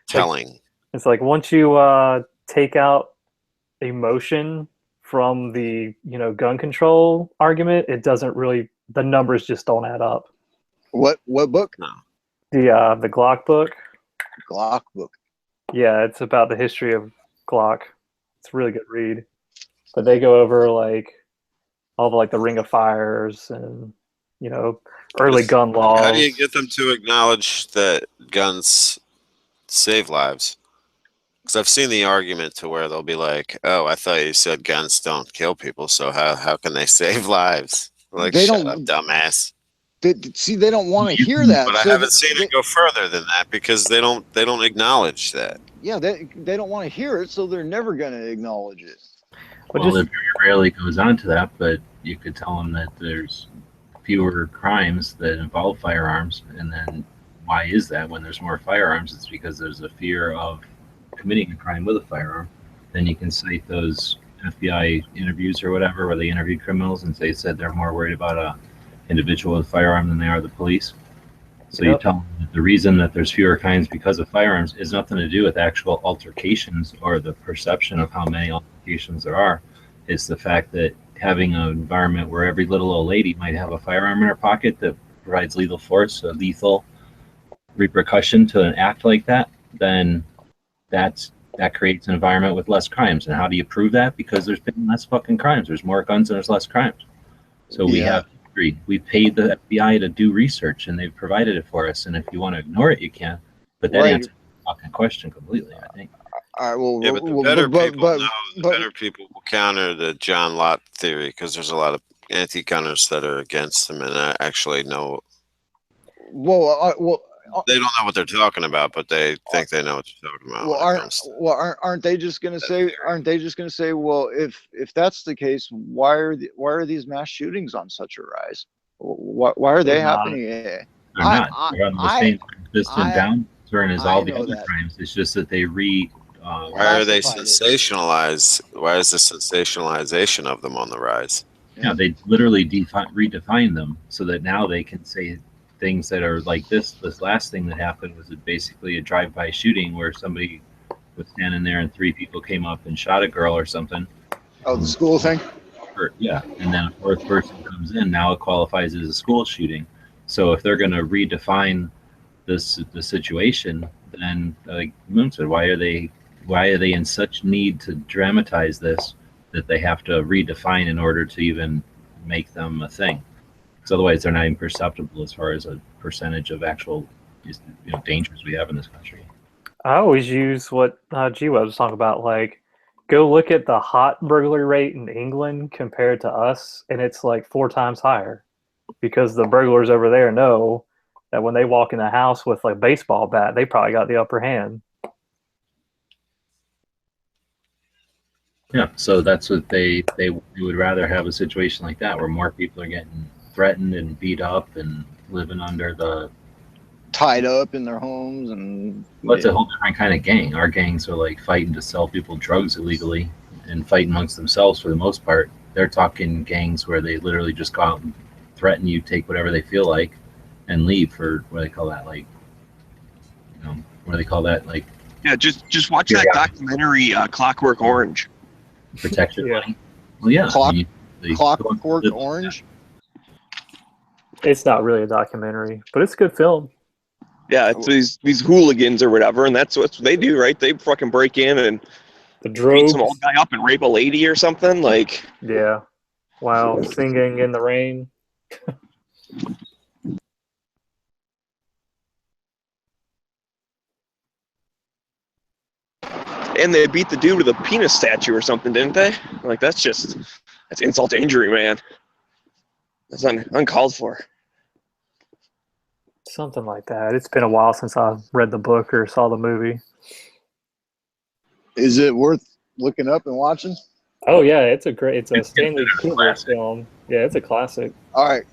telling. It's like once you take out emotion from the gun control argument, it doesn't really, the numbers just don't add up. What book? No. The Glock book. Glock book. Yeah, it's about the history of Glock. It's a really good read. But they go over like all the like the Ring of Fires and early gun laws. How do you get them to acknowledge that guns save lives? Because I've seen the argument to where they'll be like, "Oh, I thought you said guns don't kill people, so how can they save lives?" Like, shut up, dumbass. They don't want to hear that. But I haven't seen it go further than that because they don't acknowledge that. Yeah, they don't want to hear it, so they're never going to acknowledge it. Well, it very rarely goes on to that, but you could tell them that there's fewer crimes that involve firearms, and then why is that? When there's more firearms, it's because there's a fear of committing a crime with a firearm. Then you can cite those FBI interviews or whatever where they interviewed criminals and they said they're more worried about a individual with a firearm than they are the police. So you tell them that the reason that there's fewer crimes because of firearms is nothing to do with actual altercations or the perception of how many altercations there are. It's the fact that having an environment where every little old lady might have a firearm in her pocket that provides lethal force, a lethal repercussion to an act like that, then that creates an environment with less crimes. And how do you prove that? Because there's been less fucking crimes. There's more guns and there's less crimes. So we have history. We paid the FBI to do research and they've provided it for us. And if you want to ignore it, you can. But that answers the fucking question completely, I think. All right, well, yeah, but the better people will counter the John Lott theory because there's a lot of anti-gunners that are against them and actually know. They don't know what they're talking about, but they think they know what they're talking about. Aren't they just going to say? Aren't they just going to say? Well, if that's the case, why are these mass shootings on such a rise? Why are they happening? They're not. They're on the same consistent downturn as all the other crimes. It's just that they why are they sensationalized? Why is the sensationalization of them on the rise? Yeah, they literally redefine them so that now they can say things that are like this last thing that happened was basically a drive-by shooting where somebody was standing there and 3 people came up and shot a girl or something. Oh, the school thing? Yeah, and then a 4th person comes in, now it qualifies as a school shooting. So if they're going to redefine the situation, then like Moon said, why are they in such need to dramatize this that they have to redefine in order to even make them a thing? Because otherwise they're not even perceptible as far as a percentage of actual dangers we have in this country. I always use what G-Web was talking about, like go look at the hot burglary rate in England compared to us, and it's like 4 times higher because the burglars over there know that when they walk in the house with like a baseball bat, they probably got the upper hand. Yeah, so that's what they would rather have a situation like that where more people are getting threatened and beat up and living under the tied up in their homes and it's a whole different kind of gang. Our gangs are like fighting to sell people drugs illegally and fighting amongst themselves for the most part. They're talking gangs where they literally just go out and threaten you, take whatever they feel like, and leave for what do they call that? Like, what do they call that? Like, yeah, just watch that documentary, Clockwork Orange. Protect your money. Well, yeah. Clockwork Orange. It's not really a documentary, but it's a good film. Yeah, it's these hooligans or whatever, and that's what they do, right? They fucking break in and The beat some Drogues. old guy up and rape a lady or something. Like, Yeah. While singing in the rain. and they beat the dude with a penis statue or something, didn't they? Like, that's insult to injury, man. That's uncalled for. Something like that. It's been a while since I read the book or saw the movie. Is it worth looking up and watching? Oh yeah, it's a Stanley Kubrick film. Yeah, it's a classic. All right,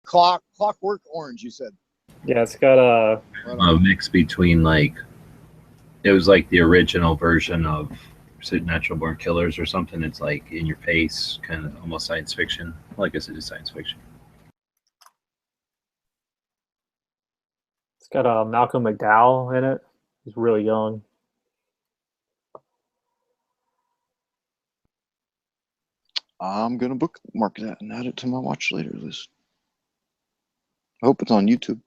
Clockwork Orange. You said. Yeah, it's got a mix between it was like the original version of Natural Born Killers or something. It's like in your face, kind of almost science fiction. Well, I guess it is science fiction. It's got Malcolm McDowell in it. He's really young. I'm gonna bookmark that and add it to my watch later list. I hope it's on YouTube.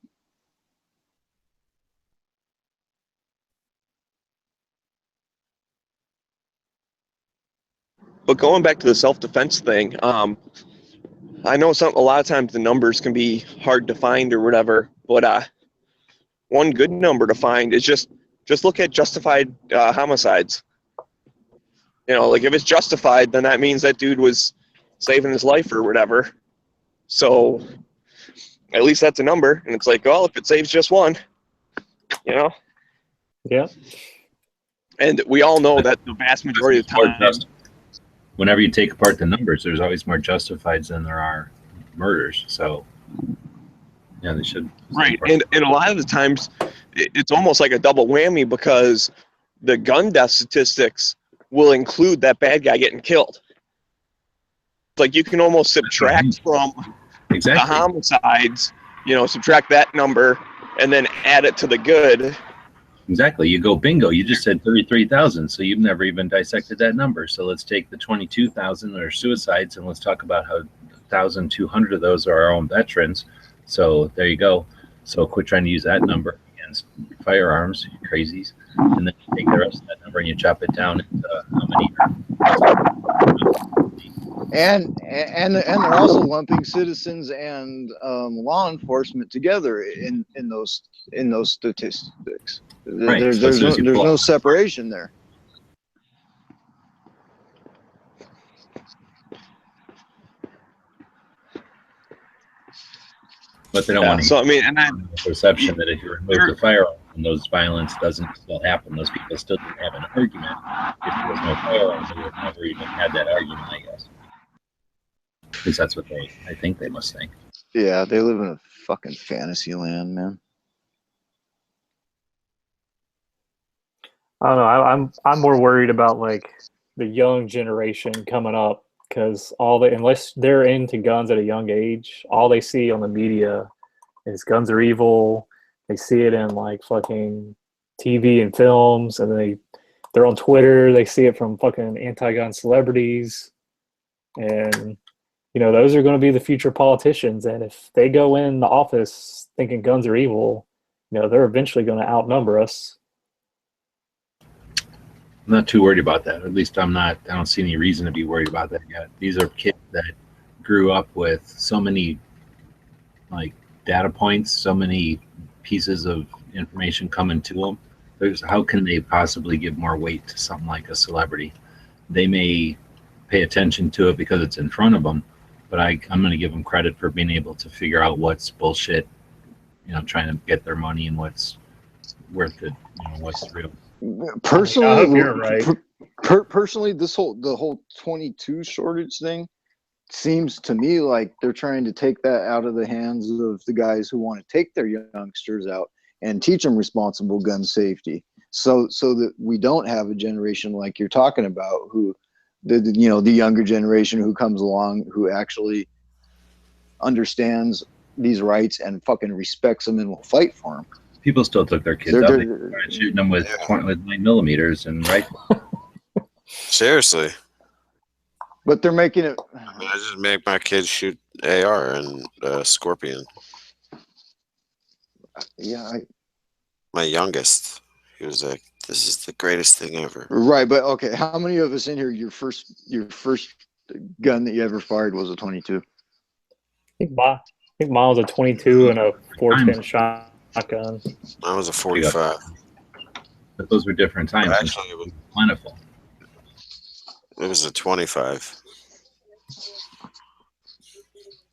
But going back to the self-defense thing, I know a lot of times the numbers can be hard to find or whatever, but one good number to find is just look at justified homicides. You know, like if it's justified, then that means that dude was saving his life or whatever. So at least that's a number. And it's like, well, if it saves just one, you know? Yeah. And we all know that the vast majority of the time, whenever you take apart the numbers, there's always more justifieds than there are murders. So, yeah, they should. Right. And a lot of the times, it's almost like a double whammy because the gun death statistics will include that bad guy getting killed. Like you can almost subtract from the homicides, you know, subtract that number and then add it to the good. Exactly. You go bingo. You just said 33,000, so you've never even dissected that number. So let's take the 22,000 that are suicides, and let's talk about how 1,200 of those are our own veterans. So there you go. So quit trying to use that number against firearms, you crazies. And then you take the rest of that number and you chop it down into how many are. And they're also lumping citizens and law enforcement together in those statistics. Right. There's no separation there. But they don't want to. So I mean, and then the perception that if you remove the firearm, and those violence doesn't still happen. Those people still didn't have an argument. If there was no firearms, they would never even had that argument, I guess. At least that's what I think they must think. Yeah, they live in a fucking fantasy land, man. I don't know. I'm more worried about like the young generation coming up because unless they're into guns at a young age, all they see on the media is guns are evil. They see it in like fucking TV and films, and they're on Twitter. They see it from fucking anti-gun celebrities, and you know those are going to be the future politicians. And if they go in the office thinking guns are evil, you know they're eventually going to outnumber us. I'm not too worried about that. At least I'm not. I don't see any reason to be worried about that yet. These are kids that grew up with so many like data points, so many pieces of information coming to them. How can they possibly give more weight to something like a celebrity? They may pay attention to it because it's in front of them, but I'm going to give them credit for being able to figure out what's bullshit, you know, trying to get their money and what's worth it, you know, what's real. Personally, I hope you're right. Personally, the whole 22 shortage thing seems to me like they're trying to take that out of the hands of the guys who want to take their youngsters out and teach them responsible gun safety, so that we don't have a generation like you're talking about, who the younger generation who comes along who actually understands these rights and fucking respects them and will fight for them. People still took their kids out. They started shooting them with 9mm and rifles. Seriously. But they're making it. I mean, I just make my kids shoot AR and Scorpion. Yeah. My youngest, he was like This is the greatest thing ever. Right, but okay, how many of us in here your first gun that you ever fired was a 22? I think mine was a 22 and a 410 shotgun. Mine was a 45. But those were different times. Actually, it was plentiful. It was a 25.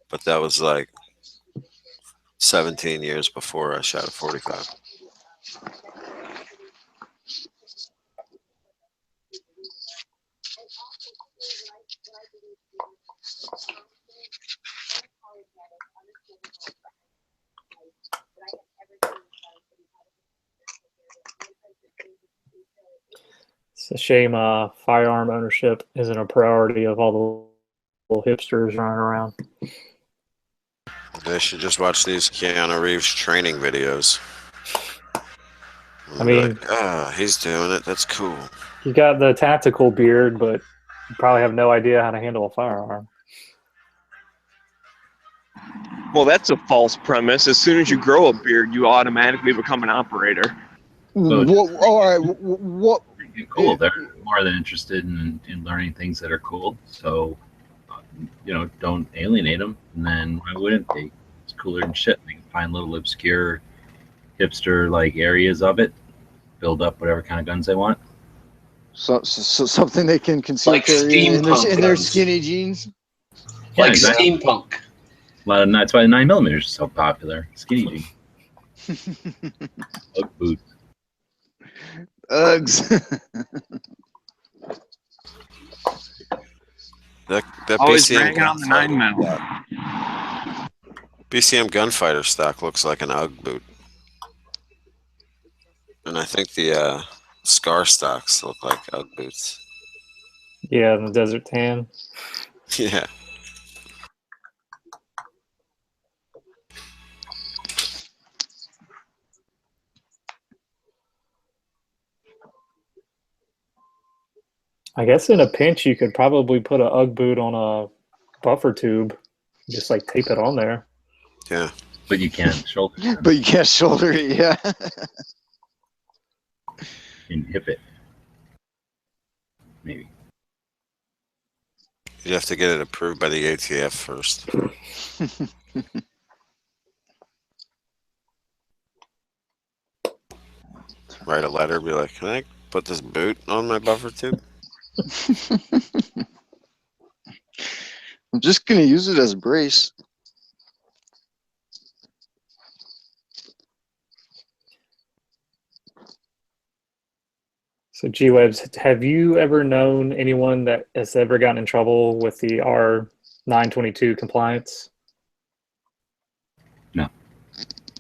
But that was like 17 years before I shot a 45. It's a shame firearm ownership isn't a priority of all the little hipsters running around. They should just watch these Keanu Reeves training videos. I mean, he's doing it. That's cool. You got the tactical beard, but you probably have no idea how to handle a firearm. Well, that's a false premise. As soon as you grow a beard, you automatically become an operator. All right. What? Cool. They're more than interested in learning things that are cool. So, don't alienate them. And then why wouldn't they? It's cooler than shit. They can find little obscure hipster like areas of it, build up whatever kind of guns they want. So something they can conceal Like carry in steampunk their guns. skinny jeans. Like exactly. steampunk. That's why the 9mm is so popular. Skinny jeans. Ugg boots. Uggs. That Always BCM ragging on the gunfighter 9mm. BCM gunfighter stock looks like an Ugg boot. And I think the Scar stocks look like Ugg boots. Yeah, the Desert Tan. Yeah. I guess in a pinch, you could probably put an Ugg boot on a buffer tube, just like tape it on there. Yeah. But you can't shoulder it. But you can't shoulder it, yeah. And hip it. Maybe. You have to get it approved by the ATF first. Write a letter, be like, can I put this boot on my buffer tube? I'm just gonna use it as a brace. So, G-Webs, have you ever known anyone that has ever gotten in trouble with the R922 compliance? No.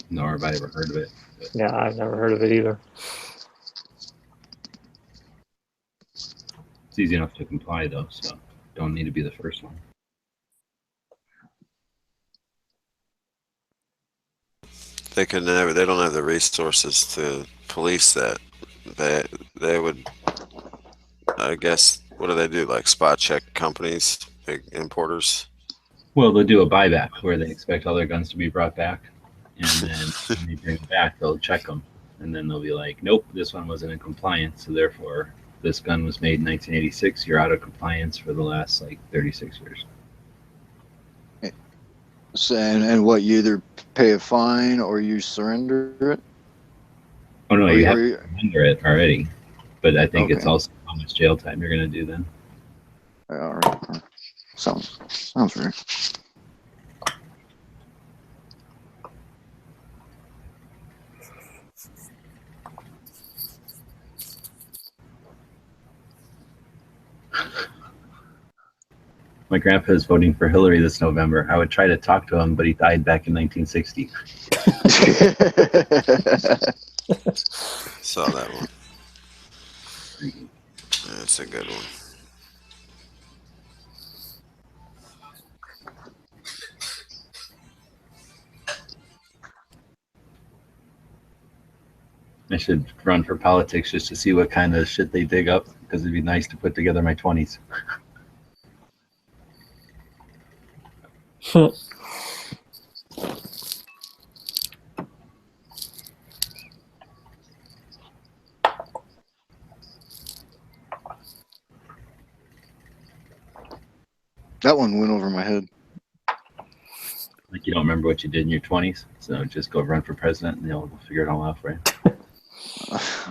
Nor have I ever heard of it. Yeah, I've never heard of it either. It's easy enough to comply, though, so don't need to be the first one. They could never. They don't have the resources to police that. They would. I guess. What do they do? Like spot check companies, big importers. Well, they'll do a buyback where they expect all their guns to be brought back, and then when they bring them back, they'll check them, and then they'll be like, "Nope, this one wasn't in compliance, so therefore, this gun was made in 1986. You're out of compliance for the last 36 years." So, and what, you either pay a fine or you surrender it? Oh no, you have to surrender it already, but I think it's also how much jail time you're going to do then. All right, sounds right. My grandpa is voting for Hillary this November. I would try to talk to him, but he died back in 1960. Saw that one. That's a good one. I should run for politics just to see what kind of shit they dig up, because it'd be nice to put together my 20s. That one went over my head. Like you don't remember what you did in your 20s, so just go run for president and they'll figure it all out for you.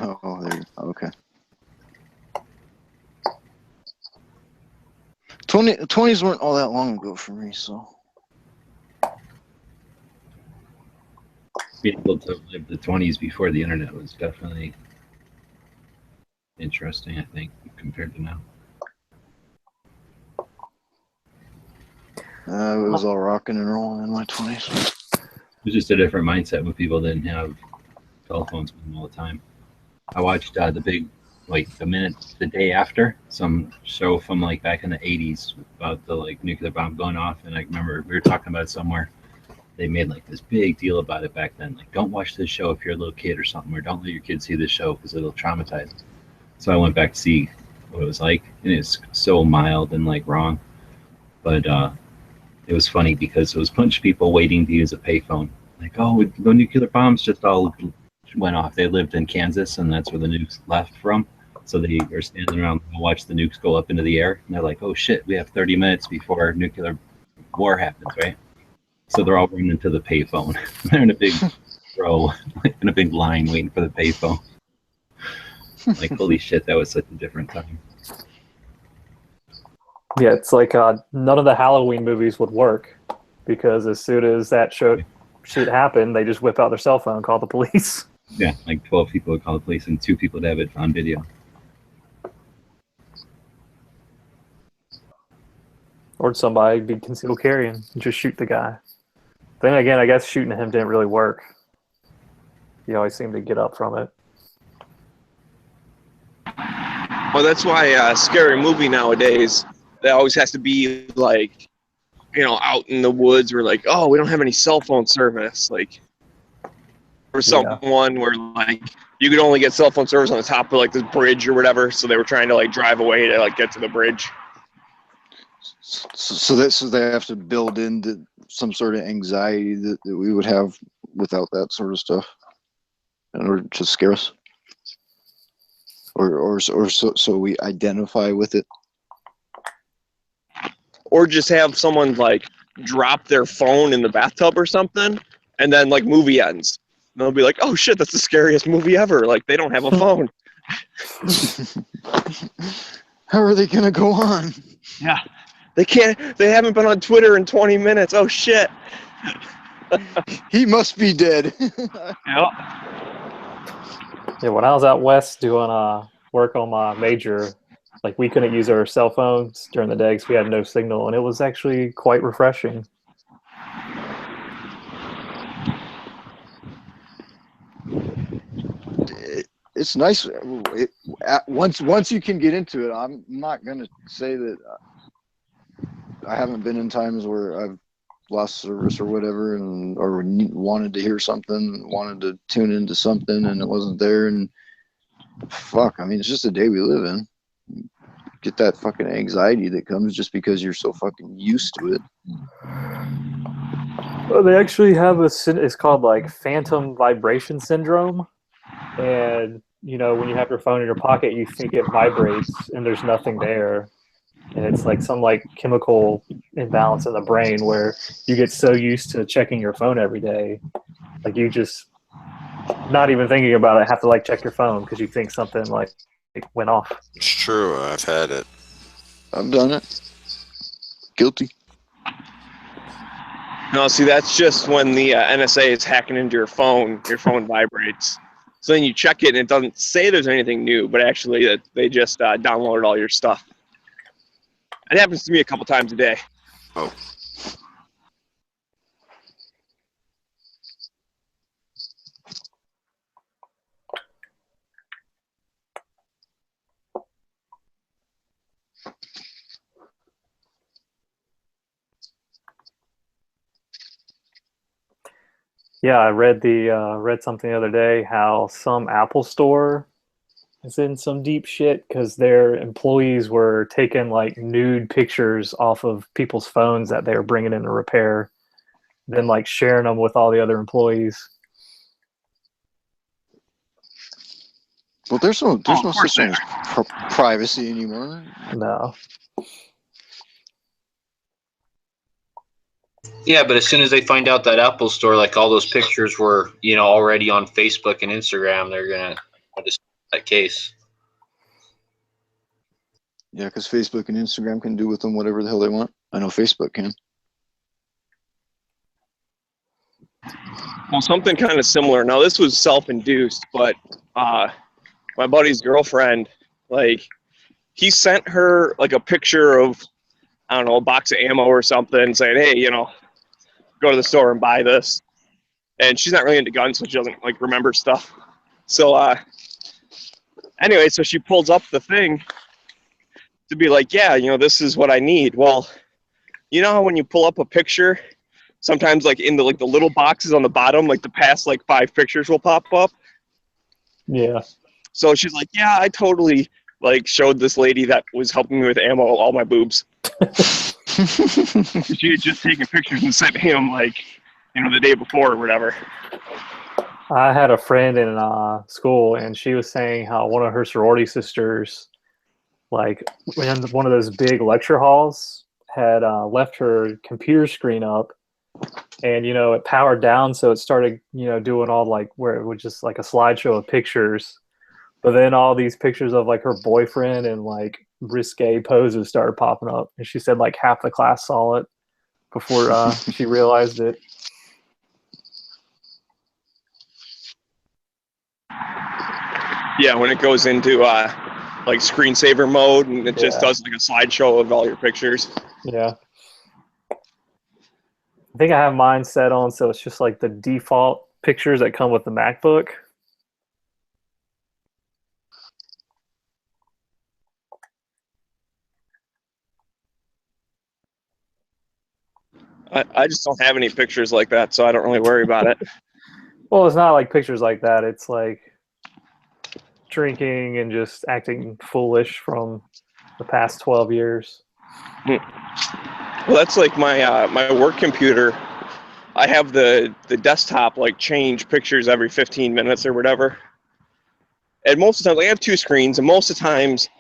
Oh, there. Okay. 20s weren't all that long ago for me, so. Being able to live the 20s before the internet was definitely interesting, I think, compared to now. It was all rocking and rolling in my 20s. It was just a different mindset when people didn't have telephones with them all the time. I watched the day after, some show from like back in the 80s about the like nuclear bomb going off, and I remember we were talking about it somewhere. They made like this big deal about it back then. Like, don't watch this show if you're a little kid or something, or don't let your kids see this show because it'll traumatize them. So I went back to see what it was like, and it's so mild and like wrong, but it was funny because there was a bunch of people waiting to use a payphone. Like, oh, the nuclear bombs just all went off. They lived in Kansas, and that's where the nukes left from. So they are standing around and watch the nukes go up into the air, and they're like, oh shit, we have 30 minutes before nuclear war happens, right? So they're all running to the payphone. They're in a big row, in a big line waiting for the payphone. Like, holy shit, that was such a different time. Yeah, it's like none of the Halloween movies would work because as soon as that shit happened, they just whip out their cell phone and call the police. Yeah, like 12 people would call the police and 2 people would have it on video. Or somebody be concealed carrying and just shoot the guy. Then again, I guess shooting him didn't really work. He always seemed to get up from it. Well, that's why a scary movie nowadays, that always has to be like, you know, out in the woods or like, oh, we don't have any cell phone service. Like, or someone where like you could only get cell phone service on the top of like this bridge or whatever. So they were trying to like drive away to like get to the bridge. So they have to build into some sort of anxiety that we would have without that sort of stuff in order to scare us, or so we identify with it, or just have someone like drop their phone in the bathtub or something, and then like movie ends. And they'll be like, "Oh shit, that's the scariest movie ever!" Like they don't have a phone. How are they gonna go on? Yeah. They can't. They haven't been on Twitter in 20 minutes. Oh shit! He must be dead. Yeah. When I was out west doing work on my major, like we couldn't use our cell phones during the day because we had no signal, and it was actually quite refreshing. It's nice. Once you can get into it, I'm not gonna say that. I haven't been in times where I've lost service or whatever, or wanted to hear something, wanted to tune into something, and it wasn't there. And fuck, I mean, it's just a day we live in. Get that fucking anxiety that comes just because you're so fucking used to it. Well, they actually have it's called like phantom vibration syndrome, and you know when you have your phone in your pocket, you think it vibrates, and there's nothing there. And it's like some like chemical imbalance in the brain where you get so used to checking your phone every day, like you just not even thinking about it have to like check your phone because you think something like it went off. It's true. I've had it. I've done it. Guilty. No, see, that's just when the NSA is hacking into your phone vibrates. So then you check it and it doesn't say there's anything new, but actually they just downloaded all your stuff. It happens to me a couple times a day. Oh. Yeah, I read something the other day how some Apple store is in some deep shit because their employees were taking like nude pictures off of people's phones that they were bringing in to repair, then like sharing them with all the other employees. Well, there's no such thing as privacy anymore. No. Yeah, but as soon as they find out that Apple Store, like all those pictures were, already on Facebook and Instagram, they're gonna just that case. Yeah, because Facebook and Instagram can do with them whatever the hell they want. I know Facebook can. Well, something kind of similar. Now, this was self-induced, but my buddy's girlfriend, like, he sent her like a picture of, I don't know, a box of ammo or something, saying, hey, go to the store and buy this. And she's not really into guns, so she doesn't like remember stuff. So anyway, so she pulls up the thing to be like, yeah, this is what I need. Well, you know how when you pull up a picture, sometimes like in the little boxes on the bottom, like the past like 5 pictures will pop up. Yeah. So she's like, yeah, I totally like showed this lady that was helping me with ammo all my boobs. She had just taken pictures and sent him like, the day before or whatever. I had a friend in school, and she was saying how one of her sorority sisters, like in one of those big lecture halls, had left her computer screen up, and it powered down, so it started doing all like where it was just like a slideshow of pictures, but then all these pictures of like her boyfriend and like risque poses started popping up, and she said like half the class saw it before she realized it. Yeah, when it goes into like screensaver mode, and it just does like a slideshow of all your pictures. Yeah. I think I have mine set on so it's just like the default pictures that come with the MacBook. I just don't have any pictures like that, so I don't really worry about it. Well, it's not like pictures like that. It's like drinking and just acting foolish from the past 12 years. Well, that's like my my work computer. I have the desktop like change pictures every 15 minutes or whatever. And most of the time, like, I have 2 screens, and most of the times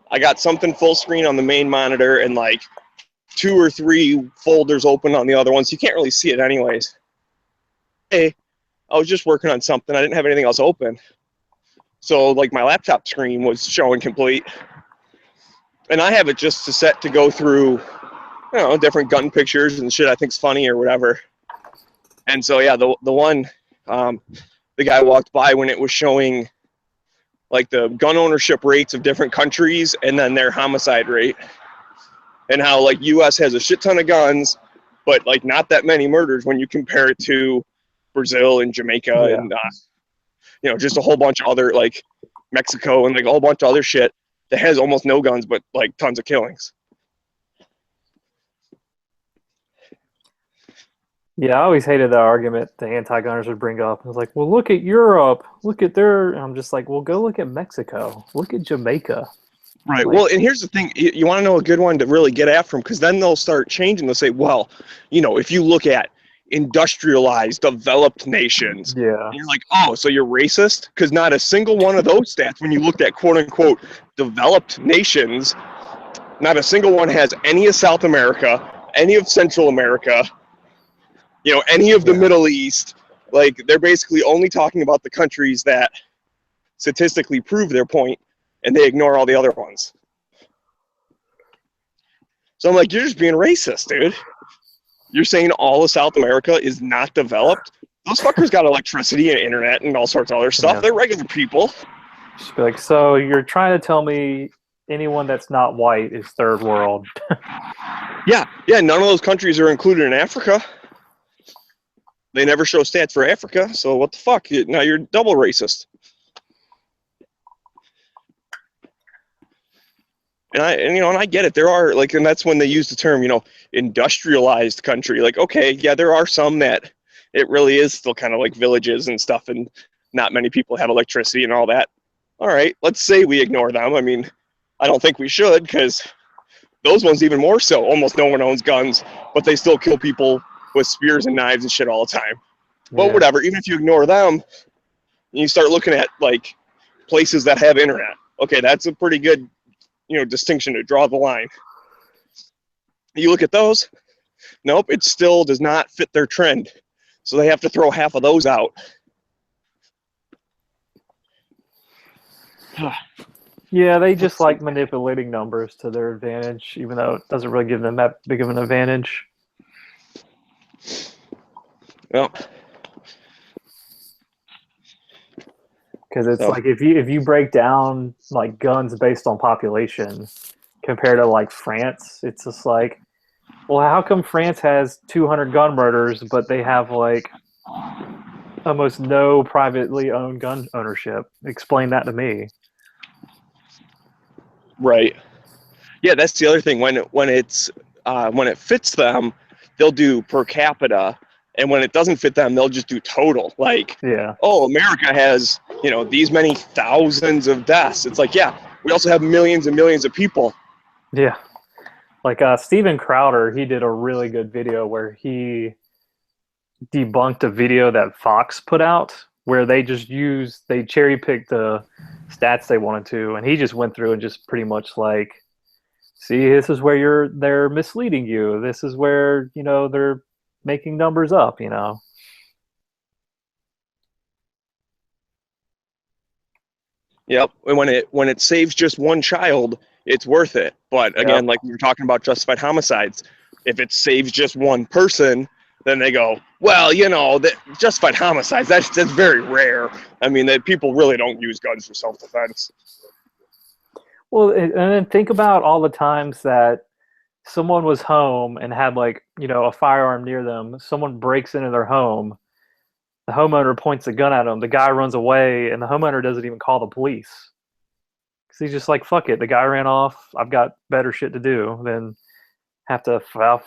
I got something full screen on the main monitor and like 2 or 3 folders open on the other one, so you can't really see it anyways. Hey, I was just working on something. I didn't have anything else open. So like my laptop screen was showing complete. And I have it just set to go through, different gun pictures and shit I think's funny or whatever. And so, yeah, the one, the guy walked by when it was showing like the gun ownership rates of different countries and then their homicide rate. And how like US has a shit ton of guns, but like not that many murders when you compare it to Brazil and Jamaica and, just a whole bunch of other, like Mexico and like a whole bunch of other shit that has almost no guns, but like tons of killings. Yeah, I always hated that argument the anti-gunners would bring up. I was like, well, look at Europe. Look at their... And I'm just like, well, go look at Mexico. Look at Jamaica. Right. Well, and here's the thing. You want to know a good one to really get after them, because then they'll start changing. They'll say, well, if you look at industrialized, developed nations, and you're like, oh, so you're racist? Because not a single one of those stats, when you looked at quote-unquote developed nations, not a single one has any of South America, any of Central America, any of the Middle East. Like, they're basically only talking about the countries that statistically prove their point, and they ignore all the other ones. So I'm like, you're just being racist, dude. You're saying all of South America is not developed? Those fuckers got electricity and internet and all sorts of other stuff. Yeah. They're regular people. Just be like, so you're trying to tell me anyone that's not white is third world? Yeah, none of those countries are included in Africa. They never show stats for Africa, so what the fuck? Now you're double racist. And I get it. There are, like, and that's when they use the term, industrialized country. Like, okay, yeah, there are some that it really is still kind of like villages and stuff, and not many people have electricity and all that. All right, let's say we ignore them. I mean, I don't think we should, because those ones even more so. Almost no one owns guns, but they still kill people with spears and knives and shit all the time. But whatever, even if you ignore them, you start looking at, like, places that have internet. Okay, that's a pretty good distinction to draw the line. You look at those, Nope, it still does not fit their trend. So they have to throw half of those out. Yeah, they just like manipulating numbers to their advantage, even though it doesn't really give them that big of an advantage. Well, because it's like if you break down like guns based on population compared to like France, it's just like, well, how come France has 200 gun murders, but they have like almost no privately owned gun ownership? Explain that to me. Right. Yeah, that's the other thing. When it fits them, they'll do per capita, and when it doesn't fit them, they'll just do total. Like, yeah, oh, America has these many thousands of deaths. It's like, yeah, we also have millions and millions of people. Yeah, like Steven Crowder, he did a really good video where he debunked a video that Fox put out where they cherry picked the stats they wanted to, and he just went through and just pretty much like, see, this is where they're misleading you. This is where, they're making numbers up, Yep. And when it saves just one child, it's worth it. But again, like we were talking about justified homicides, if it saves just one person, then they go, well, that justified homicides, that's very rare. I mean, that people really don't use guns for self-defense. Well, and then think about all the times that someone was home and had like, a firearm near them. Someone breaks into their home. The homeowner points a gun at him. The guy runs away, and the homeowner doesn't even call the police. Because he's just like, fuck it. The guy ran off. I've got better shit to do than have to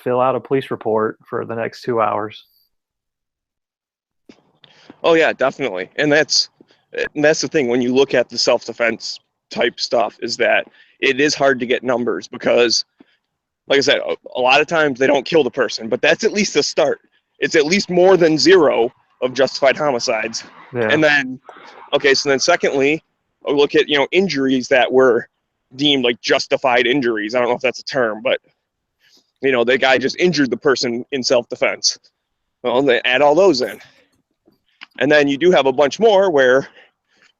fill out a police report for the next 2 hours. Oh yeah, definitely. And that's the thing when you look at the self-defense type stuff, is that it is hard to get numbers because, like I said, a lot of times they don't kill the person, but that's at least a start. It's at least more than zero of justified homicides. Yeah. And then, secondly, I'll look at, injuries that were deemed like justified injuries. I don't know if that's a term, but the guy just injured the person in self-defense. Well, they add all those in. And then you do have a bunch more where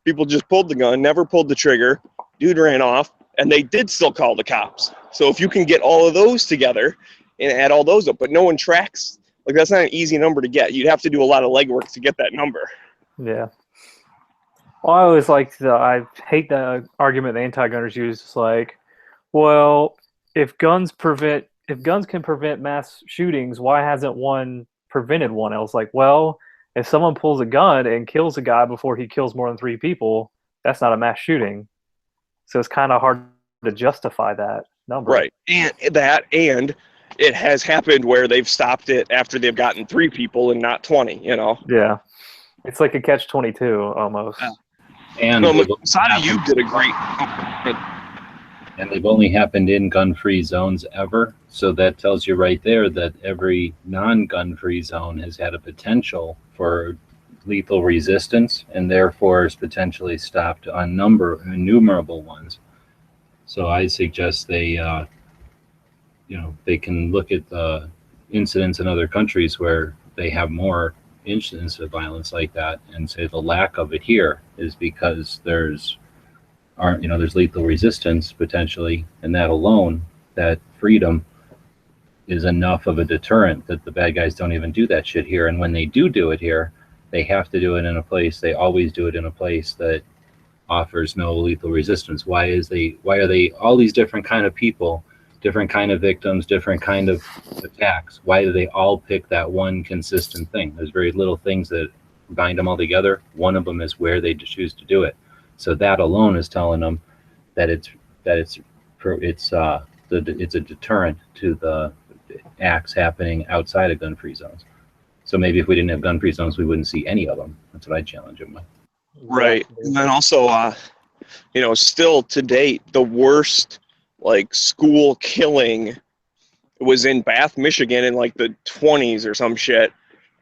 people just pulled the gun, never pulled the trigger, dude ran off, and they did still call the cops. So if you can get all of those together and add all those up, but no one tracks, like that's not an easy number to get. You'd have to do a lot of legwork to get that number. Yeah. Well, I hate the argument the anti-gunners use. It's like, well, if guns can prevent mass shootings, why hasn't one prevented one? I was like, well, if someone pulls a gun and kills a guy before he kills more than 3 people, that's not a mass shooting. So it's kind of hard to justify that number. Right. And it has happened where they've stopped it after they've gotten 3 people and not 20, Yeah. It's like a catch-22 almost. And Masada, you did a great... And they've only happened in gun-free zones ever. So that tells you right there that every non-gun-free zone has had a potential for lethal resistance and therefore is potentially stopped on innumerable ones. So I suggest they can look at the incidents in other countries where they have more incidents of violence like that and say the lack of it here is because there's lethal resistance potentially, and that alone, that freedom is enough of a deterrent that the bad guys don't even do that shit here. And when they do it here, they have to do it in a place, they always do it in a place that offers no lethal resistance. Why are they all these different kind of people, different kind of victims, different kind of attacks? Why do they all pick that one consistent thing? There's very little things that bind them all together. One of them is where they choose to do it. So that alone is telling them that it's a deterrent to the acts happening outside of gun-free zones. So maybe if we didn't have gun-free zones, we wouldn't see any of them. That's what I challenge them with. Right. And then also, still to date, the worst school killing was in Bath, Michigan in the 20s or some shit.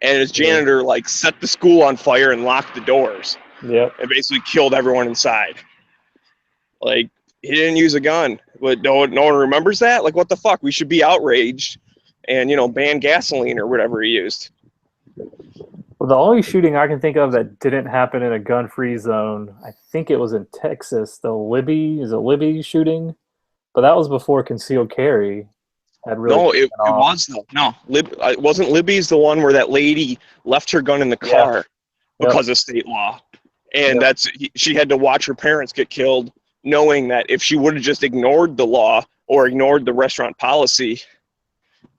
And his janitor set the school on fire and locked the doors. Yep. And basically killed everyone inside. He didn't use a gun, but no one remembers that. What the fuck? We should be outraged and, you know, ban gasoline or whatever he used. Well, the only shooting I can think of that didn't happen in a gun-free zone, I think it was in Texas. The Libby shooting? But that was before concealed carry had really. No, it was though. No, wasn't Libby's the one where that lady left her gun in the car because of state law, and she had to watch her parents get killed, knowing that if she would have just ignored the law or ignored the restaurant policy,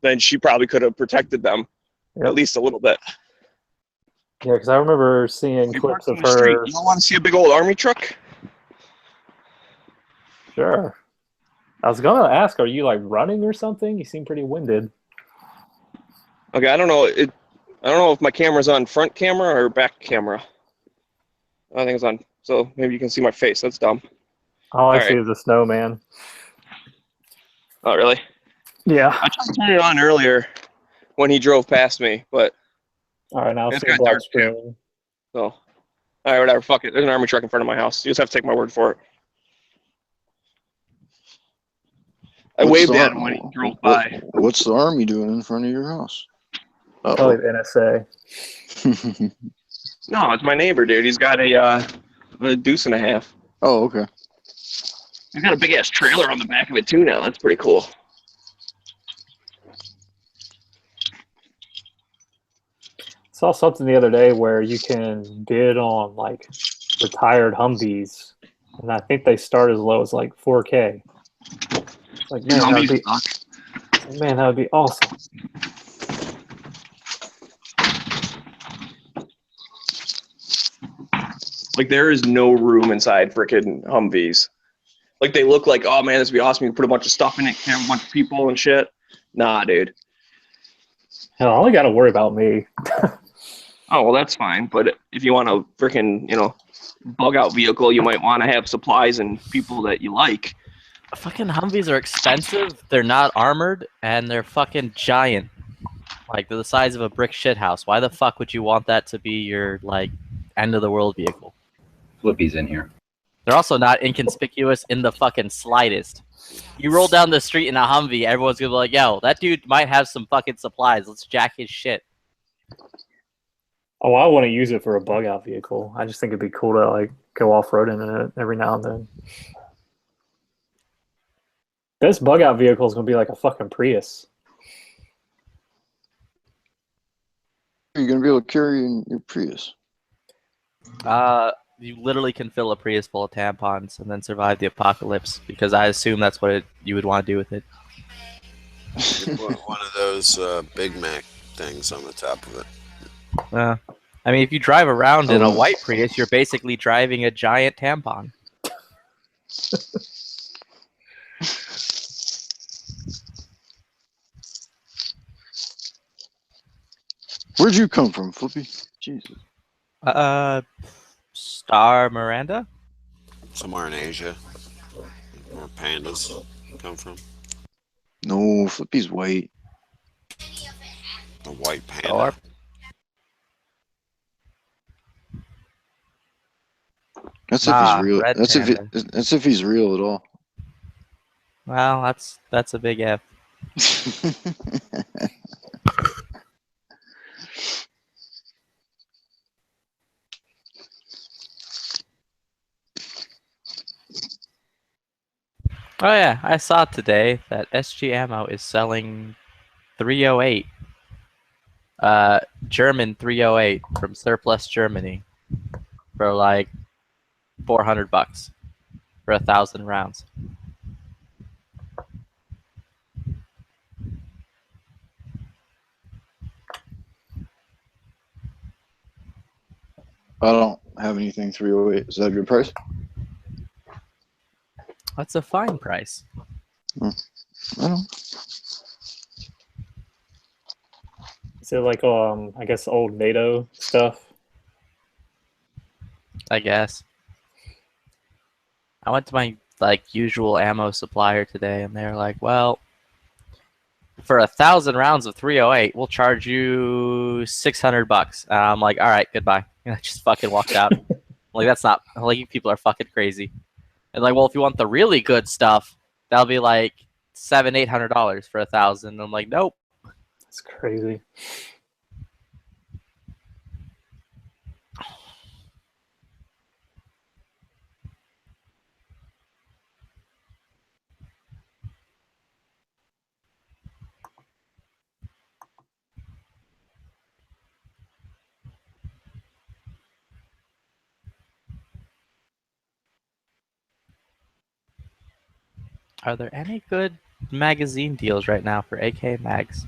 then she probably could have protected them at least a little bit. Yeah, because I remember seeing clips of her. Street. You don't want to see a big old army truck? Sure. I was gonna ask, are you like running or something? You seem pretty winded. Okay, I don't know. I don't know if my camera's on front camera or back camera. I think it's on. So maybe you can see my face. That's dumb. All I see is a snowman. Oh, really? Yeah. I tried to turn it on earlier when he drove past me, but. All right, now it's got dark screen. So, all right, whatever. Fuck it. There's an army truck in front of my house. You just have to take my word for it. I waved at him when he drove by. What's the army doing in front of your house? Probably the NSA. No, it's my neighbor, dude. He's got a deuce and a half. Oh, okay. He's got a big ass trailer on the back of it too now. That's pretty cool. Saw something the other day where you can bid on like retired Humvees, and I think they start as low as like 4K. Like, man, that would be awesome. Like, there is no room inside frickin' Humvees. Like, they look like, oh man, this would be awesome. You can put a bunch of stuff in it, have a bunch of people and shit. Nah, dude. Hell, I only got to worry about me. Oh, well, that's fine. But if you want a frickin', you know, bug out vehicle, you might want to have supplies and people that you like. Fucking Humvees are expensive. They're not armored, and they're fucking giant. Like, they're the size of a brick shithouse. Why the fuck would you want that to be your, like, end-of-the-world vehicle? Flippy's in here. They're also not inconspicuous in the fucking slightest. You roll down the street in a Humvee, everyone's gonna be like, yo, that dude might have some fucking supplies. Let's jack his shit. Oh, I want to use it for a bug-out vehicle. I just think it'd be cool to, like, go off-roading in it every now and then. This bug-out vehicle is going to be like a fucking Prius. Are you going to be able to carry in your Prius? You literally can fill a Prius full of tampons and then survive the apocalypse, because I assume that's what you would want to do with it. One of those Big Mac things on the top of it. I mean, if you drive around in a white Prius, you're basically driving a giant tampon. Where'd you come from, Flippy? Jesus. Star Miranda? Somewhere in Asia. Where pandas come from. No, Flippy's white. The white panda. That's if he's real. That's if he's real at all. Well, that's a big F. Oh yeah, I saw today that SG Ammo is selling 308. German 308 from Surplus Germany for like $400 for 1,000 rounds. I don't have anything 308. Is that a good price? That's a fine price. I don't. Is it like I guess old NATO stuff? I guess. I went to my like usual ammo supplier today, and they're like, "Well, for 1,000 rounds of 308, we'll charge you $600." And I'm like, "All right, goodbye." And I just fucking walked out. Like, that's not like, you people are fucking crazy. And like, well, if you want the really good stuff, that'll be like $700-800 for 1,000. I'm like, nope. It's crazy. Are there any good magazine deals right now for AK mags?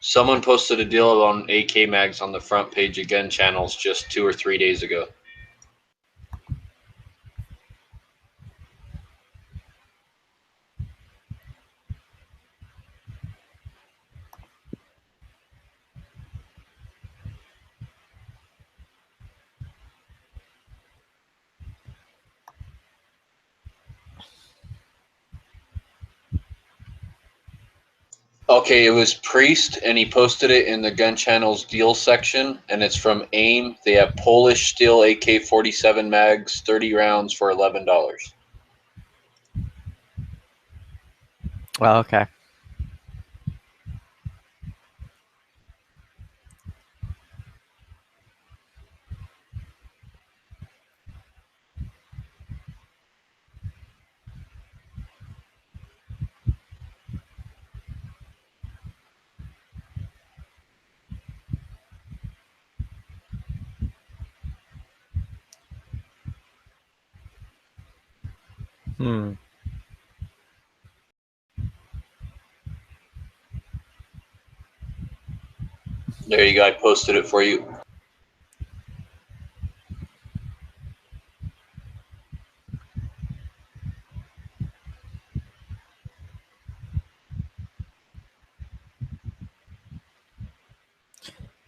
Someone posted a deal on AK mags on the front page of Gun Channels just 2 or 3 days ago. Okay, it was Priest, and he posted it in the Gun Channel's deal section, and it's from AIM. They have Polish steel AK-47 mags, 30 rounds for $11. Well, okay. Hmm. There you go. I posted it for you.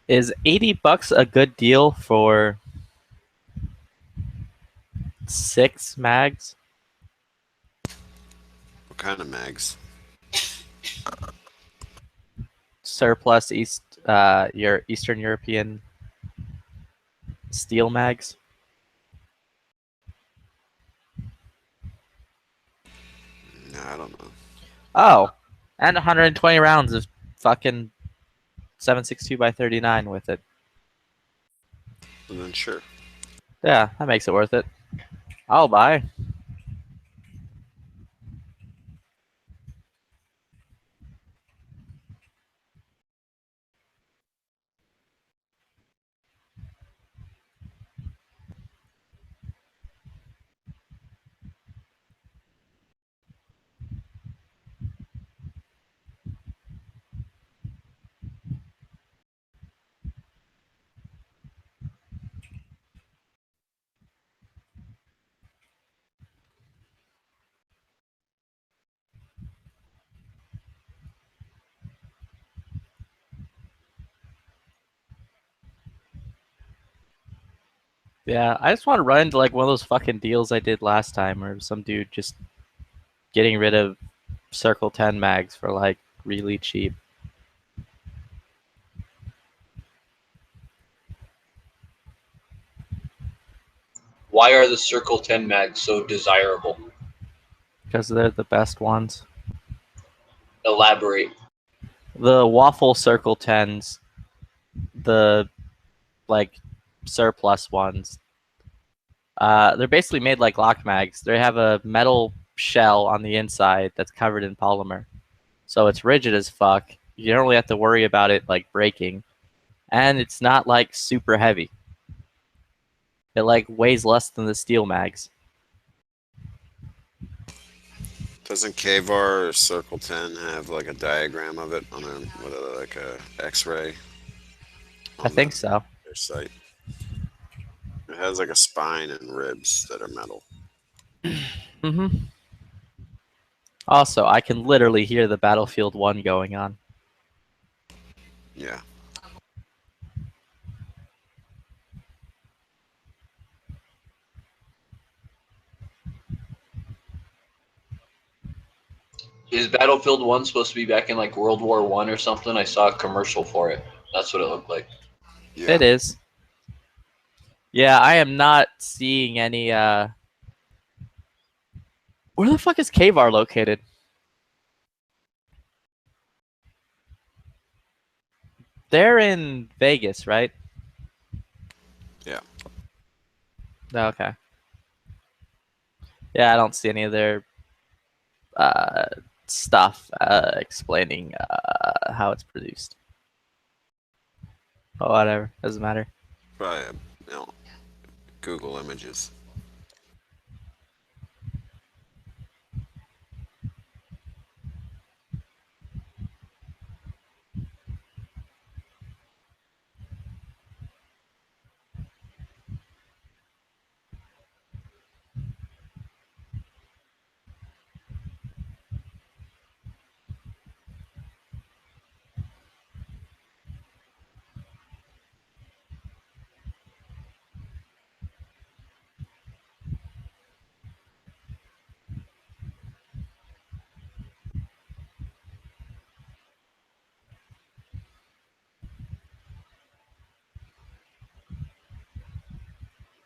Is $80 a good deal for 6 mags? What kind of mags? Surplus your Eastern European steel mags? No, I don't know. Oh, and 120 rounds of fucking 7.62 by 39 with it. And then sure. Yeah, that makes it worth it. I'll buy. Yeah, I just want to run into like one of those fucking deals I did last time where some dude just getting rid of Circle 10 mags for like really cheap. Why are the Circle 10 mags so desirable? Because they're the best ones. Elaborate. The waffle Circle 10s, the like surplus ones, they're basically made like lock mags. They have a metal shell on the inside that's covered in polymer. So it's rigid as fuck. You don't really have to worry about it like breaking. And it's not like super heavy. It like weighs less than the steel mags. Doesn't K-VAR or Circle 10 have like a diagram of it on like a X-ray? I think so. Their site. It has like a spine and ribs that are metal. Mm-hmm. Also, I can literally hear the Battlefield 1 going on. Yeah. Is Battlefield 1 supposed to be back in like World War I or something? I saw a commercial for it. That's what it looked like. Yeah. It is. Yeah, I am not seeing any. Where the fuck is K-VAR located? They're in Vegas, right? Yeah. Okay. Yeah, I don't see any of their stuff explaining how it's produced. But whatever, doesn't matter. Probably, Google Images.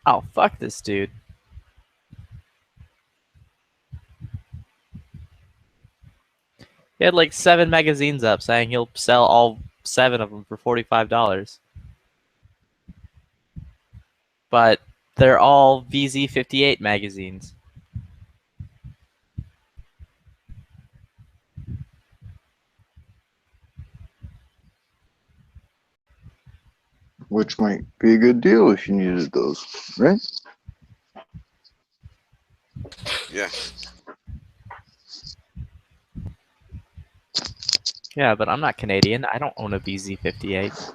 Oh, fuck this dude. He had like 7 magazines up saying he'll sell all 7 of them for $45. But they're all VZ58 magazines. Which might be a good deal if you needed those, right? Yeah. Yeah, but I'm not Canadian. I don't own a VZ58.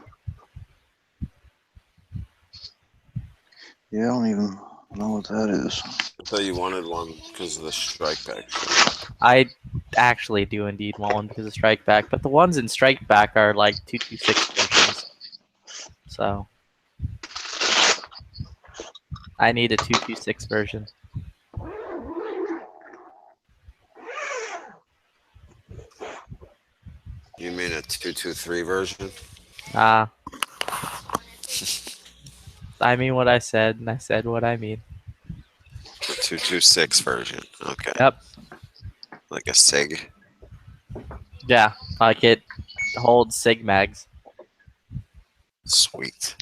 Yeah, I don't even know what that is. I thought you wanted one because of the Strike Back. I actually do indeed want one because of Strike Back, but the ones in Strike Back are like 226 versions. So I need a 226 version. You mean a 223 version? I mean what I said, and I said what I mean. The 226 version. Okay. Yep. Like a SIG. Yeah, like it holds SIG mags. Sweet.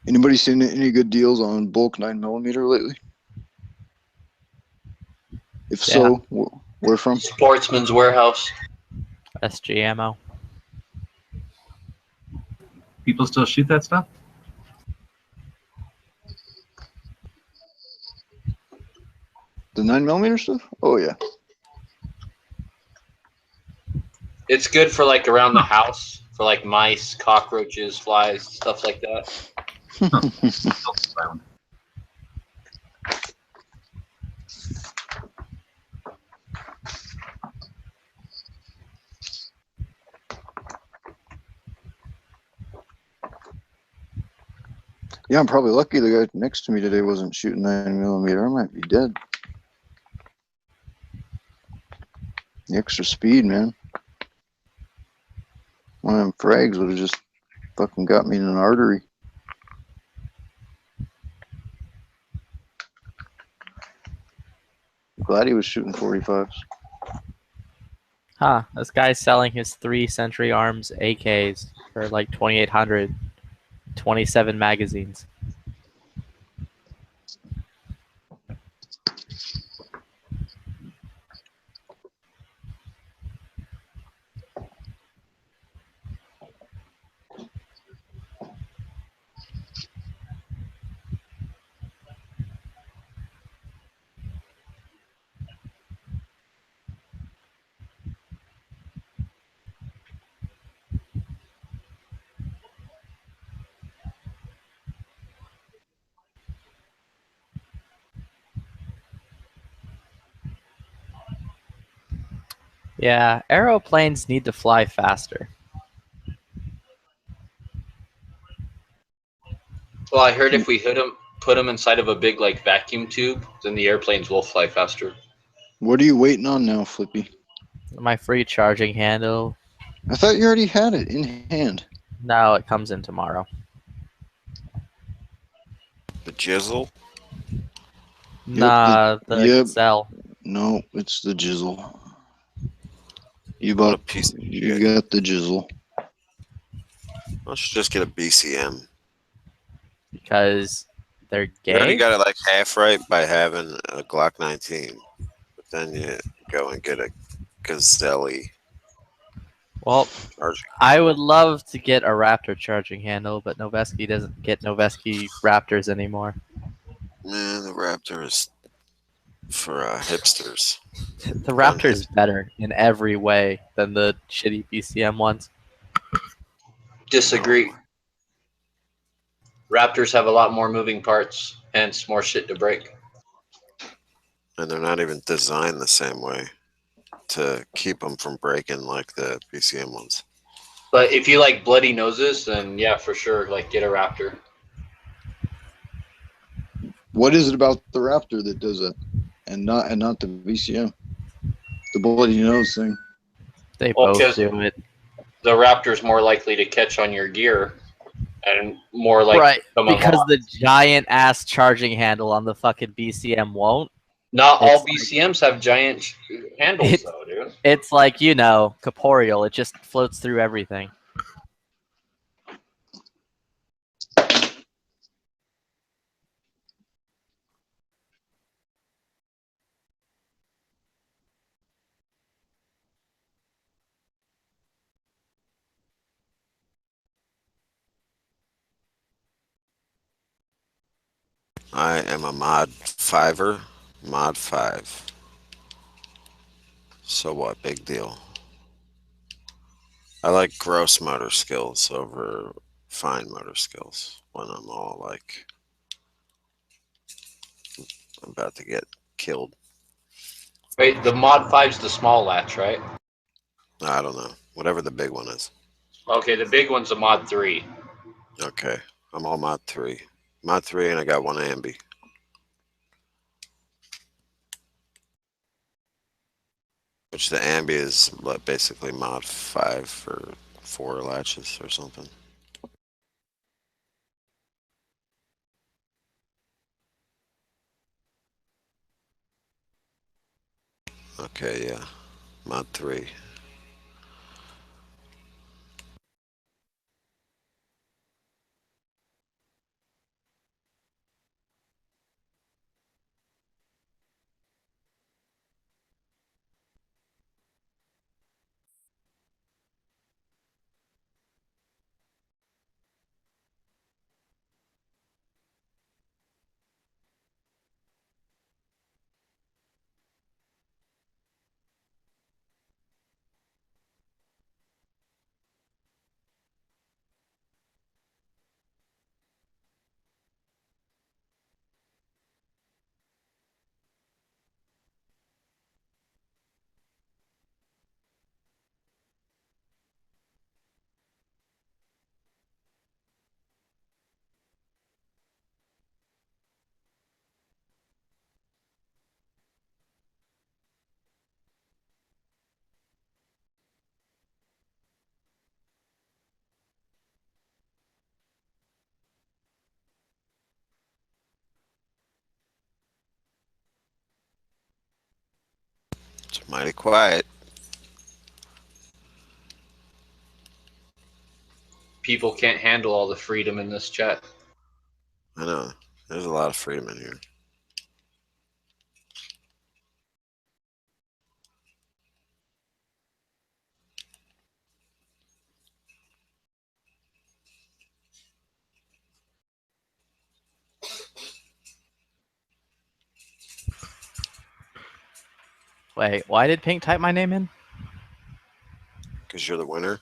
Anybody seen any good deals on bulk 9mm lately? If so, where from? Sportsman's Warehouse. SG ammo. People still shoot that stuff? The 9mm stuff? Oh yeah. It's good for like around the house for like mice, cockroaches, flies, stuff like that. Yeah, I'm probably lucky the guy next to me today wasn't shooting 9mm. I might be dead. The extra speed, man. One of them frags would have just fucking got me in an artery. Glad he was shooting 45s. Huh, this guy's selling his 3 Century Arms AKs for like 2,800. 27 magazines. Yeah, aeroplanes need to fly faster. Well, I heard if we put them inside of a big like vacuum tube, then the airplanes will fly faster. What are you waiting on now, Flippy? My free charging handle. I thought you already had it in hand. No, it comes in tomorrow. The jizzle? Nah, the Excel. No, it's the jizzle. You bought a piece of You got the jizzle. I should just get a BCM. Because they're gay? You already got it like half right by having a Glock 19. But then you go and get a Gazelli. Well, charging. I would love to get a Raptor charging handle, but Noveski doesn't get Noveski Raptors anymore. Man, the Raptor is for hipsters. The Raptor is better in every way than the shitty BCM ones. Disagree. Raptors have a lot more moving parts, hence more shit to break. And they're not even designed the same way to keep them from breaking like the BCM ones. But if you like bloody noses, then yeah, for sure, like get a Raptor. What is it about the Raptor that does it, and not the VCM? The bloody nose thing. They Well, both because do it. The Raptor's more likely to catch on your gear, and more likely Right, to come because unlocked. the giant ass charging handle on the fucking BCM won't. Not It's all BCMs have giant handles, though, dude. It's like, you know, corporeal. It just floats through everything. I am a mod 5er. Mod 5. So what? Big deal. I like gross motor skills over fine motor skills when I'm all like I'm about to get killed. Wait, the Mod 5's the small latch, right? I don't know. Whatever the big one is. Okay, the big one's a Mod 3. Okay. I'm all mod 3. Mod 3 and I got one ambi. Which the ambi is what, basically mod 5 for 4 latches or something. Okay, yeah. Mod 3. It's mighty quiet. People can't handle all the freedom in this chat. I know. There's a lot of freedom in here. Wait, why did Pink type my name in? Because you're the winner.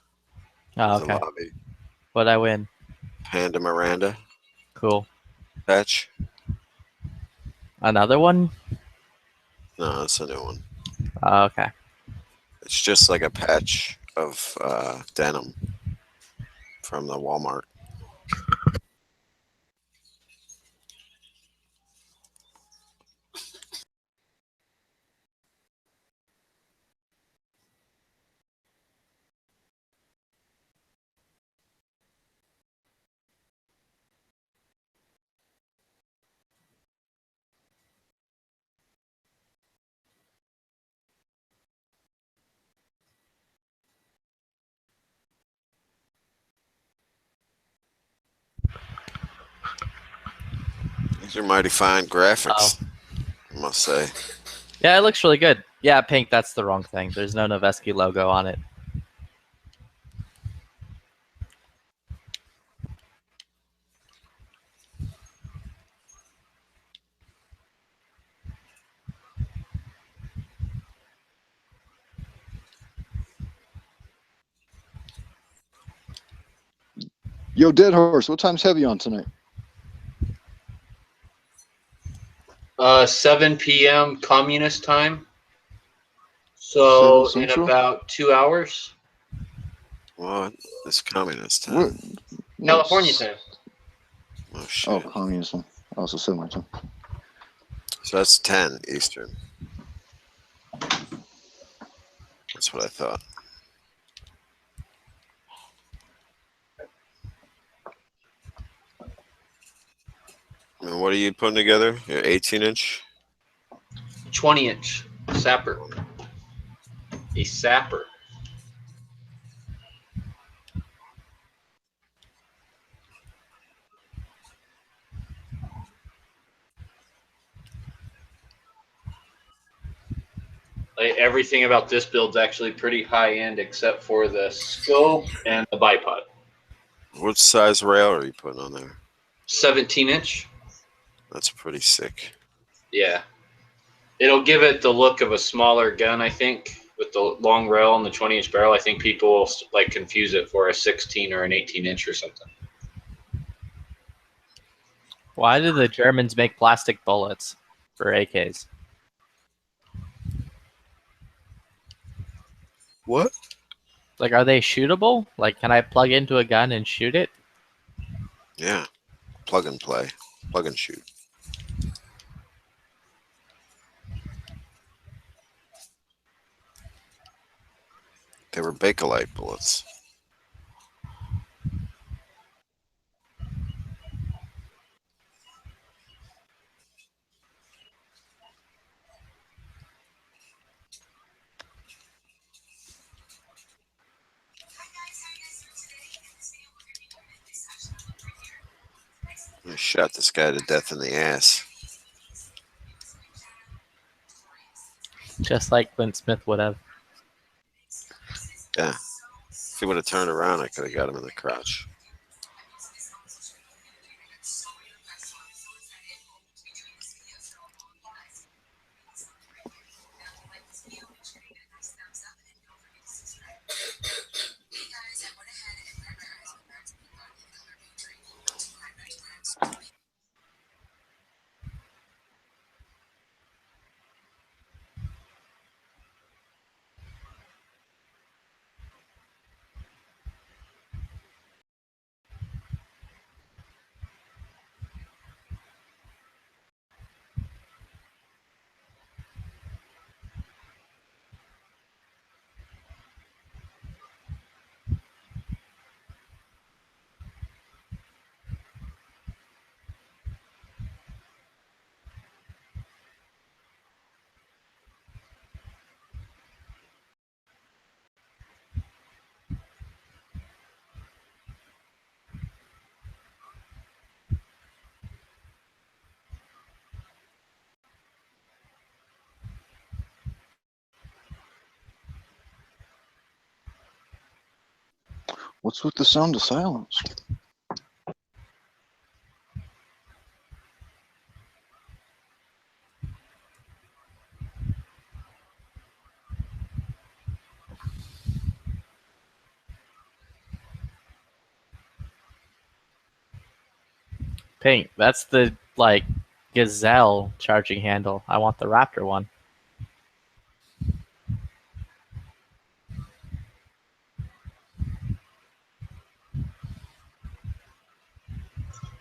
Oh, Of the okay. lobby. What'd I win? Panda Miranda. Cool. Fetch. Another one? No, that's a new one. Oh, okay. It's just like a patch of denim from the Walmart. These are mighty fine graphics, I must say. Yeah, it looks really good. Yeah, pink, that's the wrong thing. There's no Noveski logo on it. Yo, Dead Horse, what time's Heavy on tonight? 7 p.m. communist time. So 7 in Central? about 2 hours. What? It's communist time. California time. Oh, shit. Oh, communism. Also said my time. So that's 10 Eastern. That's what I thought. And what are you putting together? Your 18-inch? 20-inch sapper. A sapper. Like, everything about this build's actually pretty high end except for the scope and the bipod. What size rail are you putting on there? 17-inch. That's pretty sick. Yeah. It'll give it the look of a smaller gun, I think, with the long rail and the 20-inch barrel. I think people will like confuse it for a 16 or an 18-inch or something. Why do the Germans make plastic bullets for AKs? What? Like, are they shootable? Like, can I plug into a gun and shoot it? Yeah. Plug and play. Plug and shoot. They were Bakelite bullets. I shot this guy to death in the ass. Just like Clint Smith would have. Yeah. If he would have turned around, I could have got him in the crotch. What's with the sound of silence? Pink, that's the, like, Gazelle charging handle. I want the Raptor one.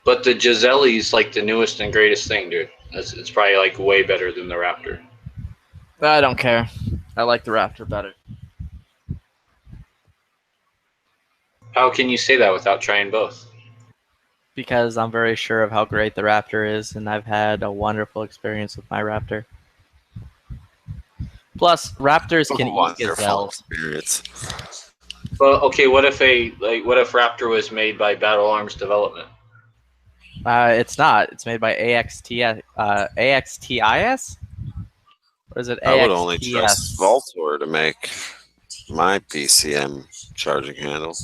But the Giselle's like the newest and greatest thing, dude. It's probably like way better than the Raptor. I don't care. I like the Raptor better. How can you say that without trying both? Because I'm very sure of how great the Raptor is, and I've had a wonderful experience with my Raptor. Plus, Raptors can eat gazelles. Experience. Well, okay. What if Raptor was made by Battle Arms Development? It's not. It's made by AXTIS. What is it? I would only AXTS. trust Voltor to make my PCM charging handle.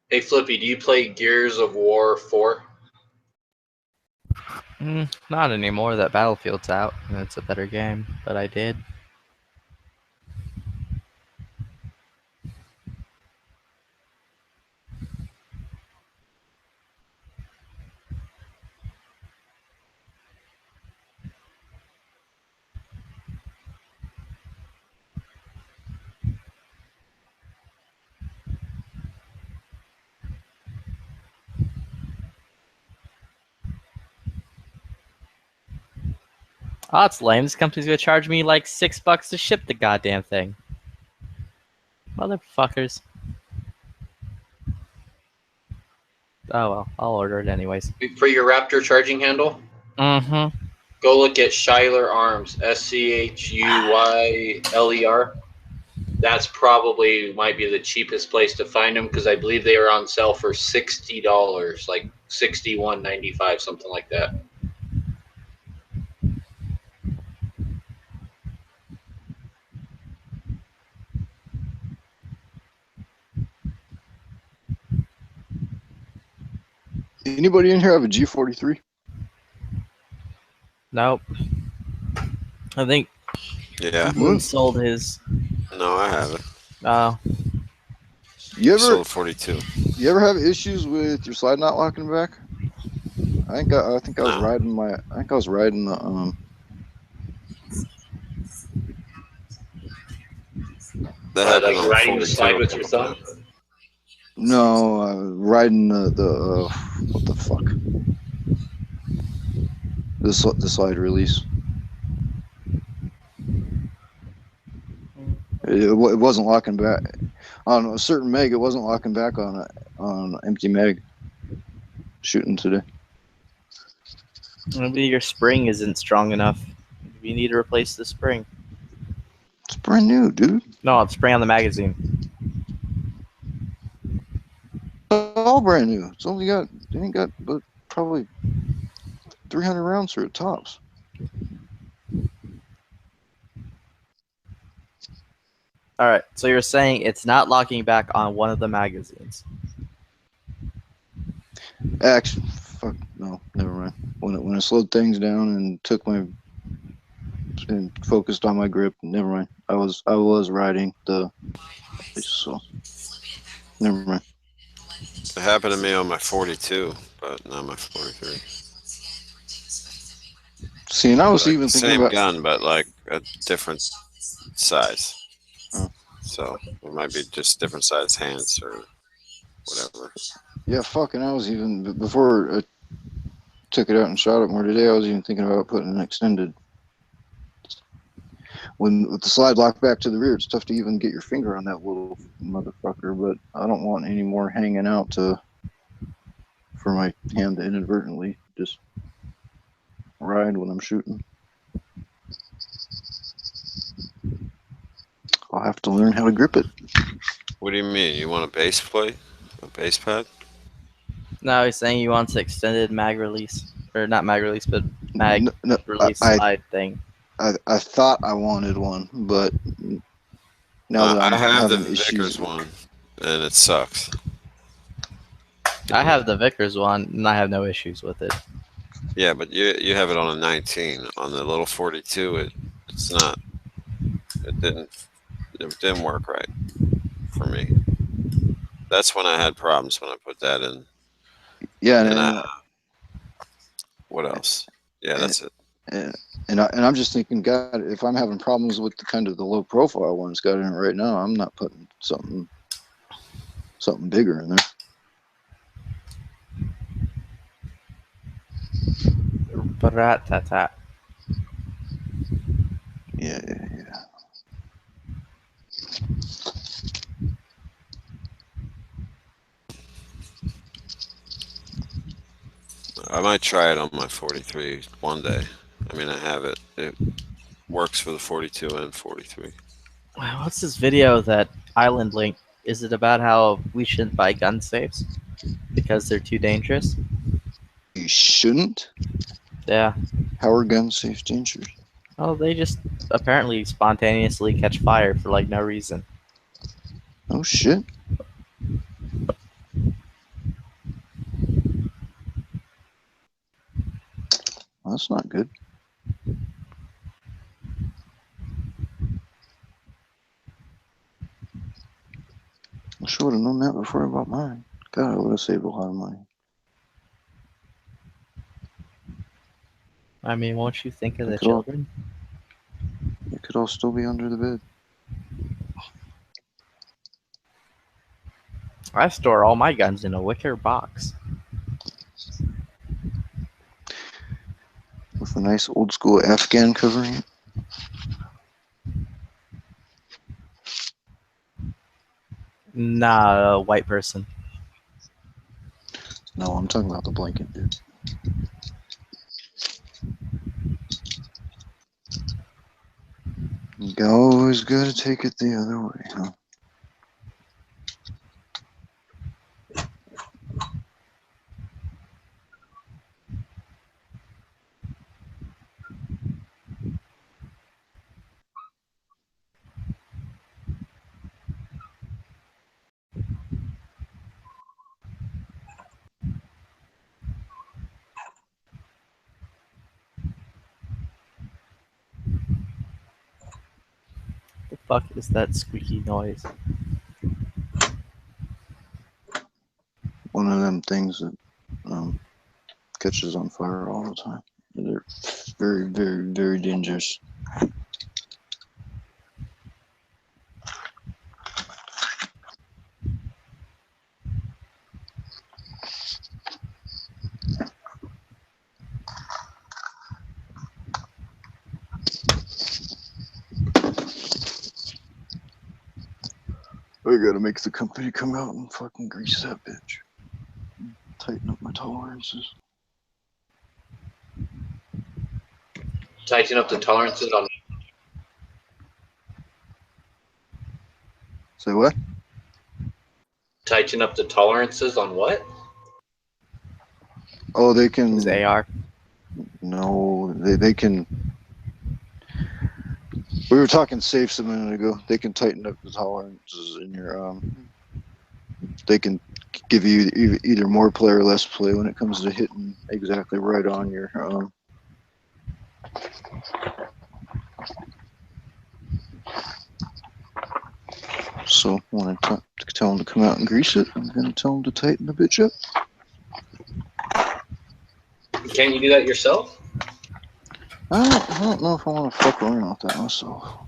Hey, Flippy, do you play Gears of War 4? Not anymore that Battlefield's out, and it's a better game, but I did. Oh, it's lame. This company's gonna charge me like $6 to ship the goddamn thing. Motherfuckers. Oh well, I'll order it anyways. For your Raptor charging handle? Mm-hmm. Go look at Schuyler Arms, SCHUYLER. That's probably might be the cheapest place to find them because I believe they are on sale for $60, like $61.95, something like that. Anybody in here have a G43? Nope. I think Yeah. Moon sold his. No, I haven't. Oh. You ever sold 42? You ever have issues with your slide not locking back? I think I was riding the Like riding the slide with your thumb? No, riding the what the fuck? The slide release. It wasn't locking back on a certain meg. It wasn't locking back on an empty meg. Shooting today. Maybe your spring isn't strong enough. You need to replace the spring. It's brand new, dude. No, it's spring on the magazine. All brand new. It's only got but probably 300 rounds through it tops. All right, so you're saying it's not locking back on one of the magazines. Actually, fuck no, never mind. When I slowed things down and and focused on my grip, never mind. I was riding the, so never mind. It happened to me on my 42, but not my 43. See, and I was Like even the thinking same about. gun, but like a different size. Oh. So it might be just different size hands or whatever. Yeah, fucking. I was even before I took it out and shot it more today. I was even thinking about putting an extended. When with the slide block back to the rear, it's tough to even get your finger on that little motherfucker. But I don't want any more hanging out for my hand to inadvertently just ride when I'm shooting. I'll have to learn how to grip it. What do you mean? You want a base plate? A base pad? No, he's saying he wants extended mag release. Or not mag release, but mag release slide thing. I thought I wanted one, but now that I'm I have the having Vickers issues. one, and it sucks. I have the Vickers one, and I have no issues with it. Yeah, but you have it on a 19. On the little 42, it's not. It didn't work right for me. That's when I had problems when I put that in. Yeah, and what else? Yeah, that's it. And I'm just thinking, God, if I'm having problems with the low profile one it's got in it right now, I'm not putting something bigger in there. Brat-tat-tat. Yeah. I might try it on my 43 one day. I mean, I have it. It works for the 42 and 43. Wow, what's this video that Island Link? Is it about how we shouldn't buy gun safes because they're too dangerous? You shouldn't? Yeah. How are gun safes dangerous? Oh, they just apparently spontaneously catch fire for like no reason. Oh shit. Well, that's not good. I should have known that before I bought mine. God, I would have saved a lot of money. I mean, won't you think of the children? It could all still be under the bed. I store all my guns in a wicker box. With a nice old school Afghan covering it. Nah, a white person. No, I'm talking about the blanket, dude. You always gotta take it the other way, huh? The fuck is that squeaky noise? One of them things that catches on fire all the time. They're very, very, very dangerous. I gotta make the company come out and fucking grease that bitch. Tighten up my tolerances. Tighten up the tolerances on. Say what? Tighten up the tolerances on what? Oh, they can. His AR. No, they can. We were talking safes a minute ago. They can tighten up the tolerances in your. They can give you either more play or less play when it comes to hitting exactly right on your. So when I tell them to come out and grease it, I'm going to tell them to tighten the bitch up. Can't you do that yourself? I don't know if I want to fuck around with that myself.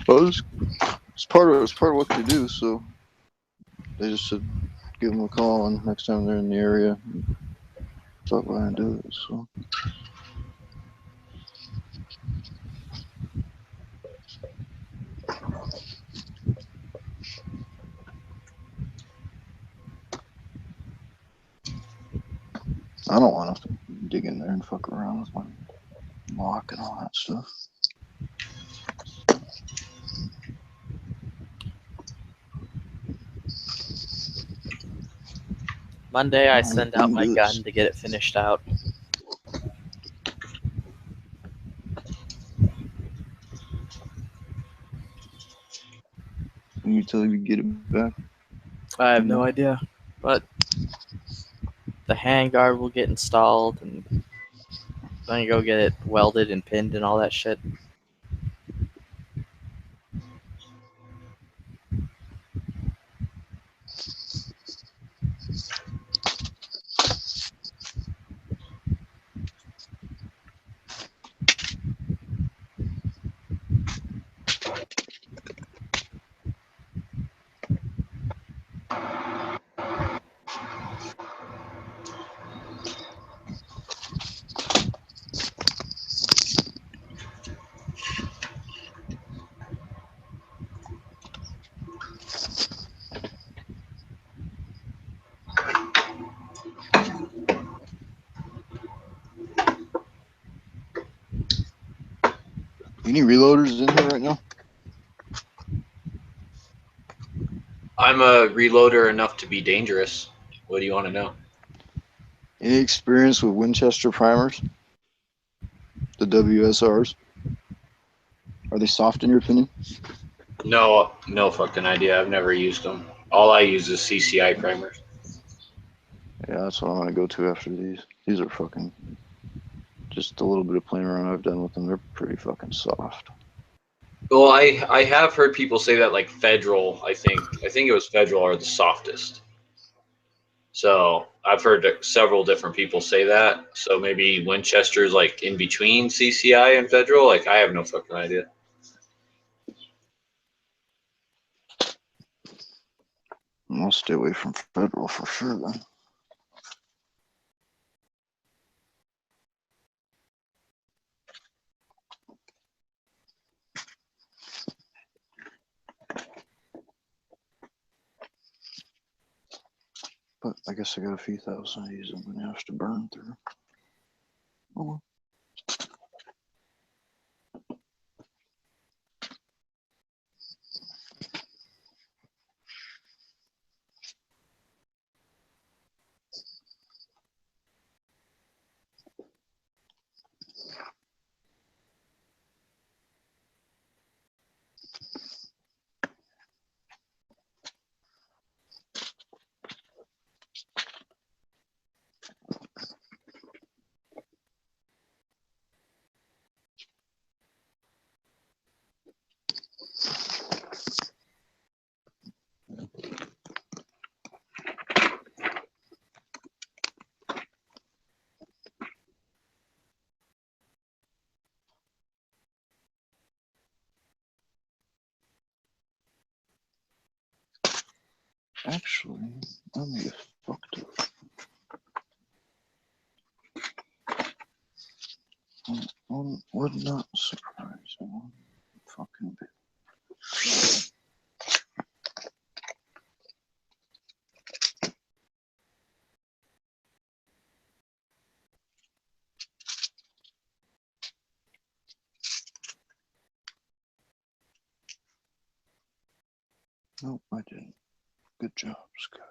Well, it's part of what they do. So they just said give them a call, and next time they're in the area, stop by and do it. So. I don't want to dig in there and fuck around with my lock and all that stuff. Monday, I send out my gun to get it finished out. Can you tell you get it back? I have no idea, but the handguard will get installed, and then you go get it welded and pinned and all that shit. Any reloaders in here right now? I'm a reloader enough to be dangerous. What do you want to know? Any experience with Winchester primers? The WSRs? Are they soft in your opinion? No fucking idea. I've never used them. All I use is CCI primers. Yeah, that's what I'm gonna go to after these. These are fucking. Just a little bit of playing around I've done with them. They're pretty fucking soft. Well, I have heard people say that like Federal. I think it was Federal are the softest. So I've heard several different people say that. So maybe Winchester's like in between CCI and Federal. Like I have no fucking idea. I'll stay away from Federal for sure then. But I guess I got a few thousand of these I'm gonna have to burn through. Oh well. Actually, I may have fucked up. One would not surprise me. Fucking bit. Nope, I didn't. Good job, Scott.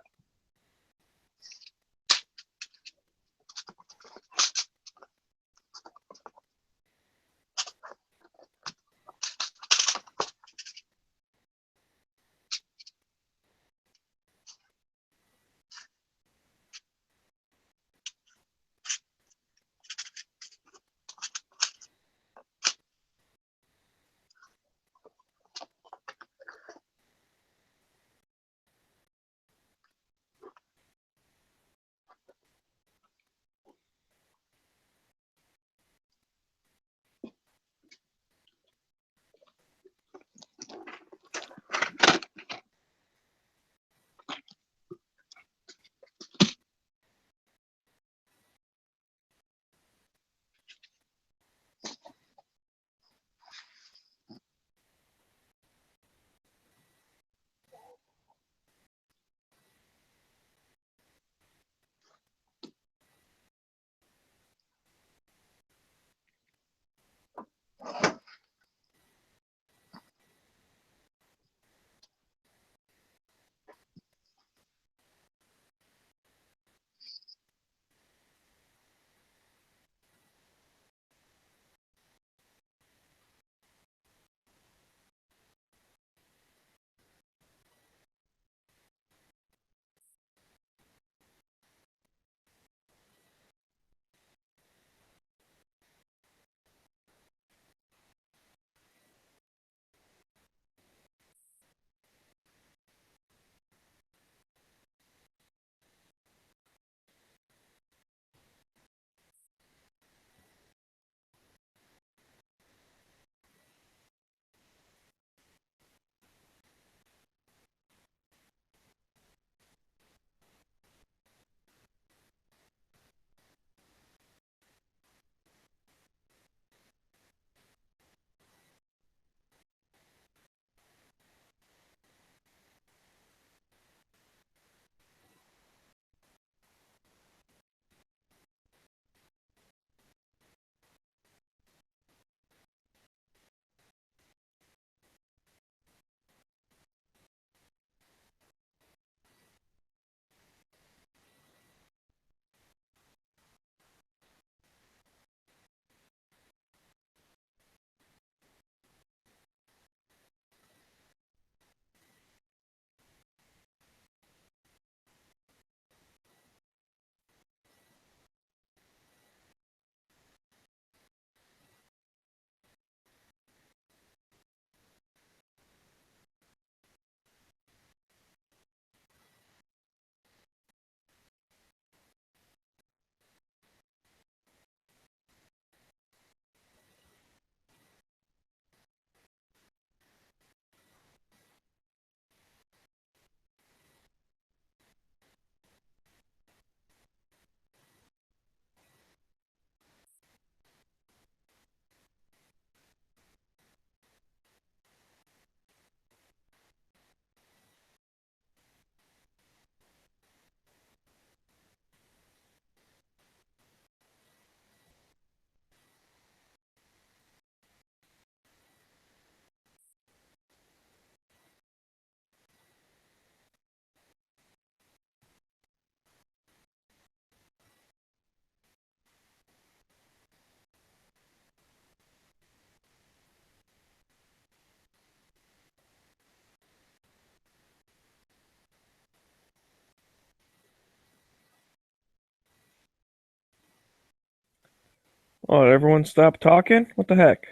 Oh, did everyone stop talking? What the heck?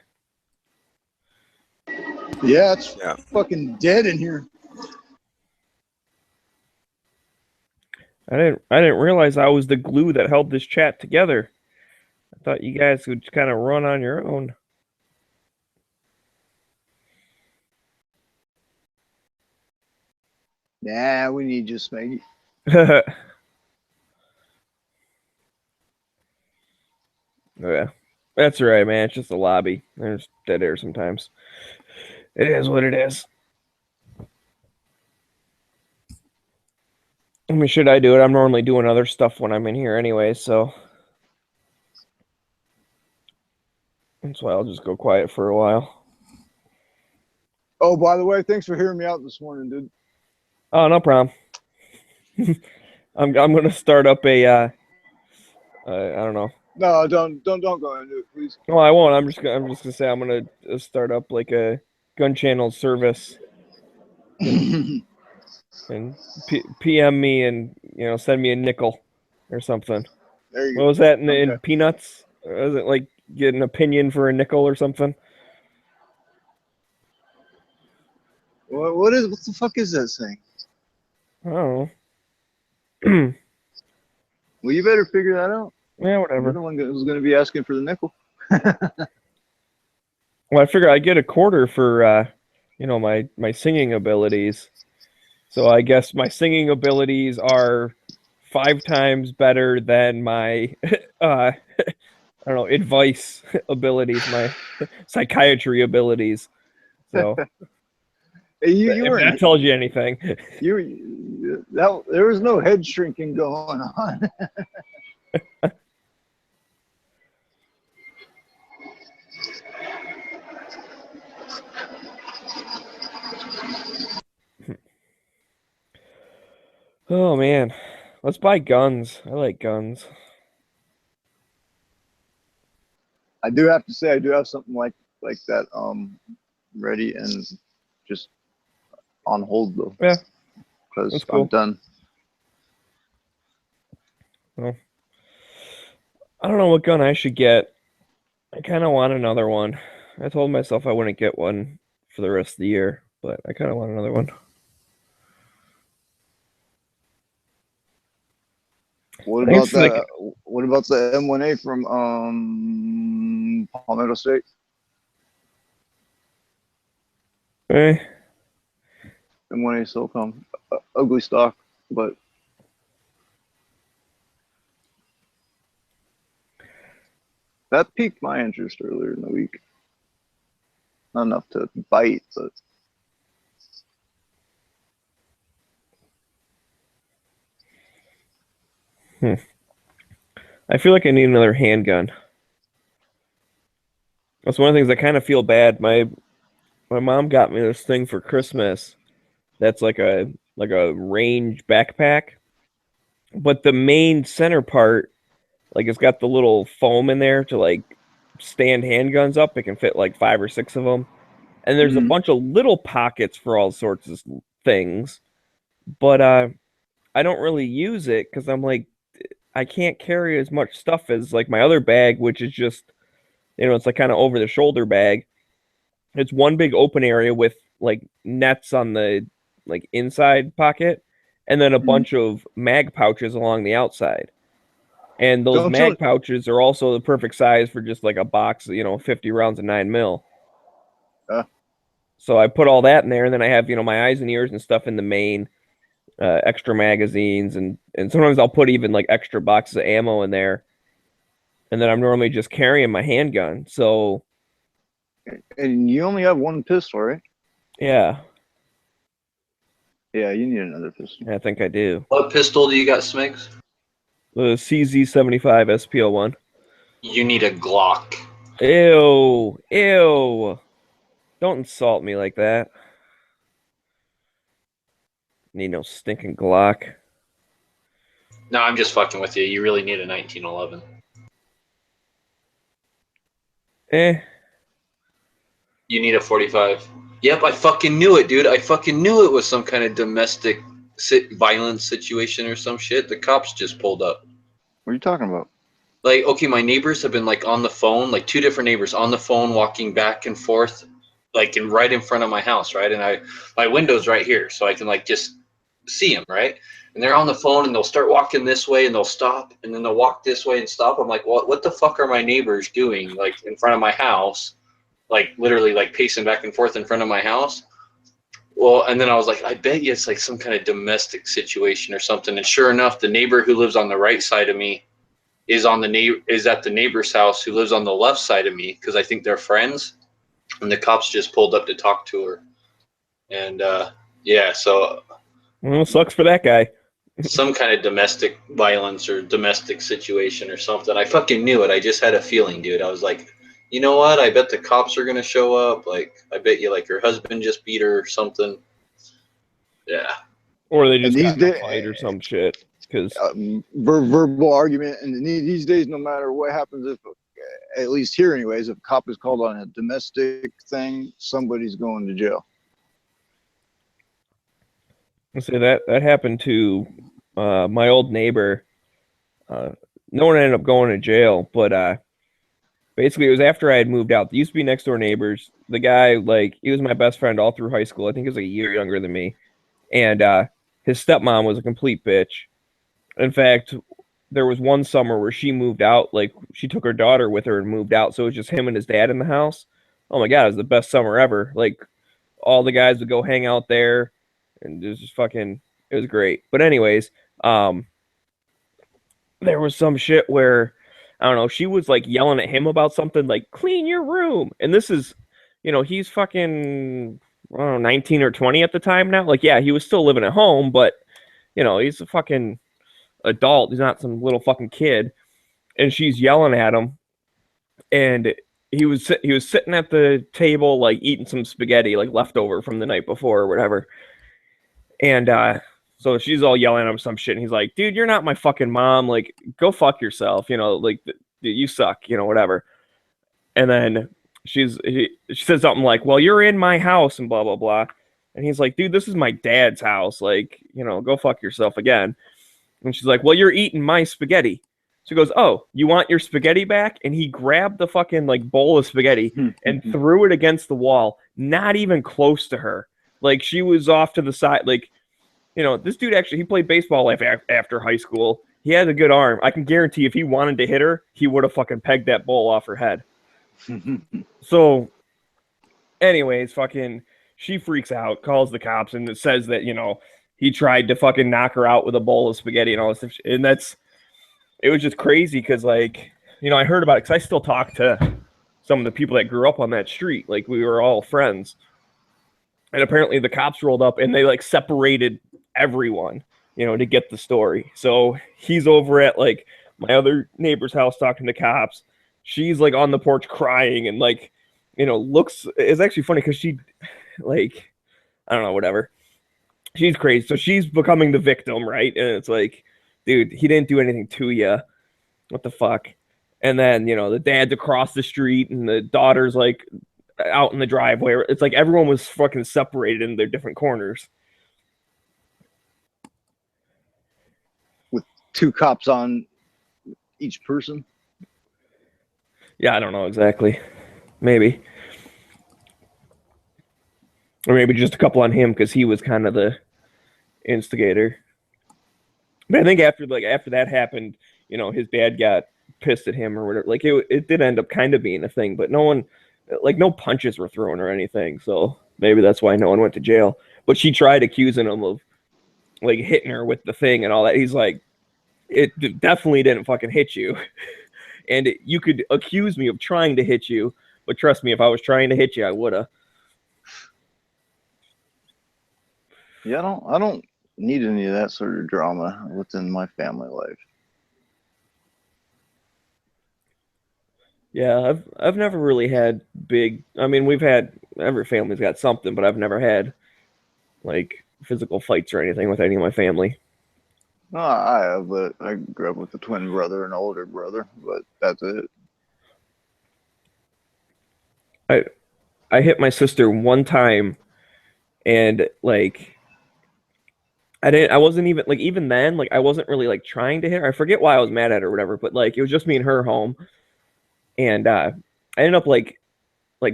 Yeah, it's fucking dead in here. I didn't realize I was the glue that held this chat together. I thought you guys would kind of run on your own. Nah, we need just Maggie. Yeah, that's right, man. It's just a lobby. There's dead air sometimes. It is what it is. I mean, should I do it? I'm normally doing other stuff when I'm in here anyway, so that's why I'll just go quiet for a while. Oh, by the way, thanks for hearing me out this morning, dude. Oh, no problem. I'm gonna start up a I don't know. No, don't go into it, please. No, I won't. I'm just gonna say I'm gonna start up like a gun channel service, and PM me and send me a nickel or something. There you What go. was that in Peanuts? Was it like get an opinion for a nickel or something? What the fuck is that saying? I don't know. Well, you better figure that out. Yeah, whatever. You're the one who's going to be asking for the nickel. Well, I figure I get a quarter for my singing abilities. So I guess my singing abilities are 5 times better than my I don't know, advice abilities, my psychiatry abilities. So if that tells you anything. There was no head shrinking going on. Oh man, let's buy guns. I like guns. I do have to say, I do have something like that ready and just on hold though. Yeah, because cool. I'm done. Well, I don't know what gun I should get. I kind of want another one. I told myself I wouldn't get one for the rest of the year, but I kind of want another one. What about that? What about the M1A from Palmetto State? Eh. M1A SOCOM, ugly stock, but that piqued my interest earlier in the week. Not enough to bite, but I feel like I need another handgun. That's one of the things I kind of feel bad. My mom got me this thing for Christmas that's like a range backpack, but the main center part, like it's got the little foam in there to like stand handguns up. It can fit like 5 or 6 of them, and there's a bunch of little pockets for all sorts of things, but I don't really use it because I'm like, I can't carry as much stuff as like my other bag, which is just, it's like kind of over the shoulder bag. It's one big open area with like nets on the like inside pocket, and then a bunch of mag pouches along the outside. And those mag pouches are also the perfect size for just like a box, 50 rounds of 9mm. So I put all that in there, and then I have, my eyes and ears and stuff in the main, extra magazines, and sometimes I'll put even like extra boxes of ammo in there. And then I'm normally just carrying my handgun. So. And you only have one pistol, right? Yeah. Yeah, you need another pistol. I think I do. What pistol do you got, Smigs? The CZ75 SPL1. You need a Glock. Ew. Ew. Don't insult me like that. Need no stinking Glock. No, I'm just fucking with you. You really need a 1911. You need a 45. Yep, I fucking knew it, dude. I fucking knew it was some kind of domestic violence situation or some shit. The cops just pulled up. What are you talking about? like, okay, my neighbors have been like on the phone, like two different neighbors on the phone, walking back and forth, like right in front of my house, right? And my window's right here, so I can like just see them, right? And they're on the phone, and they'll start walking this way, and they'll stop, and then they'll walk this way and stop. I'm like, what the fuck are my neighbors doing, like in front of my house, like literally like pacing back and forth in front of my house? Well, and then I was like, I bet you it's like some kind of domestic situation or something. And sure enough, the neighbor who lives on the right side of me is at the neighbor's house who lives on the left side of me, because I think they're friends. And the cops just pulled up to talk to her. And yeah, so well, sucks for that guy. Some kind of domestic violence or domestic situation or something. I fucking knew it. I just had a feeling, dude. I was like, you know what? I bet the cops are gonna show up. Like, I bet you, like, her husband just beat her or something. Yeah. Or they just got in a fight or some shit. Because verbal argument, and these days, no matter what happens, if at least here, anyways, if a cop is called on a domestic thing, somebody's going to jail. So that happened to my old neighbor. No one ended up going to jail, but basically it was after I had moved out. They used to be next door neighbors. The guy, like, he was my best friend all through high school. I think he was like a year younger than me. And his stepmom was a complete bitch. In fact, there was one summer where she moved out. Like, she took her daughter with her and moved out. So it was just him and his dad in the house. Oh my God, it was the best summer ever. Like, all the guys would go hang out there. And it was just fucking, it was great. But anyways, there was some shit where, I don't know, she was like yelling at him about something, like, clean your room. And this is, you know, he's fucking, I don't know, 19 or 20 at the time now. Like, yeah, he was still living at home, but, you know, he's a fucking adult. He's not some little fucking kid. And she's yelling at him. And he was sitting at the table, like, eating some spaghetti, like, leftover from the night before or whatever. And so she's all yelling at him some shit, and he's like, dude, you're not my fucking mom. Like, go fuck yourself. You know, like, you suck, you know, whatever. And then she says something like, well, you're in my house and blah, blah, blah. And he's like, dude, this is my dad's house. Like, you know, go fuck yourself again. And she's like, well, you're eating my spaghetti. So he goes, oh, you want your spaghetti back? And he grabbed the fucking, like, bowl of spaghetti and threw it against the wall, not even close to her. Like, she was off to the side. Like, you know, this dude actually, he played baseball after high school. He had a good arm. I can guarantee if he wanted to hit her, he would have fucking pegged that ball off her head. So, anyways, fucking, she freaks out, calls the cops, and it says that, you know, he tried to fucking knock her out with a bowl of spaghetti and all this stuff. And it was just crazy because, like, you know, I heard about it because I still talk to some of the people that grew up on that street. Like, we were all friends. And apparently the cops rolled up and they, like, separated everyone, you know, to get the story. So he's over at, like, my other neighbor's house talking to cops. She's, like, on the porch crying and, like, you know, it's actually funny because she, like, I don't know, whatever. She's crazy. So she's becoming the victim, right? And it's like, dude, he didn't do anything to you. What the fuck? And then, you know, the dad's across the street and the daughter's, like, out in the driveway. It's like everyone was fucking separated in their different corners. With two cops on each person? Yeah, I don't know exactly. Maybe. Or maybe just a couple on him because he was kind of the instigator. But I think after that happened, you know, his dad got pissed at him or whatever. Like, it did end up kind of being a thing, but no punches were thrown or anything. So maybe that's why no one went to jail. But she tried accusing him of, like, hitting her with the thing and all that. He's like, it definitely didn't fucking hit you. And you could accuse me of trying to hit you, but trust me, if I was trying to hit you, I woulda. Yeah, I don't need any of that sort of drama within my family life. Yeah, I've never really had big. I mean, every family's got something, but I've never had, like, physical fights or anything with any of my family. No, I have, but I grew up with a twin brother and an older brother, but that's it. I hit my sister one time, and, like, I wasn't even like, even then, like I wasn't really like trying to hit her. I forget why I was mad at her or whatever, but like it was just me and her home. And I ended up like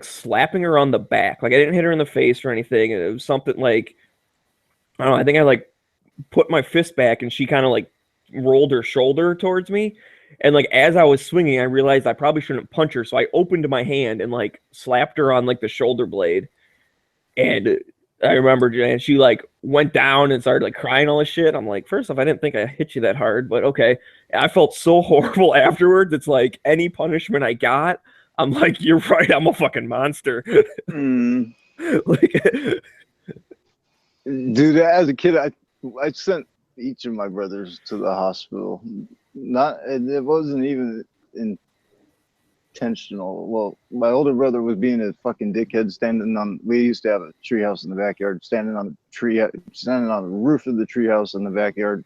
slapping her on the back. Like I didn't hit her in the face or anything. It was something like, I don't know, I think I like put my fist back and she kind of like rolled her shoulder towards me. And like as I was swinging, I realized I probably shouldn't punch her. So I opened my hand and like slapped her on like the shoulder blade. And I remember, and she like went down and started like crying all this shit. I'm like, first off, I didn't think I hit you that hard, but okay. I felt so horrible afterwards. It's like any punishment I got, I'm like, you're right, I'm a fucking monster. Like, dude, as a kid, I sent each of my brothers to the hospital. It wasn't even intentional. Well, my older brother was being a fucking dickhead, we used to have a treehouse in the backyard, standing on the roof of the treehouse in the backyard,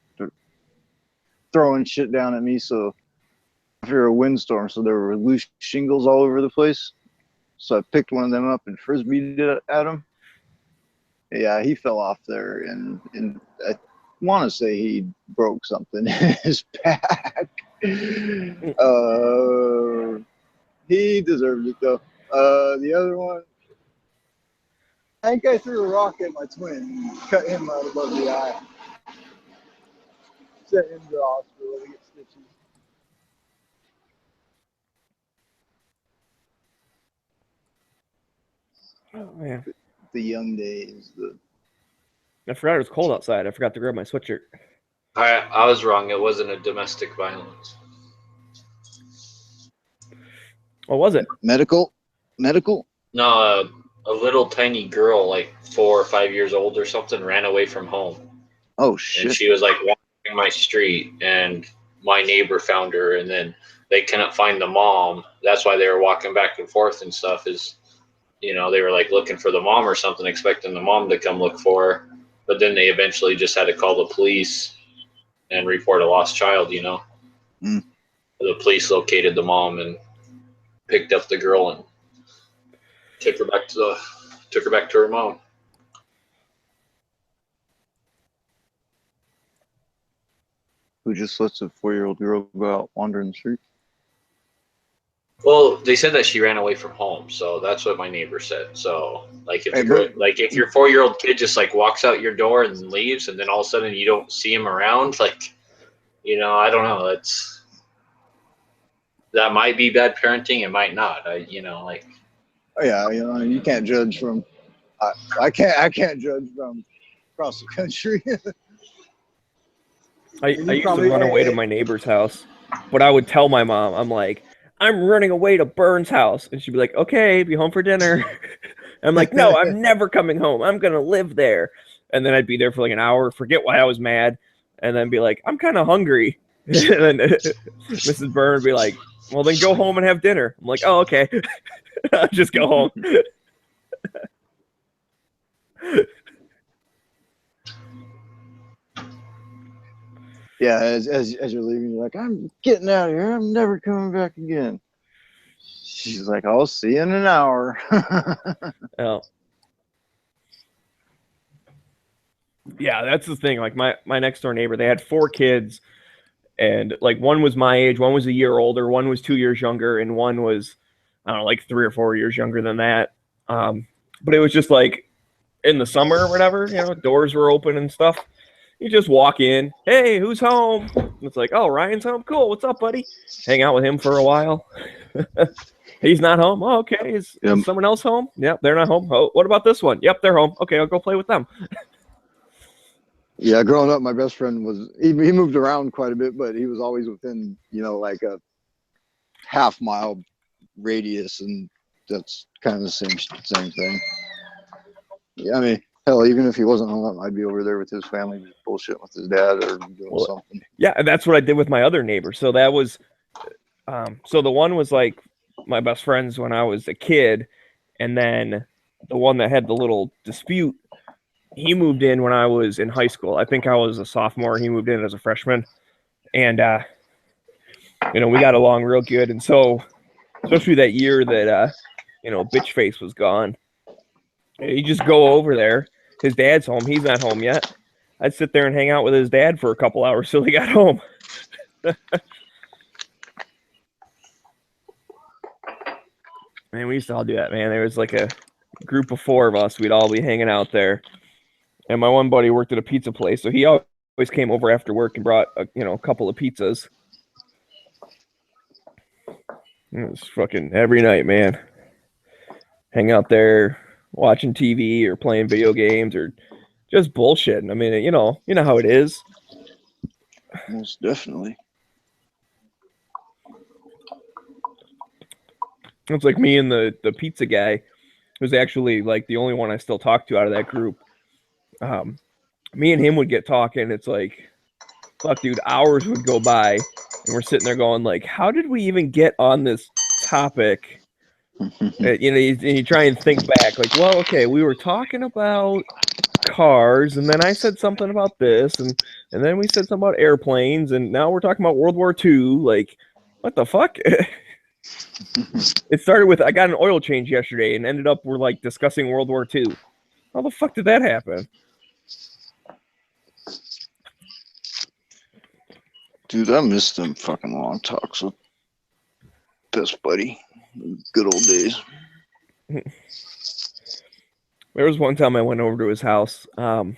throwing shit down at me. So after a windstorm, so there were loose shingles all over the place. So I picked one of them up and frisbeed it at him. Yeah, he fell off there, and I want to say he broke something in his back. He deserved it though. The other one, I think I threw a rock at my twin and cut him right above the eye. Sent him to the hospital to get stitches. Oh man, the young days. I forgot it was cold outside. I forgot to grab my sweatshirt. I was wrong. It wasn't a domestic violence. What was it? Medical? No, a little tiny girl, like 4 or 5 years old or something, ran away from home. Oh shit! And she was like walking my street, and my neighbor found her, and then they couldn't find the mom. That's why they were walking back and forth and stuff. They were like looking for the mom or something, expecting the mom to come look for her. But then they eventually just had to call the police and report a lost child. The police located the mom and picked up the girl and took her back to her mom. Who just lets a 4-year-old girl go out wandering the street? Well, they said that she ran away from home, so that's what my neighbor said. So, like, if your 4-year-old kid just like walks out your door and leaves, and then all of a sudden you don't see him around, like, I don't know. That might be bad parenting. It might not. Oh yeah, you can't judge from. I can't judge from across the country. I used to run away to my neighbor's house, but I would tell my mom, I'm like, I'm running away to Burns' house. And she'd be like, okay, be home for dinner. I'm like, no, I'm never coming home. I'm going to live there. And then I'd be there for like an hour, forget why I was mad, and then be like, I'm kind of hungry. And then Mrs. Byrne would be like, well, then go home and have dinner. I'm like, oh, okay. I'll just go home. Yeah, as you're leaving, you're like, I'm getting out of here. I'm never coming back again. She's like, I'll see you in an hour. Oh. Yeah, that's the thing. Like my next door neighbor, they had 4 kids, and like one was my age, one was a year older, one was 2 years younger, and one was, I don't know, like 3 or 4 years younger than that. But it was just like in the summer or whatever, doors were open and stuff. You just walk in, hey, who's home? It's like, oh, Ryan's home. Cool. What's up, buddy? Hang out with him for a while. He's not home. Oh, okay. Is someone else home? Yep, they're not home. Oh, what about this one? Yep, they're home. Okay, I'll go play with them. Yeah, growing up, my best friend he moved around quite a bit, but he was always within, like a half-mile radius, and that's kind of the same thing. Yeah, I mean, hell, even if he wasn't home, I'd be over there with his family, just bullshitting with his dad or doing something. Yeah, and that's what I did with my other neighbor. So that was, so the one was like my best friends when I was a kid, and then the one that had the little dispute, he moved in when I was in high school. I think I was a sophomore. He moved in as a freshman, and we got along real good. And so, especially that year that Bitch Face was gone, you just go over there. His dad's home. He's not home yet. I'd sit there and hang out with his dad for a couple hours till he got home. Man, we used to all do that, man. There was like a group of 4 of us. We'd all be hanging out there. And my one buddy worked at a pizza place, so he always came over after work and brought a couple of pizzas. It was fucking every night, man. Hang out there watching TV or playing video games or just bullshitting. I mean, you know how it is. Most definitely. It's like me and the pizza guy was actually like the only one I still talk to out of that group. Me and him would get talking. It's like, fuck, dude, hours would go by, and we're sitting there going like, how did we even get on this topic? You try and think back, like, well, okay, we were talking about cars, and then I said something about this, and then we said something about airplanes, and now we're talking about World War II. Like, what the fuck? It started with I got an oil change yesterday, and ended up we're like discussing World War II. How the fuck did that happen? Dude, I miss them fucking long talks with best buddy. Good old days. There was one time I went over to his house. I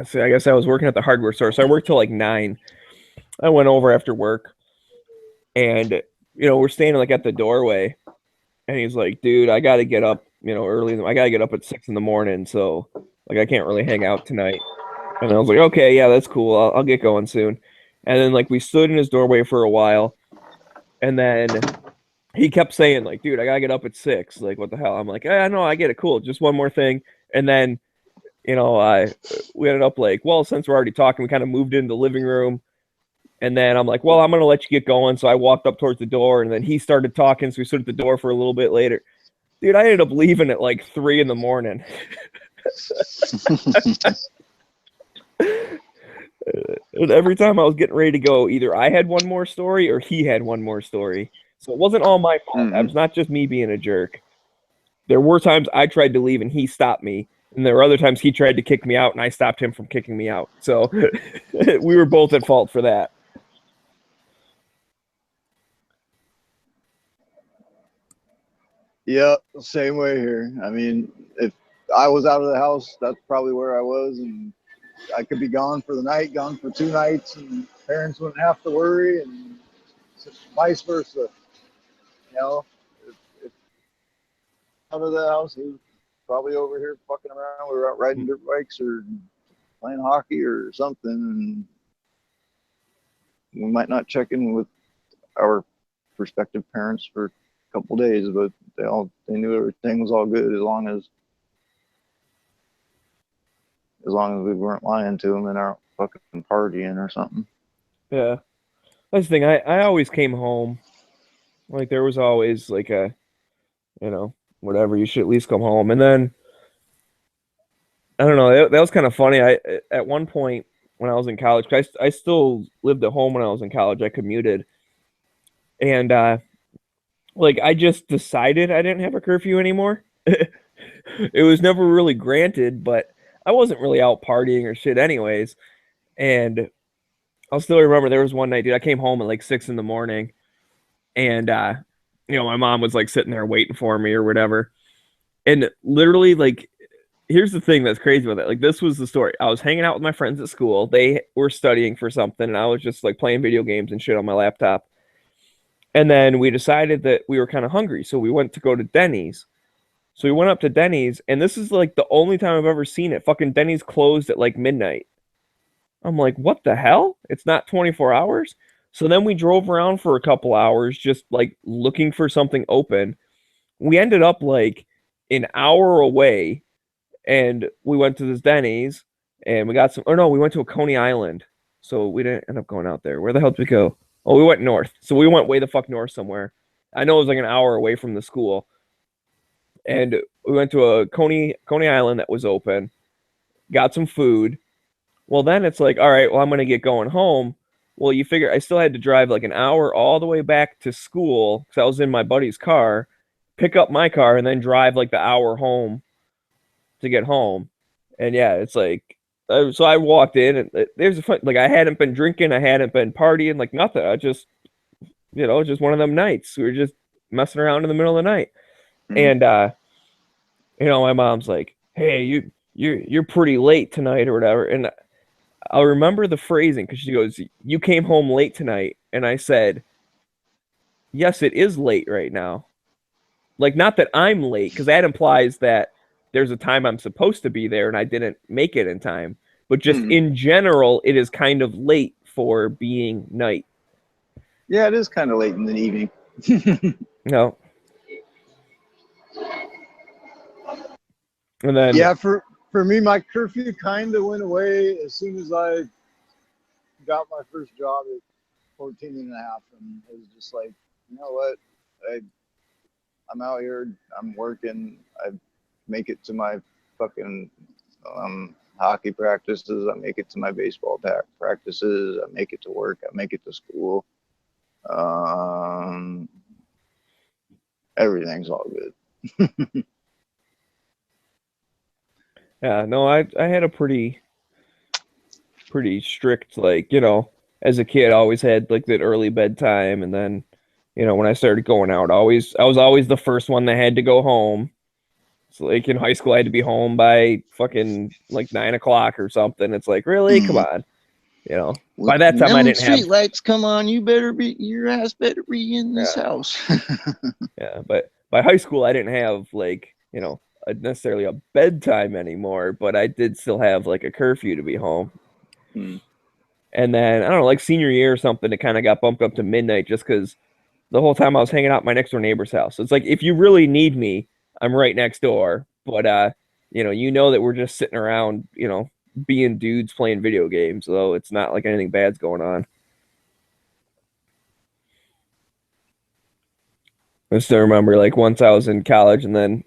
guess I was working at the hardware store, so I worked till like 9. I went over after work, and we're standing like at the doorway, and he's like, "Dude, I got to get up, early. I got to get up at 6 in the morning, so like I can't really hang out tonight." And I was like, "Okay, yeah, that's cool. I'll get going soon." And then like we stood in his doorway for a while, and then he kept saying like, "Dude, I gotta get up at 6. Like, what the hell?" I'm like, "I know, I get it. Cool. Just one more thing." And then, we ended up like, well, since we're already talking, we kind of moved into the living room. And then I'm like, well, I'm going to let you get going. So I walked up towards the door, and then he started talking. So we stood at the door for a little bit later. Dude, I ended up leaving at like 3 in the morning. And every time I was getting ready to go, either I had one more story or he had one more story. So it wasn't all my fault. It was not just me being a jerk. There were times I tried to leave and he stopped me. And there were other times he tried to kick me out and I stopped him from kicking me out. So we were both at fault for that. Yeah, same way here. I mean, if I was out of the house, that's probably where I was, and I could be gone for the night, gone for 2 nights, and parents wouldn't have to worry, and vice versa. If out of the house, he was probably over here fucking around. We were out riding dirt bikes or playing hockey or something, and we might not check in with our prospective parents for a couple days, but they knew everything was all good as long as we weren't lying to them and aren't fucking partying or something. Yeah, that's the thing. I always came home. Like there was always like a, whatever. You should at least come home. And then I don't know. That was kind of funny. At one point when I was in college, I still lived at home when I was in college. I commuted, and like I just decided I didn't have a curfew anymore. It was never really granted, but I wasn't really out partying or shit anyways. And I'll still remember there was one night, dude, I came home at like 6 in the morning, and my mom was like sitting there waiting for me or whatever. And literally, like, here's the thing that's crazy about it. Like, this was the story. I was hanging out with my friends at school. They were studying for something, and I was just like playing video games and shit on my laptop. And then we decided that we were kind of hungry, so we went to go to Denny's. So we went up to Denny's, and this is like the only time I've ever seen it. Fucking Denny's closed at like midnight. I'm like, what the hell? It's not 24 hours? So then we drove around for a couple hours just like looking for something open. We ended up like an hour away, and we went to this Denny's, and we got some, or no, we went to a Coney Island. So we didn't end up going out there. Where the hell did we go? Oh, we went north. So we went way the fuck north somewhere. I know it was like an hour away from the school. And we went to a Coney Island that was open, got some food. Well, then it's like, all right, well, I'm going to get going home. Well, you figure I still had to drive like an hour all the way back to school because I was in my buddy's car, pick up my car, and then drive like the hour home to get home. And yeah, it's like So I walked in, and there's a fun, like I hadn't been drinking, I hadn't been partying, like nothing. I just, just one of them nights. We were just messing around in the middle of the night, and my mom's like, "Hey, you're pretty late tonight or whatever," and I'll remember the phrasing because she goes, "You came home late tonight," and I said, "Yes, it is late right now." Like, not that I'm late, because that implies that there's a time I'm supposed to be there and I didn't make it in time. But just in general, it is kind of late for being night. Yeah, it is kind of late in the evening. No. And then yeah, for me, my curfew kind of went away as soon as I got my first job at 14 and a half, and it was just like, you know what, I'm out here, I'm working, I make it to my fucking hockey practices, I make it to my baseball practices, I make it to work, I make it to school. Everything's all good. Yeah, no, I had a pretty strict, like, as a kid, I always had like that early bedtime, and then, when I started going out, I was always the first one that had to go home. So like in high school, I had to be home by fucking like 9 o'clock or something. It's like, really? Come on. By that time I didn't have street lights come on, your ass better be in this house. Yeah, but by high school I didn't have like, necessarily a bedtime anymore, but I did still have like a curfew to be home. And then I don't know, like senior year or something, it kind of got bumped up to midnight just because the whole time I was hanging out at my next door neighbor's house. So it's like, if you really need me, I'm right next door. But that we're just sitting around, being dudes playing video games, though it's not like anything bad's going on. I still remember, like, once I was in college, and then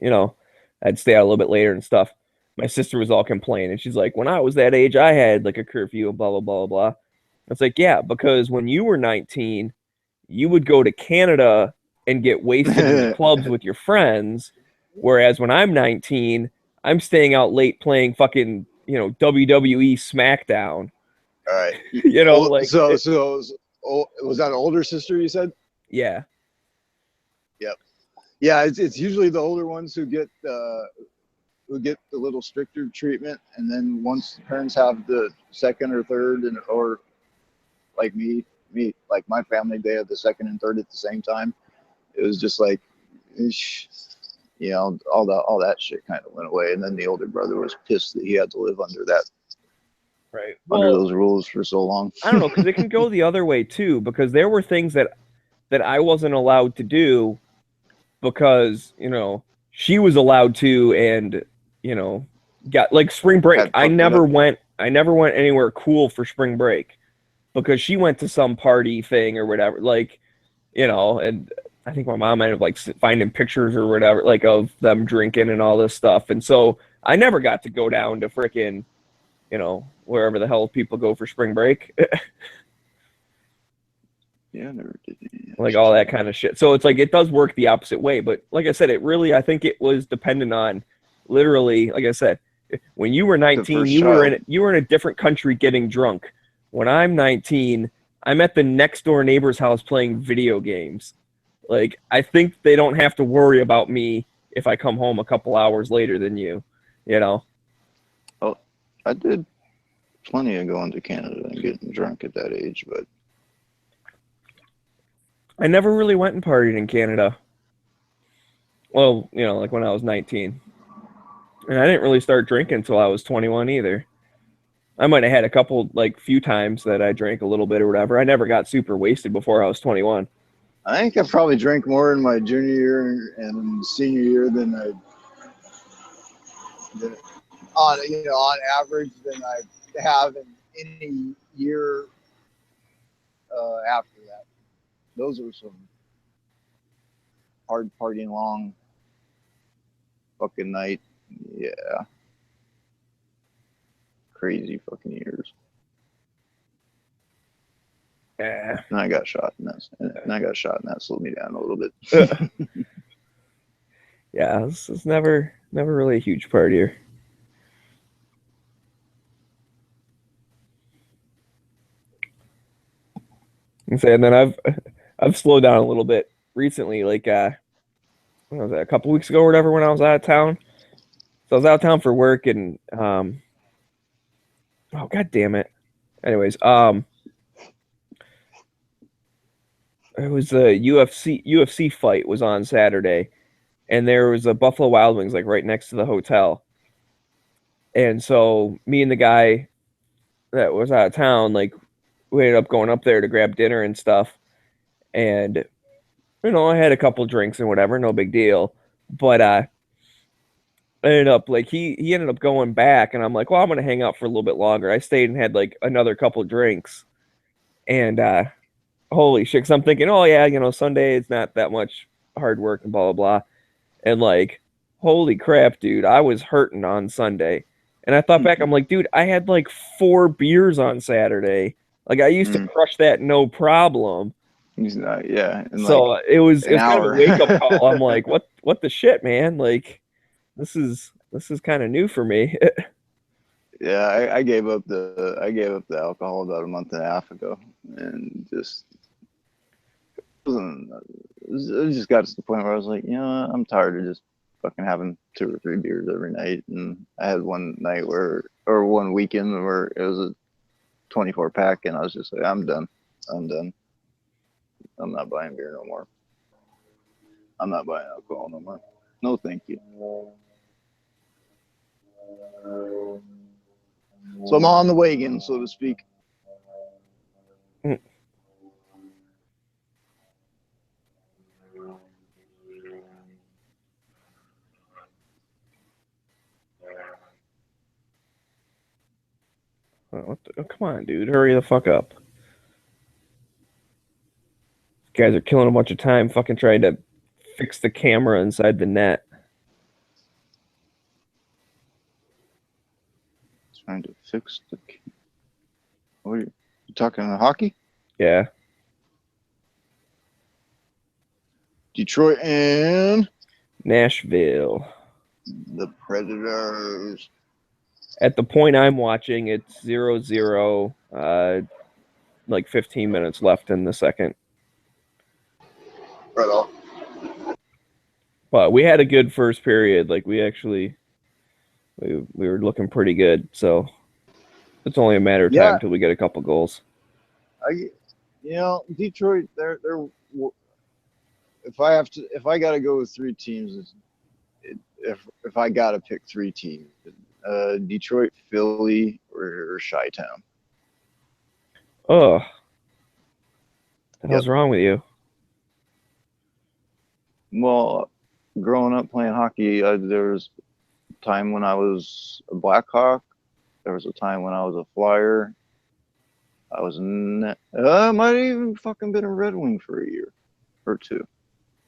I'd stay out a little bit later and stuff. My sister was all complaining. She's like, when I was that age, I had like a curfew and blah blah blah blah. It's like, yeah, because when you were 19, you would go to Canada and get wasted in the clubs with your friends, whereas when I'm 19, I'm staying out late playing fucking WWE SmackDown. All right. So was that an older sister you said? Yeah. Yep. Yeah, it's usually the older ones who get the little stricter treatment, and then once the parents have the second or third, or like me, like my family, they had the second and third at the same time. It was just like, all that shit kind of went away, and then the older brother was pissed that he had to live under that, right, under those rules for so long. I don't know, because it can go the other way too, because there were things that I wasn't allowed to do because she was allowed to, and got like spring break. I never went anywhere cool for spring break because she went to some party thing or whatever, like, and I think my mom might have like finding pictures or whatever, like of them drinking and all this stuff. And so I never got to go down to frickin', wherever the hell people go for spring break. Yeah, I never did. Like all that kind of shit. So it's like, it does work the opposite way. But like I said, I think it was dependent on literally, like I said, when you were 19, you were in a different country getting drunk. When I'm 19, I'm at the next door neighbor's house playing video games. Like, I think they don't have to worry about me if I come home a couple hours later than you, Oh, I did plenty of going to Canada and getting drunk at that age, but I never really went and partied in Canada. Well, like when I was 19. And I didn't really start drinking until I was 21 either. I might have had a couple, like, few times that I drank a little bit or whatever. I never got super wasted before I was 21. I think I probably drank more in my junior year and senior year than on average than I have in any year after that. Those were some hard partying long fucking night. Yeah. Crazy fucking years. Yeah. And I got shot in that. Slowed me down a little bit. Yeah, it's never really a huge partier. And then I've slowed down a little bit recently. Like when was that, a couple weeks ago or whatever, when I was out of town. So I was out of town for work, and oh god damn it. Anyways, it was a UFC fight was on Saturday, and there was a Buffalo Wild Wings like right next to the hotel. And so me and the guy that was out of town, like, we ended up going up there to grab dinner and stuff. And I had a couple drinks and whatever, no big deal. But I ended up like he ended up going back, and I'm like, well, I'm gonna hang out for a little bit longer. I stayed and had like another couple drinks, and holy shit, 'cause I'm thinking, oh yeah, Sunday it's not that much hard work and blah blah blah, and like, holy crap, dude, I was hurting on Sunday. And I thought back, I'm like, dude, I had like 4 beers on Saturday. Like, I used to crush that no problem. Yeah. So like it was an kind of hour. a wake up call. I'm like, what the shit, man? Like, this is kind of new for me. Yeah, I gave up the alcohol about a month and a half ago, and just it just got to the point where I was like, I'm tired of just fucking having 2 or 3 beers every night. And I had one weekend where it was a 24 pack, and I was just like, I'm done. I'm not buying beer no more. I'm not buying alcohol no more. No, thank you. So I'm on the wagon, so to speak. Come on, dude, hurry the fuck up. Guys are killing a bunch of time fucking trying to fix the camera inside the net. Trying to fix the. What are you talking hockey? Yeah. Detroit and Nashville. The Predators. At the point I'm watching, it's 0-0. Like 15 minutes left in the second. Right on. But we had a good first period. Like, we were looking pretty good. So it's only a matter of time until we get a couple goals. Detroit. They're. If I got to go with 3 teams, if I got to pick 3 teams, Detroit, Philly, or Chi-Town. Oh, what the hell's wrong with you? Well, growing up playing hockey, there was a time when I was a Blackhawk. There was a time when I was a Flyer. I might have even fucking been a Red Wing for a year or 2.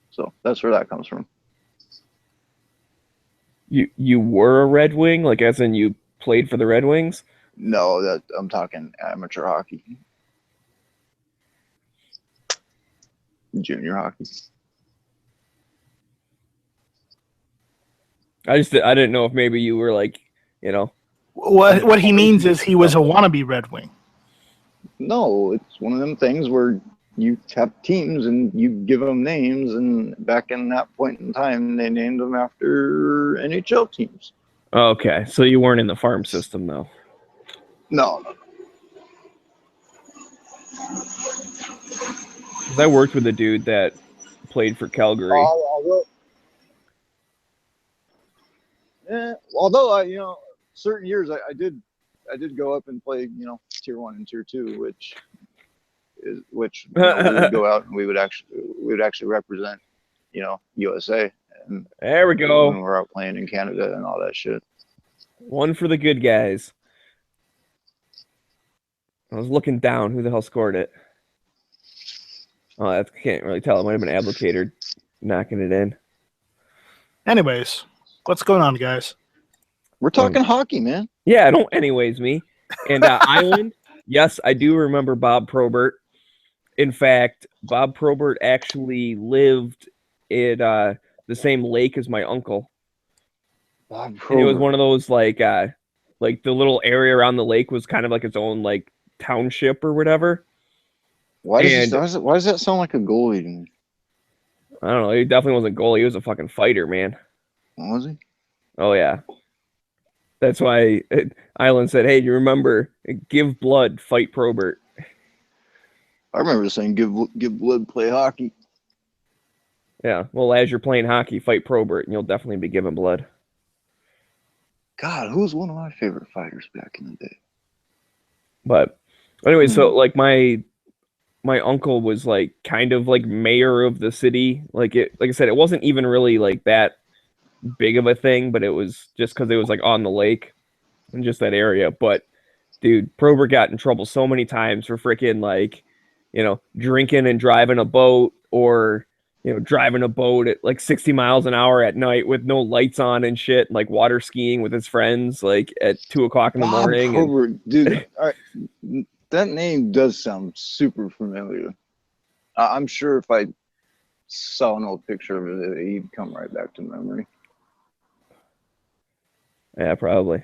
So that's where that comes from. You were a Red Wing, like as in you played for the Red Wings? No, that I'm talking amateur hockey, junior hockey. I didn't know if maybe you were like, What he means is he was a wannabe Red Wing. No, it's one of them things where you have teams and you give them names, and back in that point in time, they named them after NHL teams. Okay, so you weren't in the farm system though. No. 'Cause I worked with a dude that played for Calgary. Although certain years I did go up and play, tier 1 and tier 2, which we would go out and we would actually represent, USA. And there we go. When we're out playing in Canada and all that shit. One for the good guys. I was looking down. Who the hell scored it? Oh, I can't really tell. It might have been Ablocator knocking it in. Anyways, what's going on, guys? We're talking hockey, man. Yeah, don't anyways me. And Island, yes, I do remember Bob Probert. In fact, Bob Probert actually lived at the same lake as my uncle. Bob And it was one of those like the little area around the lake was kind of like its own like township or whatever. Why does that sound like a goalie to me? I don't know. He definitely wasn't a goalie. He was a fucking fighter, man. Was he? Oh yeah. That's why Island said, "Hey, you remember? Give blood, fight Probert." I remember saying, "Give blood, play hockey." Yeah. Well, as you're playing hockey, fight Probert, and you'll definitely be giving blood. God, who was one of my favorite fighters back in the day? But anyway, so like my uncle was like kind of like mayor of the city. Like I said, it wasn't even really like that big of a thing, but it was just because it was like on the lake and just that area. But dude, Probert got in trouble so many times for freaking like, drinking and driving a boat, or driving a boat at like 60 miles an hour at night with no lights on and shit, like water skiing with his friends like at 2:00 in the morning. Probert, dude, that name does sound super familiar. I'm sure if I saw an old picture of it, he'd come right back to memory. Yeah, probably.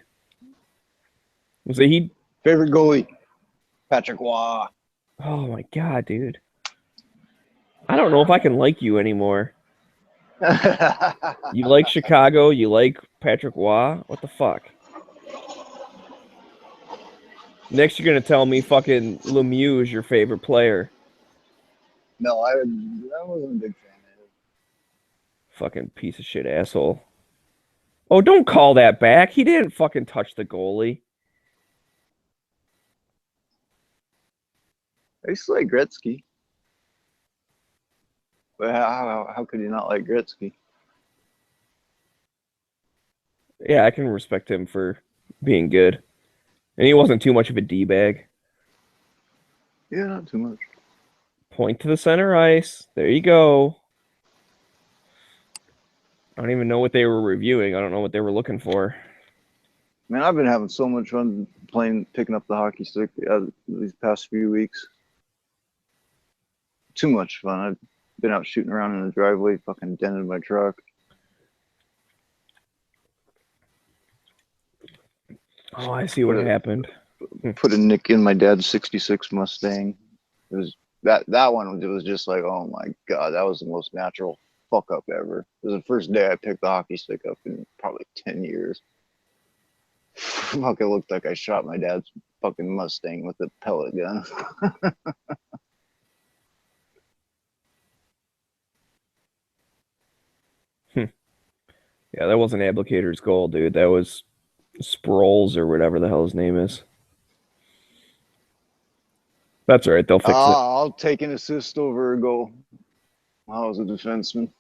So favorite goalie, Patrick Waugh. Oh my god, dude! I don't know if I can like you anymore. You like Chicago? You like Patrick Waugh? What the fuck? Next, you're gonna tell me fucking Lemieux is your favorite player. No, I wasn't a big fan of it. Fucking piece of shit asshole. Oh, don't call that back. He didn't fucking touch the goalie. I used to like Gretzky. But how could you not like Gretzky? Yeah, I can respect him for being good. And he wasn't too much of a D-bag. Yeah, not too much. Point to the center ice. There you go. I don't even know what they were reviewing. I don't know what they were looking for. Man, I've been having so much fun picking up the hockey stick these past few weeks. Too much fun. I've been out shooting around in the driveway, fucking dented my truck. Oh, I see what happened. Put a nick in my dad's '66 Mustang. It was that one. It was just like, oh my god, that was the most natural fuck up ever. It was the first day I picked the hockey stick up in probably 10 years. Fuck, it looked like I shot my dad's fucking Mustang with a pellet gun. Yeah, that wasn't Applicator's goal, dude. That was Sproles or whatever the hell his name is. That's all right. They'll fix it. I'll take an assist over a goal. I was a defenseman.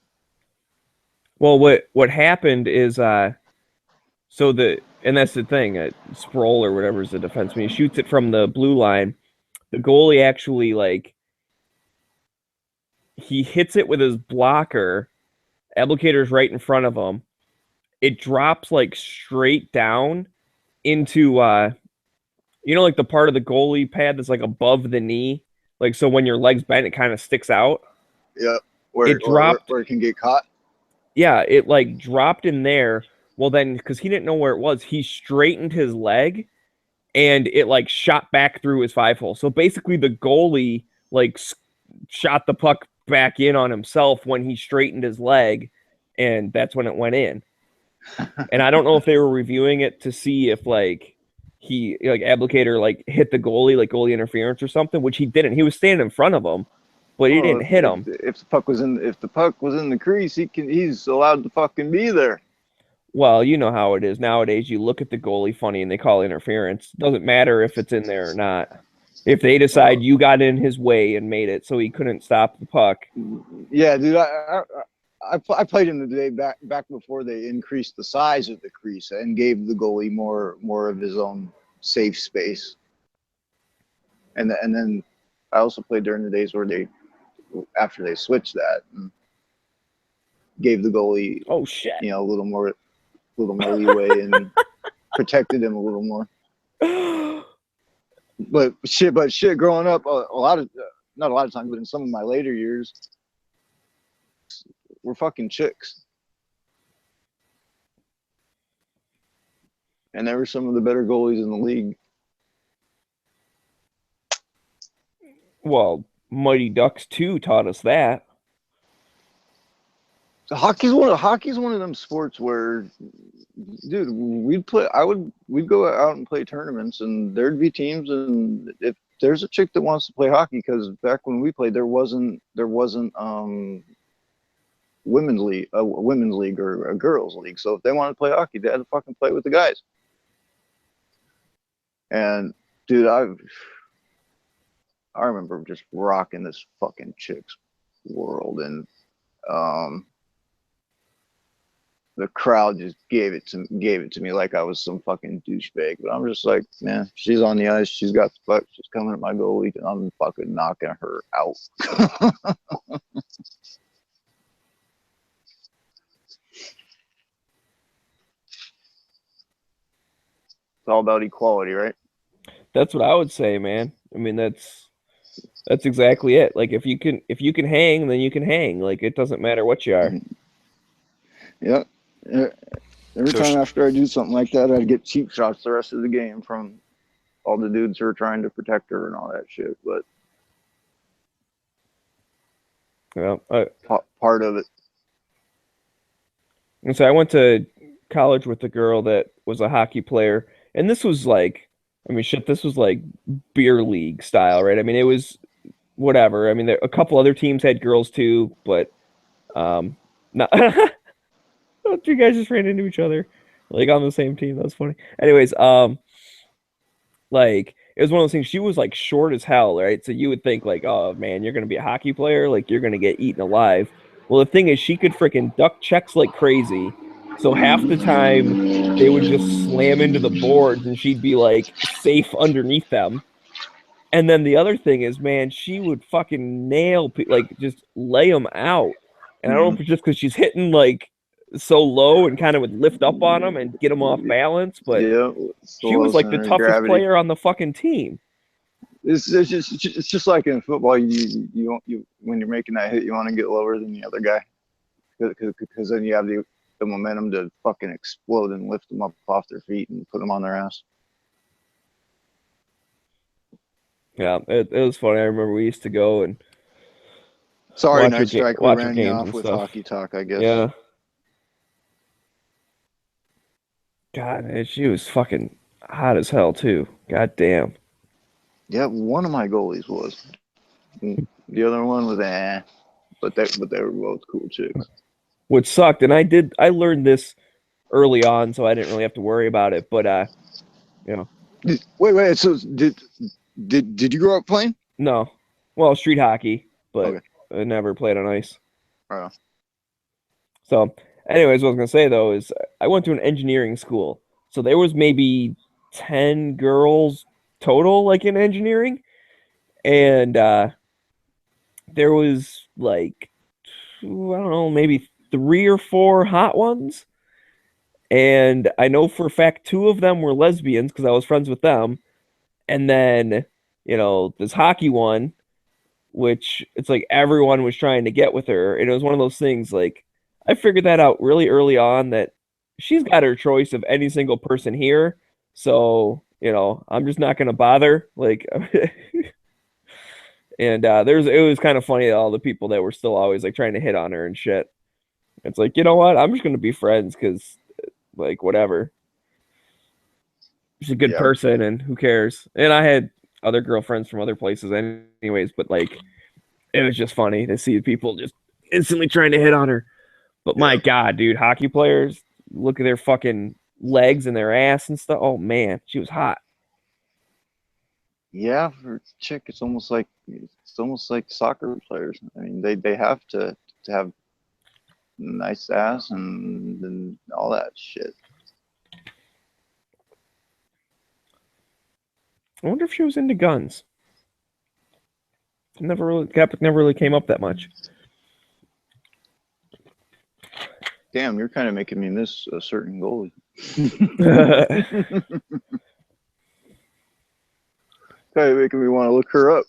Well, what happened is, and that's the thing. Sproul or whatever is the defenseman. He shoots it from the blue line. The goalie actually he hits it with his blocker. Applicator's right in front of him. It drops like straight down into like the part of the goalie pad that's like above the knee. Like, so when your leg's bent, it kind of sticks out. Yep. Where it can get caught. Yeah, it like dropped in there. Well, then, because he didn't know where it was, he straightened his leg, and it like shot back through his 5-hole. So basically, the goalie like shot the puck back in on himself when he straightened his leg, and that's when it went in. And I don't know if they were reviewing it to see if he Applicator hit the goalie, like goalie interference or something, which he didn't. He was standing in front of him, but he didn't hit him. If the puck was in the crease, he's allowed to fucking be there. Well, you know how it is nowadays. You look at the goalie funny and they call interference. Doesn't matter if it's in there or not. If they decide you got in his way and made it so he couldn't stop the puck. Yeah, dude. I played in the day back before they increased the size of the crease and gave the goalie more of his own safe space. And then I also played during the days where after they switched that, and gave the goalie a little more leeway and protected him a little more. But shit, growing up, not a lot of times, but in some of my later years, we're fucking chicks. And they were some of the better goalies in the league. Well, Mighty Ducks 2 taught us that. Hockey's one of them sports where, dude, we'd go out and play tournaments, and there'd be teams, and if there's a chick that wants to play hockey, because back when we played, there wasn't women's league or a girls league. So if they wanted to play hockey, they had to fucking play with the guys. And dude, I remember just rocking this fucking chick's world, and the crowd just gave it to me like I was some fucking douchebag. But I'm just like, man, she's on the ice, she's got the puck, she's coming at my goalie, and I'm fucking knocking her out. It's all about equality, right? That's what I would say, man. I mean, that's exactly it. Like, if you can hang, then you can hang. Like, it doesn't matter what you are. Yeah. Every time after I do something like that, I'd get cheap shots the rest of the game from all the dudes who are trying to protect her and all that shit. But yeah, part of it. And so I went to college with a girl that was a hockey player, and this was like, I mean, shit, this was like beer league style, right? I mean, it was whatever. I mean, a couple other teams had girls too, but not. You guys just ran into each other, like on the same team. That's funny. Anyways, like it was one of those things. She was like short as hell, right? So you would think like, oh man, you're gonna be a hockey player, like you're gonna get eaten alive. Well, the thing is, she could freaking duck checks like crazy. So half the time they would just slam into the boards, and she'd be like safe underneath them. And then the other thing is, man, she would fucking nail, like just lay them out. And I don't know if it's just because she's hitting like so low and kind of would lift up on them and get them off balance, but she was like the toughest player on the fucking team. It's just like in football. You when you're making that hit, you want to get lower than the other guy, because then you have the momentum to fucking explode and lift them up off their feet and put them on their ass. Yeah, it was funny. I remember we used to go and sorry, Night Strike, we ran you off with hockey talk, I guess. Yeah. God, she was fucking hot as hell too. God damn. Yeah, one of my goalies was. The other one was but they were both cool chicks. What sucked, and I learned this early on, so I didn't really have to worry about it. But you know. Wait. So did you grow up playing? No, well, street hockey, but okay. I never played on ice. Oh. So, anyways, what I was gonna say though is I went to an engineering school, so there was maybe 10 girls total, like in engineering, and there was like, I don't know, maybe 3 or 4 hot ones, and I know for a fact 2 of them were lesbians because I was friends with them, and then this hockey one, which it's like everyone was trying to get with her, and it was one of those things like I figured that out really early on that she's got her choice of any single person here, so I'm just not gonna bother, like. And it was kind of funny, all the people that were still always like trying to hit on her and shit. It's like, you know what? I'm just gonna be friends because, like, whatever. She's a good person, and who cares? And I had other girlfriends from other places, anyways. But like, it was just funny to see people just instantly trying to hit on her. But my God, dude, hockey players, look at their fucking legs and their ass and stuff. Oh man, she was hot. Yeah, for a chick, it's almost like soccer players. I mean, they have to have nice ass and all that shit. I wonder if she was into guns. Never really came up that much. Damn, you're kind of making me miss a certain goalie. Kind of making me want to look her up.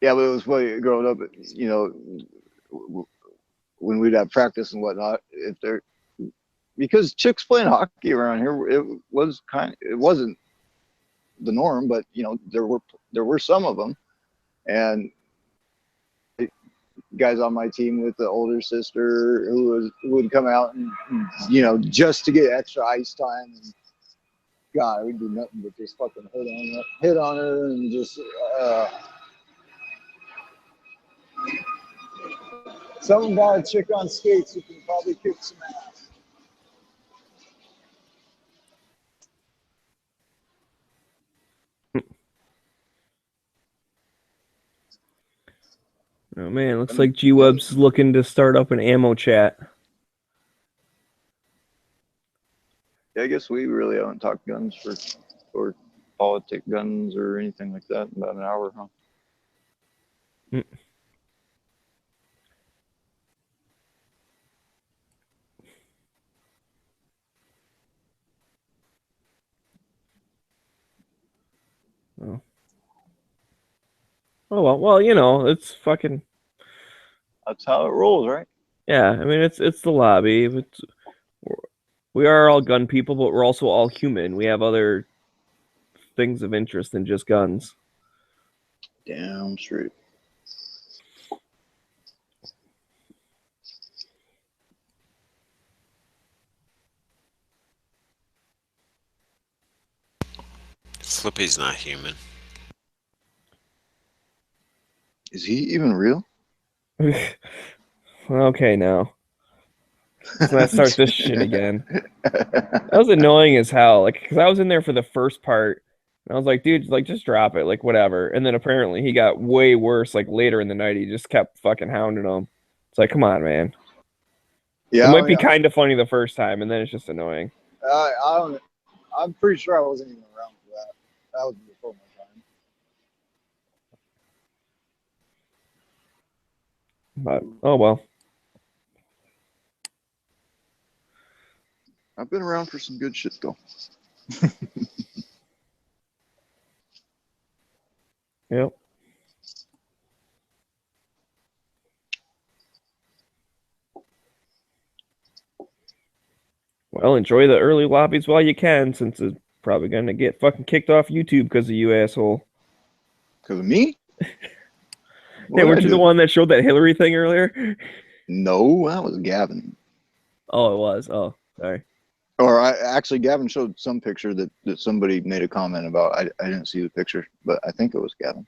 Yeah, but it was funny growing up. When we'd have practice and whatnot, if because chicks playing hockey around here, it wasn't the norm, but you know, there were some of them, and guys on my team with the older sister who would come out and, you know, just to get extra ice time, and God, we'd do nothing but just fucking hit on her and just someone got a chick on skates who can probably kick some ass. Oh man, looks like G-Web's looking to start up an ammo chat. Yeah, I guess we really haven't talked guns or politic guns or anything like that in about an hour, huh? Oh. Oh well, you know, it's fucking. That's how it rolls, right? Yeah, I mean, it's the lobby. We are all gun people, but we're also all human. We have other things of interest than just guns. Damn straight. Flippy's not human. Is he even real? Okay, now. Let's start this shit again. That was annoying as hell. Like, because I was in there for the first part, and I was like, dude, like, just drop it, like, whatever. And then apparently he got way worse, like, later in the night. He just kept fucking hounding him. It's like, come on, man. Yeah, it might be kind of funny the first time, and then it's just annoying. I'm pretty sure I wasn't even around for that. That was before my time. But oh well. I've been around for some good shit though. Yep. Well, enjoy the early lobbies while you can, since it's probably gonna get fucking kicked off YouTube because of you, asshole. Because of me? Hey, weren't you the one that showed that Hillary thing earlier? No, that was Gavin. Oh, it was. Oh, sorry. Or actually, Gavin showed some picture that somebody made a comment about. I didn't see the picture, but I think it was Gavin.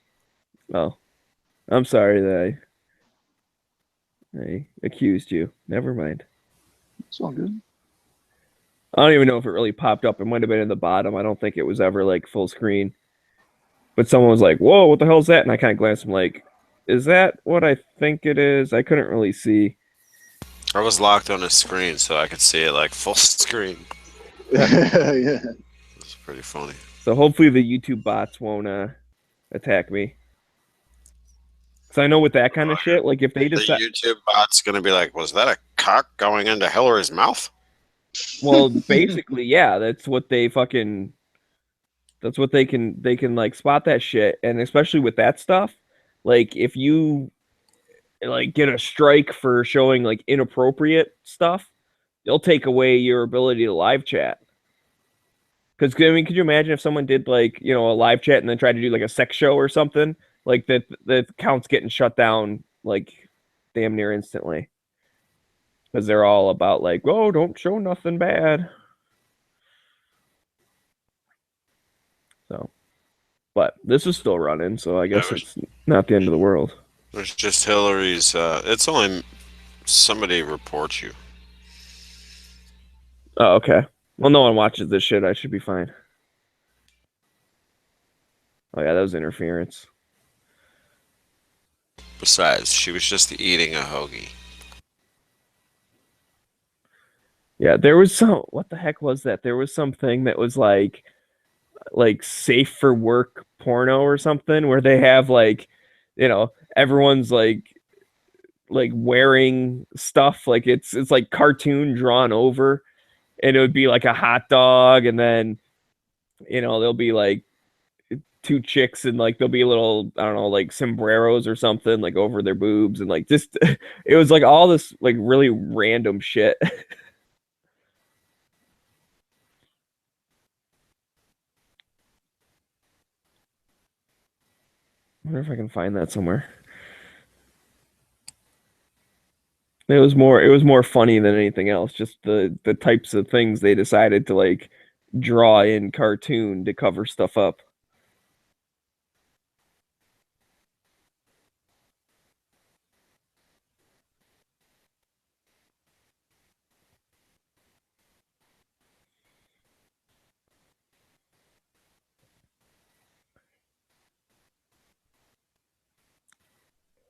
Oh, I'm sorry that I accused you. Never mind. It's all good. I don't even know if it really popped up. It might have been in the bottom. I don't think it was ever like full screen. But someone was like, "Whoa, what the hell is that?" And I kind of glanced. I'm like, "Is that what I think it is?" I couldn't really see. I was locked on a screen, so I could see it like full screen. Yeah. It's pretty funny. So hopefully the YouTube bots won't attack me. Because I know with that kind of shit, like if they decide... The YouTube bot's going to be like, was that a cock going into Hillary's mouth? Well, basically, yeah, that's what they fucking... That's what they can like spot that shit. And especially with that stuff, like if you like get a strike for showing like inappropriate stuff, they'll take away your ability to live chat. Because I mean, could you imagine if someone did like, you know, a live chat and then tried to do like a sex show or something, like that the account's getting shut down like damn near instantly, because they're all about like, oh, don't show nothing bad. So, but this is still running, so I guess it's not the end of the world. It's just Hillary's. It's only somebody reports you. Oh, okay. Well, no one watches this shit. I should be fine. Oh yeah, that was interference. Besides, she was just eating a hoagie. Yeah, there was some. What the heck was that? There was something that was like safe for work porno or something, where they have like, you know, everyone's like wearing stuff, like it's like cartoon drawn over, and it would be like a hot dog, and then, you know, there'll be like two chicks and like there'll be little, I don't know, like sombreros or something like over their boobs, and like just it was like all this like really random shit. wonder if I can find that somewhere. It was more funny than anything else. Just the types of things they decided to like draw in cartoon to cover stuff up.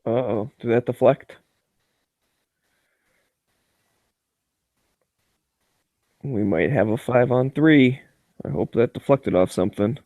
Uh-oh, did that deflect? We might have a 5-on-3. I hope that deflected off something.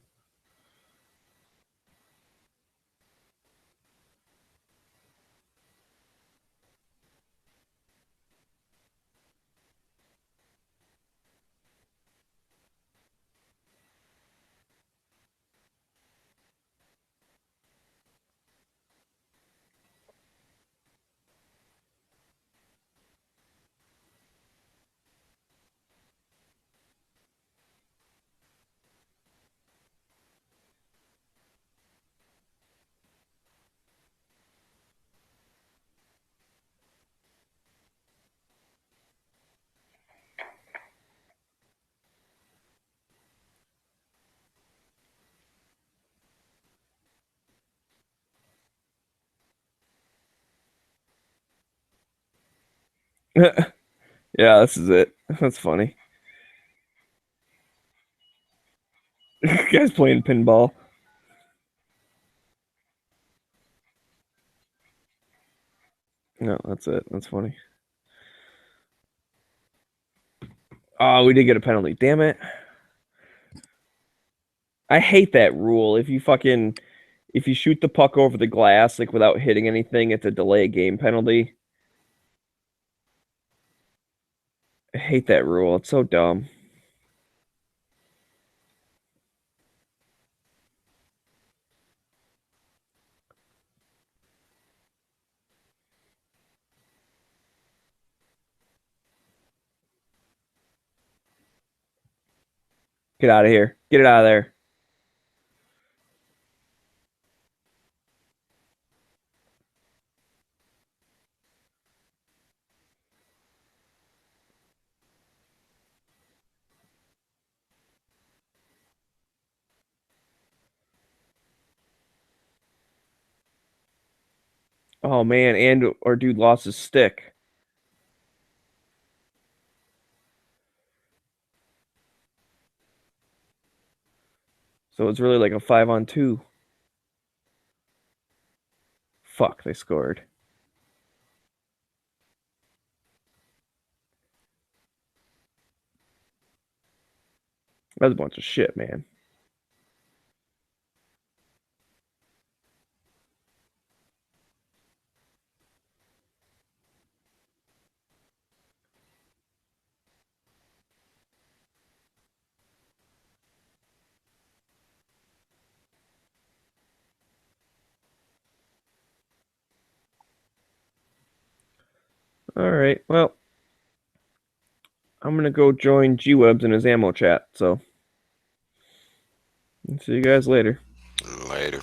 Yeah, this is it. That's funny. Guys playing pinball. No, that's it. That's funny. Oh, we did get a penalty. Damn it. I hate that rule. If you shoot the puck over the glass like without hitting anything, it's a delay game penalty. I hate that rule. It's so dumb. Get out of here. Get it out of there. Oh man, and our dude lost his stick. So it's really like a 5-on-2. Fuck, they scored. That's a bunch of shit, man. All right, well, I'm gonna go join G-Webs in his ammo chat, so see you guys later. Later.